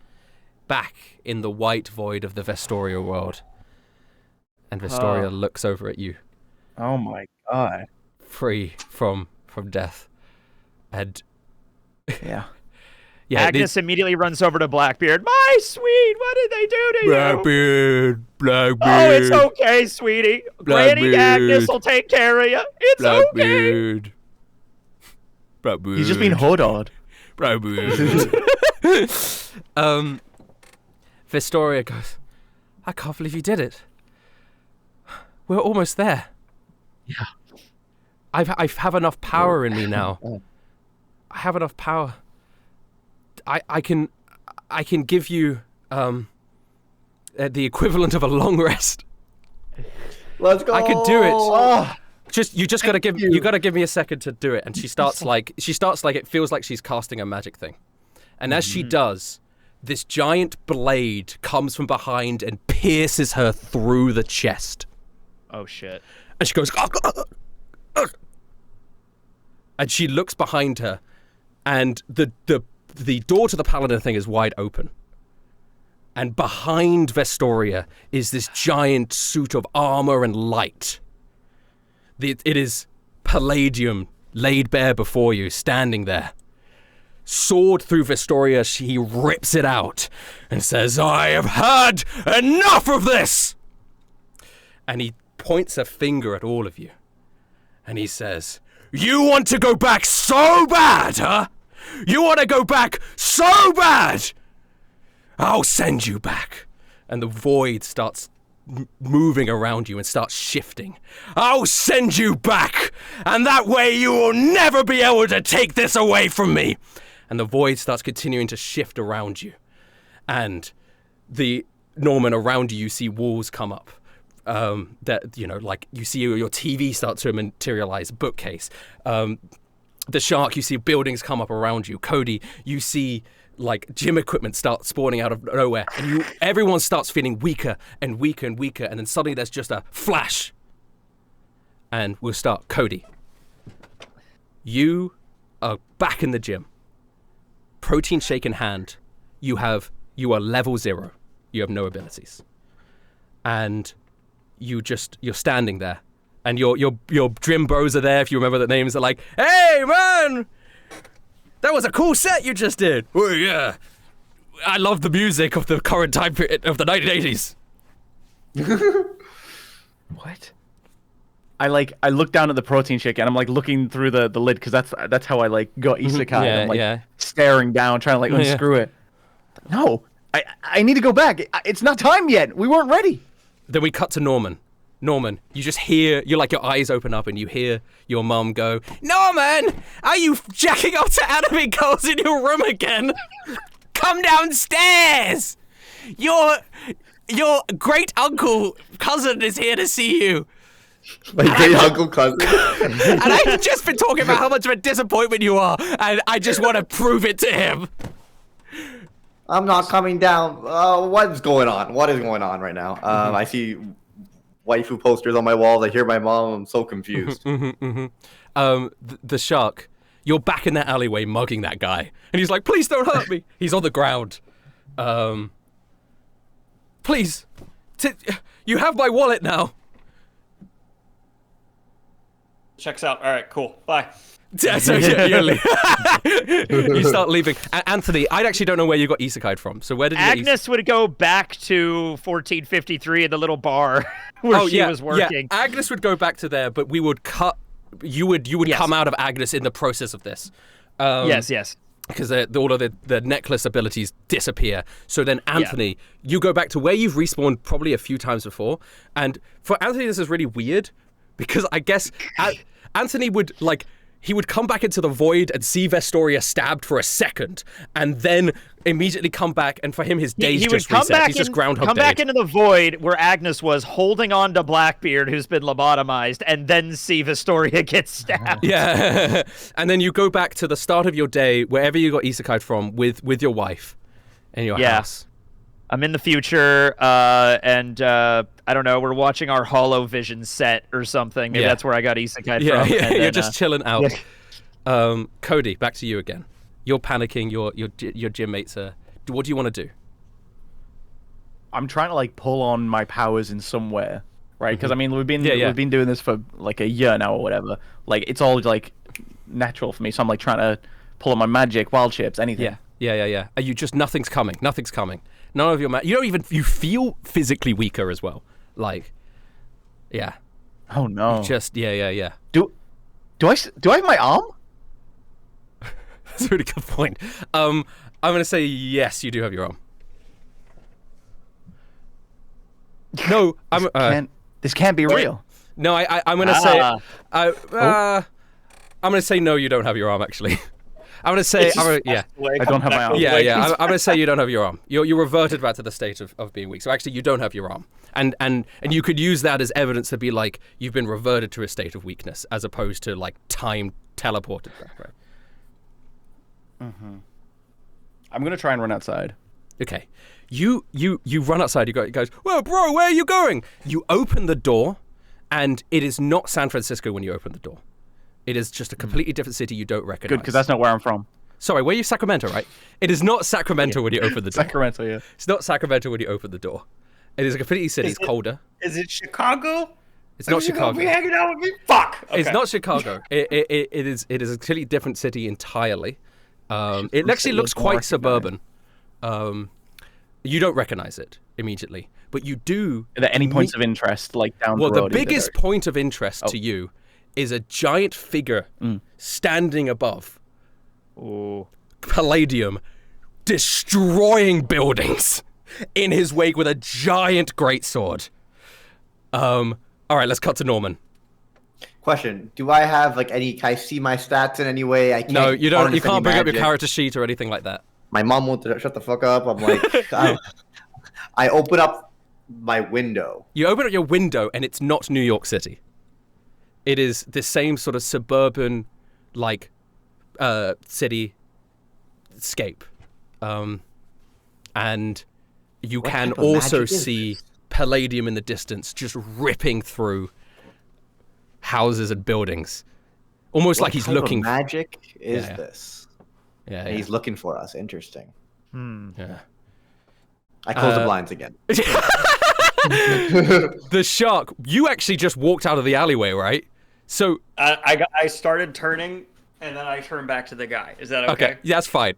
back in the white void of the Vestoria world. And Vestoria looks over at you, Oh my god. free from death. And Yeah. yeah, Agnes immediately runs over to Blackbeard. My sweet, what did they do to you? Blackbeard. Oh, it's okay, sweetie. Granny Agnes will take care of you. It's okay. Blackbeard. He's just been hodod. Vestoria goes, "I can't believe you did it. We're almost there. Yeah. I have enough power in me now. I have enough power. I can give you the equivalent of a long rest. Let's go! I could do it. Oh, You gotta give me a second to do it." And she starts like it feels like she's casting a magic thing. And as she does, this giant blade comes from behind and pierces her through the chest. Oh, shit. And she goes, and she looks behind her, and the door to the paladin thing is wide open. And behind Vestoria is this giant suit of armor and light. It is Palladium laid bare before you, standing there. Sword through Vestoria, she rips it out and says, "I have had enough of this!" And he points a finger at all of you. And he says, "You want to go back so bad, huh? You want to go back so bad? I'll send you back." And the void starts moving around you and starts shifting. "I'll send you back, and that way you will never be able to take this away from me." And the void starts continuing to shift around you. And Norman, around you see walls come up. Like you see your TV start to materialize, bookcase. The Shark, you see buildings come up around you. Cody, you see like gym equipment start spawning out of nowhere, and everyone starts feeling weaker and weaker and weaker, and then suddenly there's just a flash. And we'll start. Cody, you are back in the gym. Protein shake in hand. You are level 0. You have no abilities. And you're standing there. And your gym bros are there, if you remember the names. They're like, "Hey, man! That was a cool set you just did." "Oh, yeah. I love the music of the current time period of the 1980s. what? I look down at the protein shake and I'm like looking through the lid because that's how I like got Isekai. Yeah, I'm like yeah. staring down, trying to like unscrew it. No, I need to go back. It's not time yet. We weren't ready. Then we cut to Norman. Norman, you just hear, your eyes open up and you hear your mum go, "Norman, are you jacking up to anime girls in your room again? Come downstairs! Your great uncle cousin is here to see you." My great uncle cousin. And I've just been talking about how much of a disappointment you are, and I just want to prove it to him. I'm not coming down. What is going on? What is going on right now? I see waifu posters on my walls. I hear my mom. I'm so confused. The Shark, you're back in that alleyway mugging that guy. And he's like, "Please don't hurt me." He's on the ground. "Please, you have my wallet now." Checks out. All right, cool. Bye. So you start leaving. Anthony, I actually don't know where you got isekai'd from. So where did you Agnes would go back to 1453 in the little bar where she was working. Yeah. Agnes would go back to there, but we would cut. You would come out of Agnes in the process of this. Yes. because all of the necklace abilities disappear. So then, Anthony, you go back to where you've respawned probably a few times before. And for Anthony, this is really weird because I guess Anthony would he would come back into the void and see Vestoria stabbed for a second, and then immediately come back. And for him, his days just reset. He's just Groundhog Day. Come back into the void where Agnes was holding on to Blackbeard, who's been lobotomized, and then see Vestoria get stabbed. Yeah, and then you go back to the start of your day, wherever you got isekai from, with your wife in your house. I'm in the future, and I don't know, we're watching our Hollow Vision set or something. Maybe that's where I got isekai from. Yeah, and you're then, just chilling out. Yeah. Cody, back to you again. You're panicking. Your gym mates are. What do you want to do? I'm trying to pull on my powers in somewhere, right? Because I mean, we've been doing this for a year now or whatever. It's all natural for me. So I'm trying to pull on my magic, wild chips, anything. Yeah. Are you just nothing's coming? Nothing's coming. None of your you feel physically weaker as well. Yeah. Oh no. Yeah. Do I have my arm? That's a really good point. I'm gonna say yes. You do have your arm. No, this can't be real. No, I'm gonna say. I'm gonna say no. You don't have your arm. Actually, I'm gonna say. I don't have my arm. Yeah. I'm gonna say you don't have your arm. You reverted back to the state of being weak. So actually, you don't have your arm, and you could use that as evidence to be you've been reverted to a state of weakness, as opposed to time teleported back. Right. Mm-hmm. I'm gonna try and run outside. Okay. You run outside. It goes, well, bro, where are you going? You open the door, and it is not San Francisco when you open the door. It is just a completely different city you don't recognize. Good, because that's not where I'm from. Sorry, where are you? Sacramento, right? It is not Sacramento when you open the door. Sacramento, yeah. It's not Sacramento when you open the door. It is a completely city. It's colder. Is it Chicago? It's not Chicago. Be hanging out with me? Fuck. Okay. It's not Chicago. It is a completely different city entirely. It actually looks quite suburban. You don't recognize it immediately, but you do. Are there any points of interest down the road? Well, the biggest point of interest to you is a giant figure standing above Palladium, destroying buildings in his wake with a giant greatsword. All right, let's cut to Norman. Question: do I have any? Can I see my stats in any way? I can't. No, you don't. You can't bring up your magic. character sheet or anything like that. My mom won't shut the fuck up. I'm I open up my window. You open up your window, and it's not New York City. It is the same sort of suburban, cityscape, and you can also see Palladium in the distance, just ripping through houses and buildings, almost like he's looking. What magic is this? Yeah, and he's looking for us. Interesting. Yeah. I close the blinds again. The shark. You actually just walked out of the alleyway, right? So I started turning, and then I turned back to the guy. Is that okay? Okay, yeah, that's fine.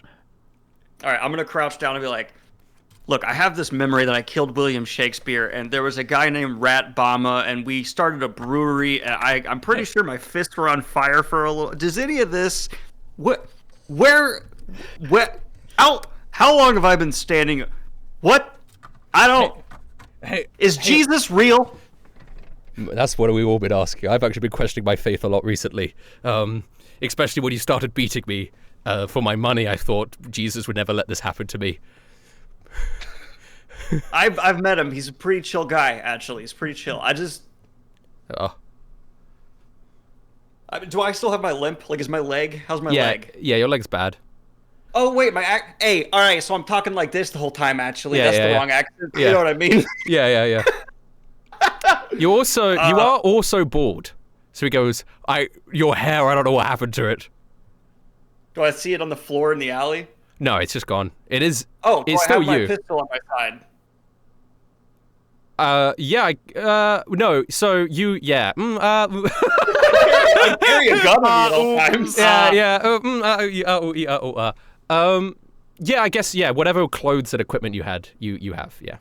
All right, I'm gonna crouch down and be like, look, I have this memory that I killed William Shakespeare, and there was a guy named Rat Bama, and we started a brewery, and I'm pretty sure my fists were on fire for a little. Does any of this? How long have I been standing? What? I don't. Is Jesus real? That's what we've all been asking. I've actually been questioning my faith a lot recently, especially when you started beating me for my money. I thought Jesus would never let this happen to me. I've met him. He's a pretty chill guy, actually. He's pretty chill. Do I still have my limp? Is my leg? How's my leg? Yeah, your leg's bad. Oh wait, hey, all right. So I'm talking like this the whole time. Actually, that's the wrong accent. Yeah. You know what I mean? Yeah. You are also bald. So he goes, your hair. I don't know what happened to it. Do I see it on the floor in the alley? No, it's just gone. It is. Oh, it's I still have you. my pistol on my side. No. So you, yeah. I carry a gun on me at all times. Yeah, I guess, yeah, whatever clothes and equipment you had, you have, yeah.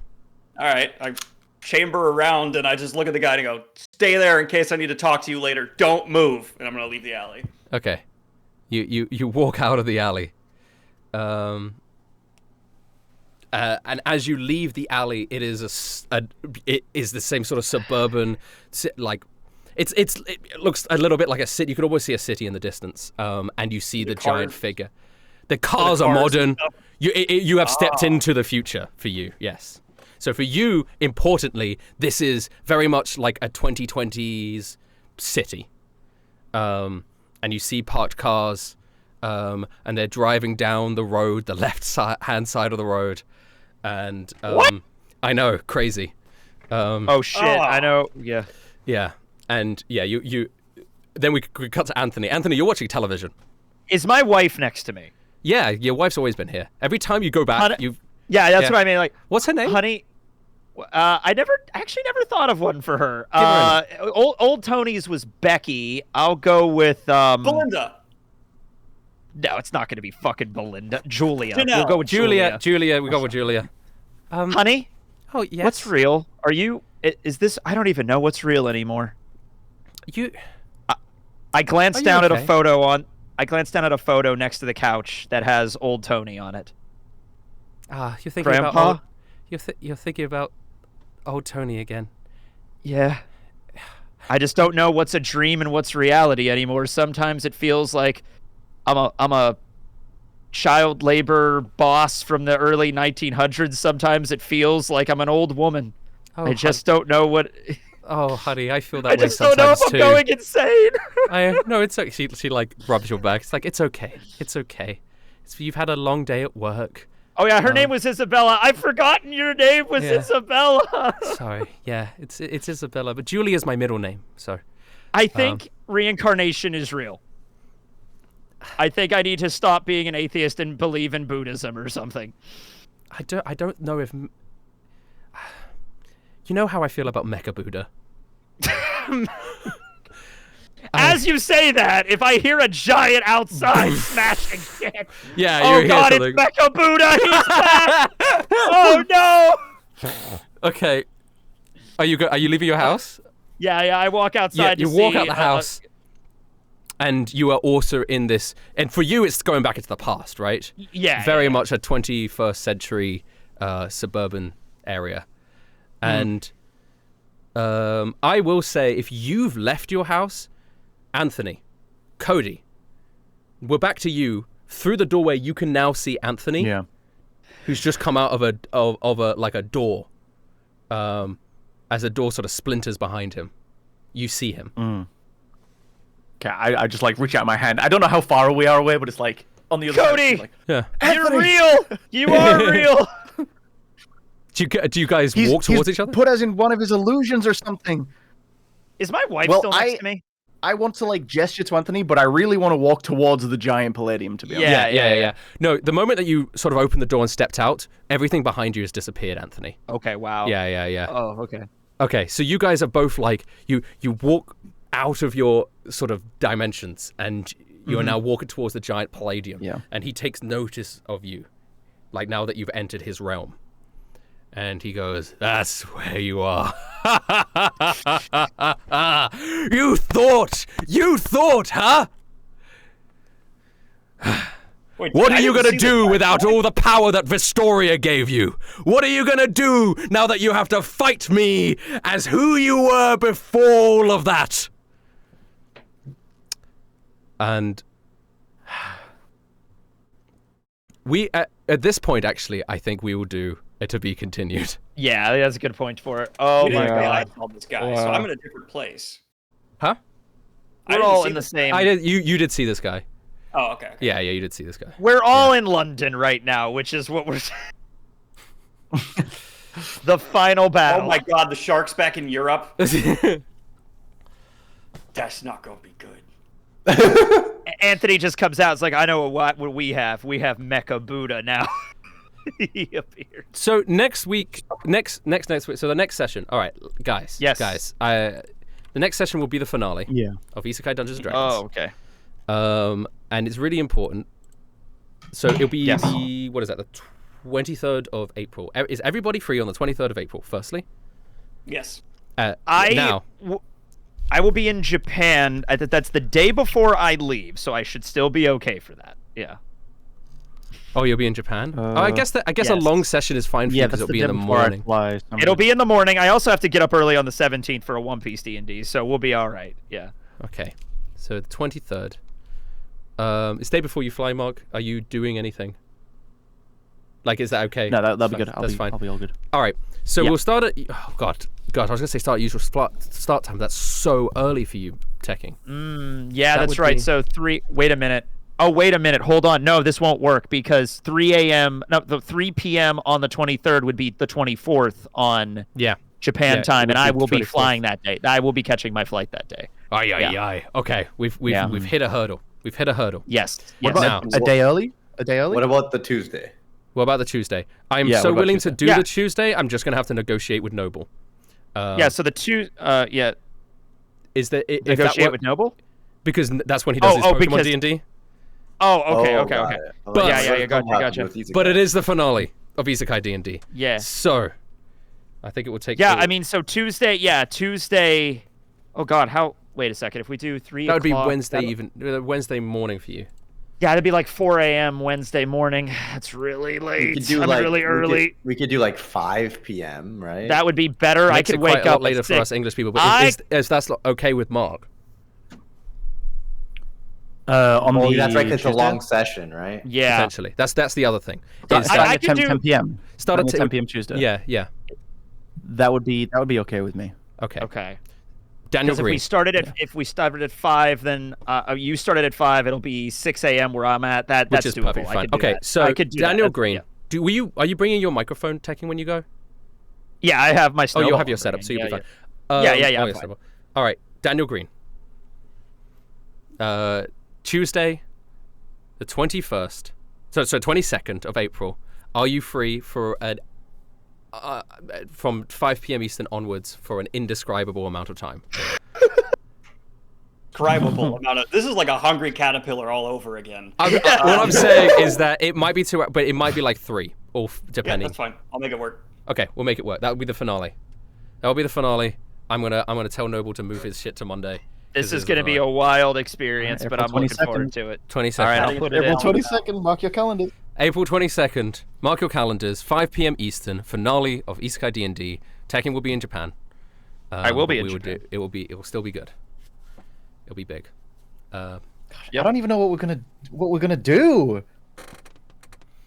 All right, I chamber around, and I just look at the guy and go, stay there in case I need to talk to you later. Don't move. And I'm going to leave the alley. Okay. You walk out of the alley, And as you leave the alley, it is it is the same sort of suburban, like it looks a little bit like a city. You could almost see a city in the distance, and you see the giant figure. The cars are modern. You have stepped into the future for you. Yes. So for you, importantly, this is very much like a 2020s city, and you see parked cars, and they're driving down the road, the hand side of the road. And I know, crazy. Oh shit! I know. Yeah. Yeah, and yeah, you. Then we cut to Anthony. Anthony, you're watching television. Is my wife next to me? Yeah, your wife's always been here. Every time you go back, you. Yeah, that's what I mean. Like, what's her name? Honey. I never thought of one for her. Old Tony's was Becky. I'll go with Belinda. No, it's not going to be fucking Belinda. Julia. Janelle. We'll go with Julia. Julia. We go with Julia. Honey? Oh, yes. What's real? Are you... Is this... I don't even know what's real anymore. I glanced down at a photo I glanced down at a photo next to the couch that has Old Tony on it. You're thinking Grandpa? about... You're thinking about Old Tony again. Yeah. I just don't know what's a dream and what's reality anymore. Sometimes it feels like I'm a child labor boss from the early 1900s. Sometimes it feels like I'm an old woman. I just don't know what. Oh, honey, I feel that I way just don't know if I'm too. going insane. No, it's okay. She like rubs your back. It's like it's okay. It's okay. You've had a long day at work. Oh yeah, her name was Isabella. I've forgotten your name was Isabella. Sorry. Yeah, it's Isabella, but Julia's my middle name. So. I think reincarnation is real. I think I need to stop being an atheist and believe in Buddhism or something. I don't know if... You know how I feel about Mecha Buddha? As you say that, if I hear a giant outside smashing shit... Yeah, oh you god, hear it's Mecha Buddha! He's back! Oh no! Okay. Are you leaving your house? Yeah, I walk outside you walk out the house... And you are also in this, and for you, it's going back into the past, right? Yeah. Very much a 21st century suburban area. And I will say, if you've left your house, Anthony, Cody, we're back to you. Through the doorway, you can now see Anthony, who's just come out of a door, as a door sort of splinters behind him. You see him. Okay, I just like reach out my hand. I don't know how far we are away, but it's like on the other Cody! side. Like, Yeah. You're real! You are real! Do you guys walk towards each other? Put us in one of his illusions or something. Is my wife Well, still next to me? I want to like gesture to Anthony, but I really want to walk towards the giant palladium, to be honest. Yeah. No, the moment that you sort of opened the door and stepped out, everything behind you has disappeared, Anthony. Okay, wow. Yeah. Oh, okay. Okay, so you guys are both like, you walk out of your sort of dimensions, and you are now walking towards the giant palladium. Yeah. And he takes notice of you, like now that you've entered his realm. And he goes, "That's where you are." You thought, huh? Wait, What I are you didn't going to see do the without all the power that Vistoria gave you? What are you going to do now that you have to fight me as who you were before all of that? And we, at this point, actually, I think we will do a to be continued. Yeah, that's a good point for it. Oh You my didn't realize god. I called this guy, so I'm in a different place. Huh? We're all in the same... You did see this guy. Oh, okay. Yeah, you did see this guy. We're all in London right now, which is what we're... The final battle. Oh my god, the shark's back in Europe. That's not gonna be good. Anthony just comes out. It's like, I know what we have. We have Mecha Buddha now. He appeared. So next week, next week. So the next session. All right, guys. Yes. Guys. The next session will be the finale. Yeah. Of Isekai Dungeons and Dragons. Oh, okay. And it's really important. So it'll be Yes. the what is that? The 23rd of April. Is everybody free on the 23rd of April? Firstly. Yes. Now. I will be in Japan. That's the day before I leave, so I should still be okay for that. Yeah. Oh, you'll be in Japan. I guess a yes. long session is fine for you because that's it'll be in the before I morning. fly, so I'm It'll gonna- be in the morning. I also have to get up early on the 17th for a One Piece D&D, so we'll be all right. Yeah. Okay, so the 23rd. It's day before you fly, Mark. Are you doing anything? Like, is that okay? No, that'll be Fine. good. That's fine. I'll be all good. All right. So Yeah. we'll start at. Oh God, I was gonna say start at usual start time. That's so early for you, teching. Yeah, That that's would right. be- So wait a minute. Oh, wait a minute. Hold on. No, this won't work because 3 a.m. No, the 3 p.m. on the 23rd would be the 24th on Yeah. Japan Yeah, it time, would and I be will be 24th. flying that day. I will be catching my flight that day. Aye. Okay, we've Yeah. hit a hurdle. We've hit a hurdle. Yes. What Yes. about Now- a day early? A day early? What about the Tuesday? What about the Tuesday? I'm Yeah, so what about willing to Tuesday? do Yeah. the Tuesday. I'm just gonna have to negotiate with Noble. Yeah. So the yeah. Is that if that Negotiate were- with Noble. because that's when he does his Pokemon because- D&D. Oh, okay. got it. But- Yeah, gotcha. But it is the finale of Isekai D&D. Yeah. So, I think it will take. Yeah. the- I mean, so Tuesday. Yeah, Tuesday. Oh God. How? Wait a second. If we do 3 that would be o'clock, Wednesday that'll- Wednesday morning for you. Yeah, it'd be like 4 a.m. Wednesday morning. That's really late. We could do I'm like really early. We could do like 5 p.m. Right? That would be better. I Makes could it quite wake a lot up later at for 6. us English people, but I- is that's okay with Mark? On Well, the that's right. 'Cause it's a Tuesday? long session, right? Yeah. Potentially. That's the other thing. Start Is I- that- I at could 10, do- 10 p.m. start at 10 p.m. Tuesday. Yeah. That would be okay with me. Okay. Okay. Daniel Because Green. if we started at 5, then you started at 5. It'll be 6 a.m. where I'm at. That's which is doable. perfectly I fine. could do Okay, that. so I could do Daniel that. Green, Yeah. are you bringing your microphone teching when you go? Yeah, I have my. Oh, snowball you'll have your setup, ringing. so you'll be Yeah, fine. Yeah, Oh, I'm your fine. setup. All right, Daniel Green. Tuesday, the 21st. So 22nd of April. Are you free for from 5 p.m. Eastern onwards for an indescribable amount of time? Describable amount of. This is like a hungry caterpillar all over again. What I'm saying is that it might be 2, but it might be like 3, or Yeah, depending. that's fine. I'll make it work. Okay, we'll make it work. That will be the finale. That will be the finale. I'm gonna tell Noble to move his shit to Monday. This is going to be a wild experience, but April I'm looking 22nd. forward to it. 22nd. All right, I'll put it in. 22nd, mark your calendar. April 22nd. Mark your calendars. 5 p.m. Eastern. Finale of Isekai D&D. Tekken will be in Japan. I will be but in we will Japan. It will still be good. It'll be big. I don't even know what we're gonna do.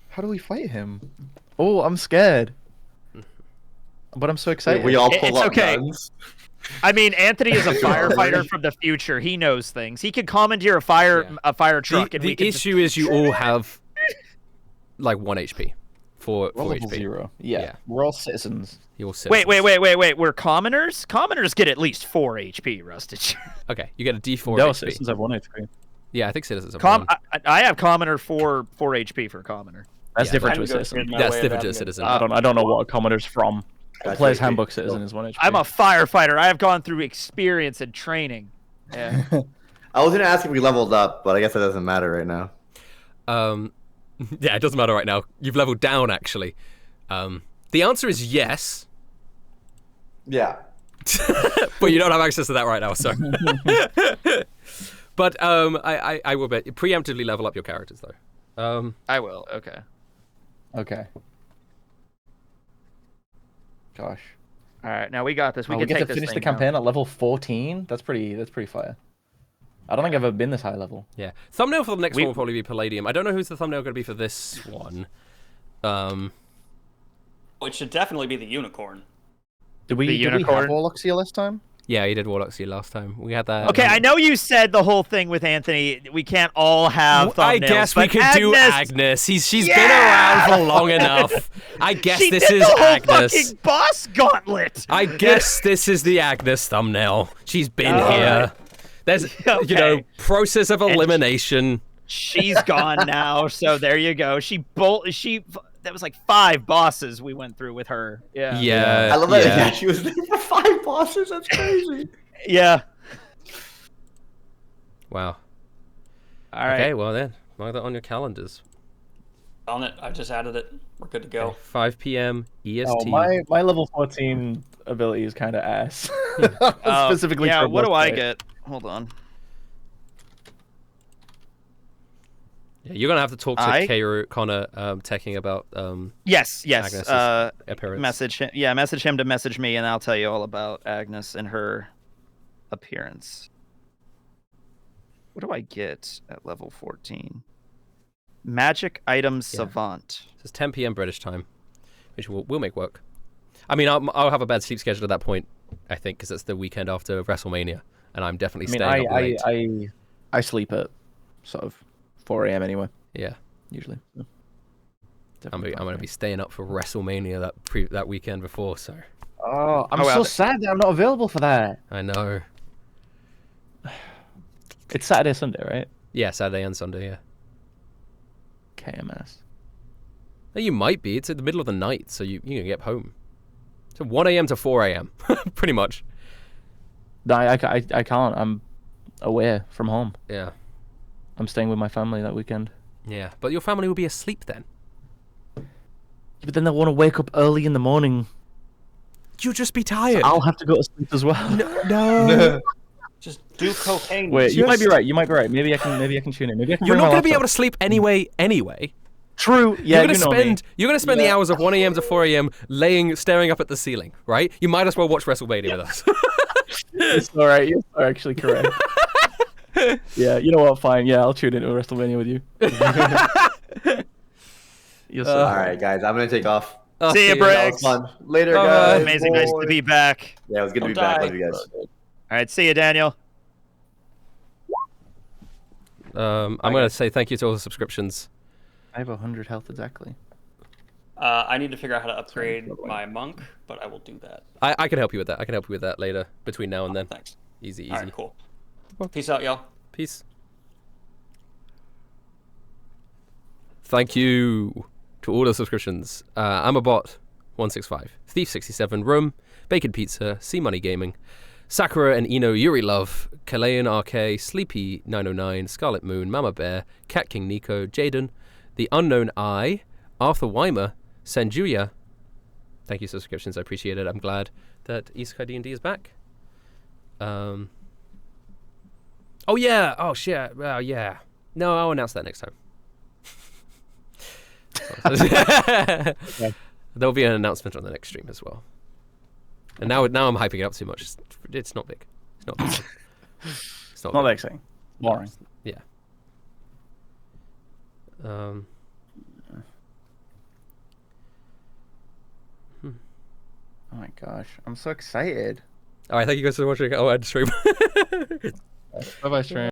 How do we fight him? Oh, I'm scared. But I'm so excited. We all pull It's up okay. guns. I mean, Anthony is a firefighter from the future. He knows things. He could commandeer a fire truck. and we The could issue is you all have like 1 HP. 4 We're level HP. 0. Yeah. Yeah. We're all citizens. You all sit. Wait. We're commoners? Commoners get at least 4 HP, Rustage. Okay, you get a D4 No, HP. citizens have 1 HP. Yeah, I think citizens have Com- 1. I have commoner 4 HP for commoner. That's Yeah, different I'm to a gonna citizen. trade my That's way different of to a having citizen. I don't know what a commoner's from. That's Player's okay. handbook citizen is 1 HP. I'm a firefighter. I have gone through experience and training. Yeah. I was gonna ask if we leveled up, but I guess it doesn't matter right now. Yeah, it doesn't matter right now. You've leveled down, actually. The answer is yes, Yeah. but you don't have access to that right now, so. But I will bet preemptively level up your characters, though. I will. Okay. Okay. Gosh. All right. Now we got this. We We can get take to this finish the thing now. campaign at level 14. That's pretty fire. I don't think I've ever been this high level. Yeah. Thumbnail for the next We- one will probably be Palladium. I don't know who's the thumbnail going to be for this one. It should definitely be the unicorn. Did we have unicorn? Warlocks here last time? Yeah, you did Warlock Sea last time. We had that. Okay, I know you said the whole thing with Anthony. We can't all have thumbnails. I guess we but could do Agnes. She's been Yeah! around for long enough. I guess She this did is the whole Agnes. fucking boss gauntlet. I guess this is the Agnes thumbnail. She's been All here. right. There's, Okay. process of elimination. She's gone now, so there you go. That was like 5 bosses we went through with her. Yeah. Yeah. I love that. yeah. Yeah, she was there for 5 bosses. That's crazy. Yeah. Wow. All right. Okay, well then, mark that on your calendars. On it. I just added it. We're good to go. Okay, 5 p.m. EST. Oh, my level 14 ability is kind of ass. Specifically yeah. for a What do boss I fight. get? Hold on. Yeah, you're gonna have to talk to Keiru Connor, teching about Yes. Agnes's appearance. Message him to message me, and I'll tell you all about Agnes and her appearance. What do I get at level 14? Magic item savant. It's 10 p.m. British time, which we'll make work. I mean, I'll have a bad sleep schedule at that point, I think, because it's the weekend after WrestleMania, and I'm definitely staying up late. I sleep at sort of 4 a.m. anyway. Yeah, usually. I'm gonna be staying up for WrestleMania that weekend before. So. Oh, I'm so sad that I'm not available for that. I know. It's Saturday, Sunday, right? Yeah, Saturday and Sunday. Yeah. KMS. No, you might be. It's at the middle of the night, so you can get home. So 1 a.m. to 4 a.m. pretty much. No, I can't. I'm away from home. Yeah. I'm staying with my family that weekend. Yeah, but your family will be asleep then. But then they'll want to wake up early in the morning. You'll just be tired. So I'll have to go to sleep as well. No. Just do cocaine. Wait, you might be right. Maybe I can tune in. Maybe I can You're not going to be able to sleep anyway. True. Yeah, you're gonna spend the hours of 1 a.m. to 4 a.m. staring up at the ceiling, right? You might as well watch WrestleMania with us. It's all right. You're actually correct. Yeah, you know what? Fine. Yeah, I'll tune into WrestleMania with you. All right, guys. I'm gonna take off. See you, Briggs. Later, guys. Amazing. Nice to be back. Yeah, it was good to be back. Love you guys. All right. See you, Daniel. I'm gonna say thank you to all the subscriptions. I have 100 health exactly. I need to figure out how to upgrade my monk, but I will do that. I can help you with that. I can help you with that later, between now and then. Thanks. Easy. All right, cool. Peace out, y'all. Peace. Thank you to all the subscriptions. I'm a bot 165, Thief 67, Room, Bacon Pizza, C Money Gaming, Sakura and Ino Yuri Love, Kalayan RK, Sleepy 909, Scarlet Moon, Mama Bear, Cat King Nico, Jaden, The Unknown Eye, Arthur Weimer, Sanjuya. Thank you for subscriptions. I appreciate it. I'm glad that Isekai D&D is back. Oh yeah. Oh shit. Yeah. No, I'll announce that next time. Okay. There'll be an announcement on the next stream as well. And now I'm hyping it up too much. It's not big. It's not big. It's not that exciting. Boring. Yeah. Oh my gosh, I'm so excited. All right, thank you guys for watching. I'd stream. Bye-bye, stream.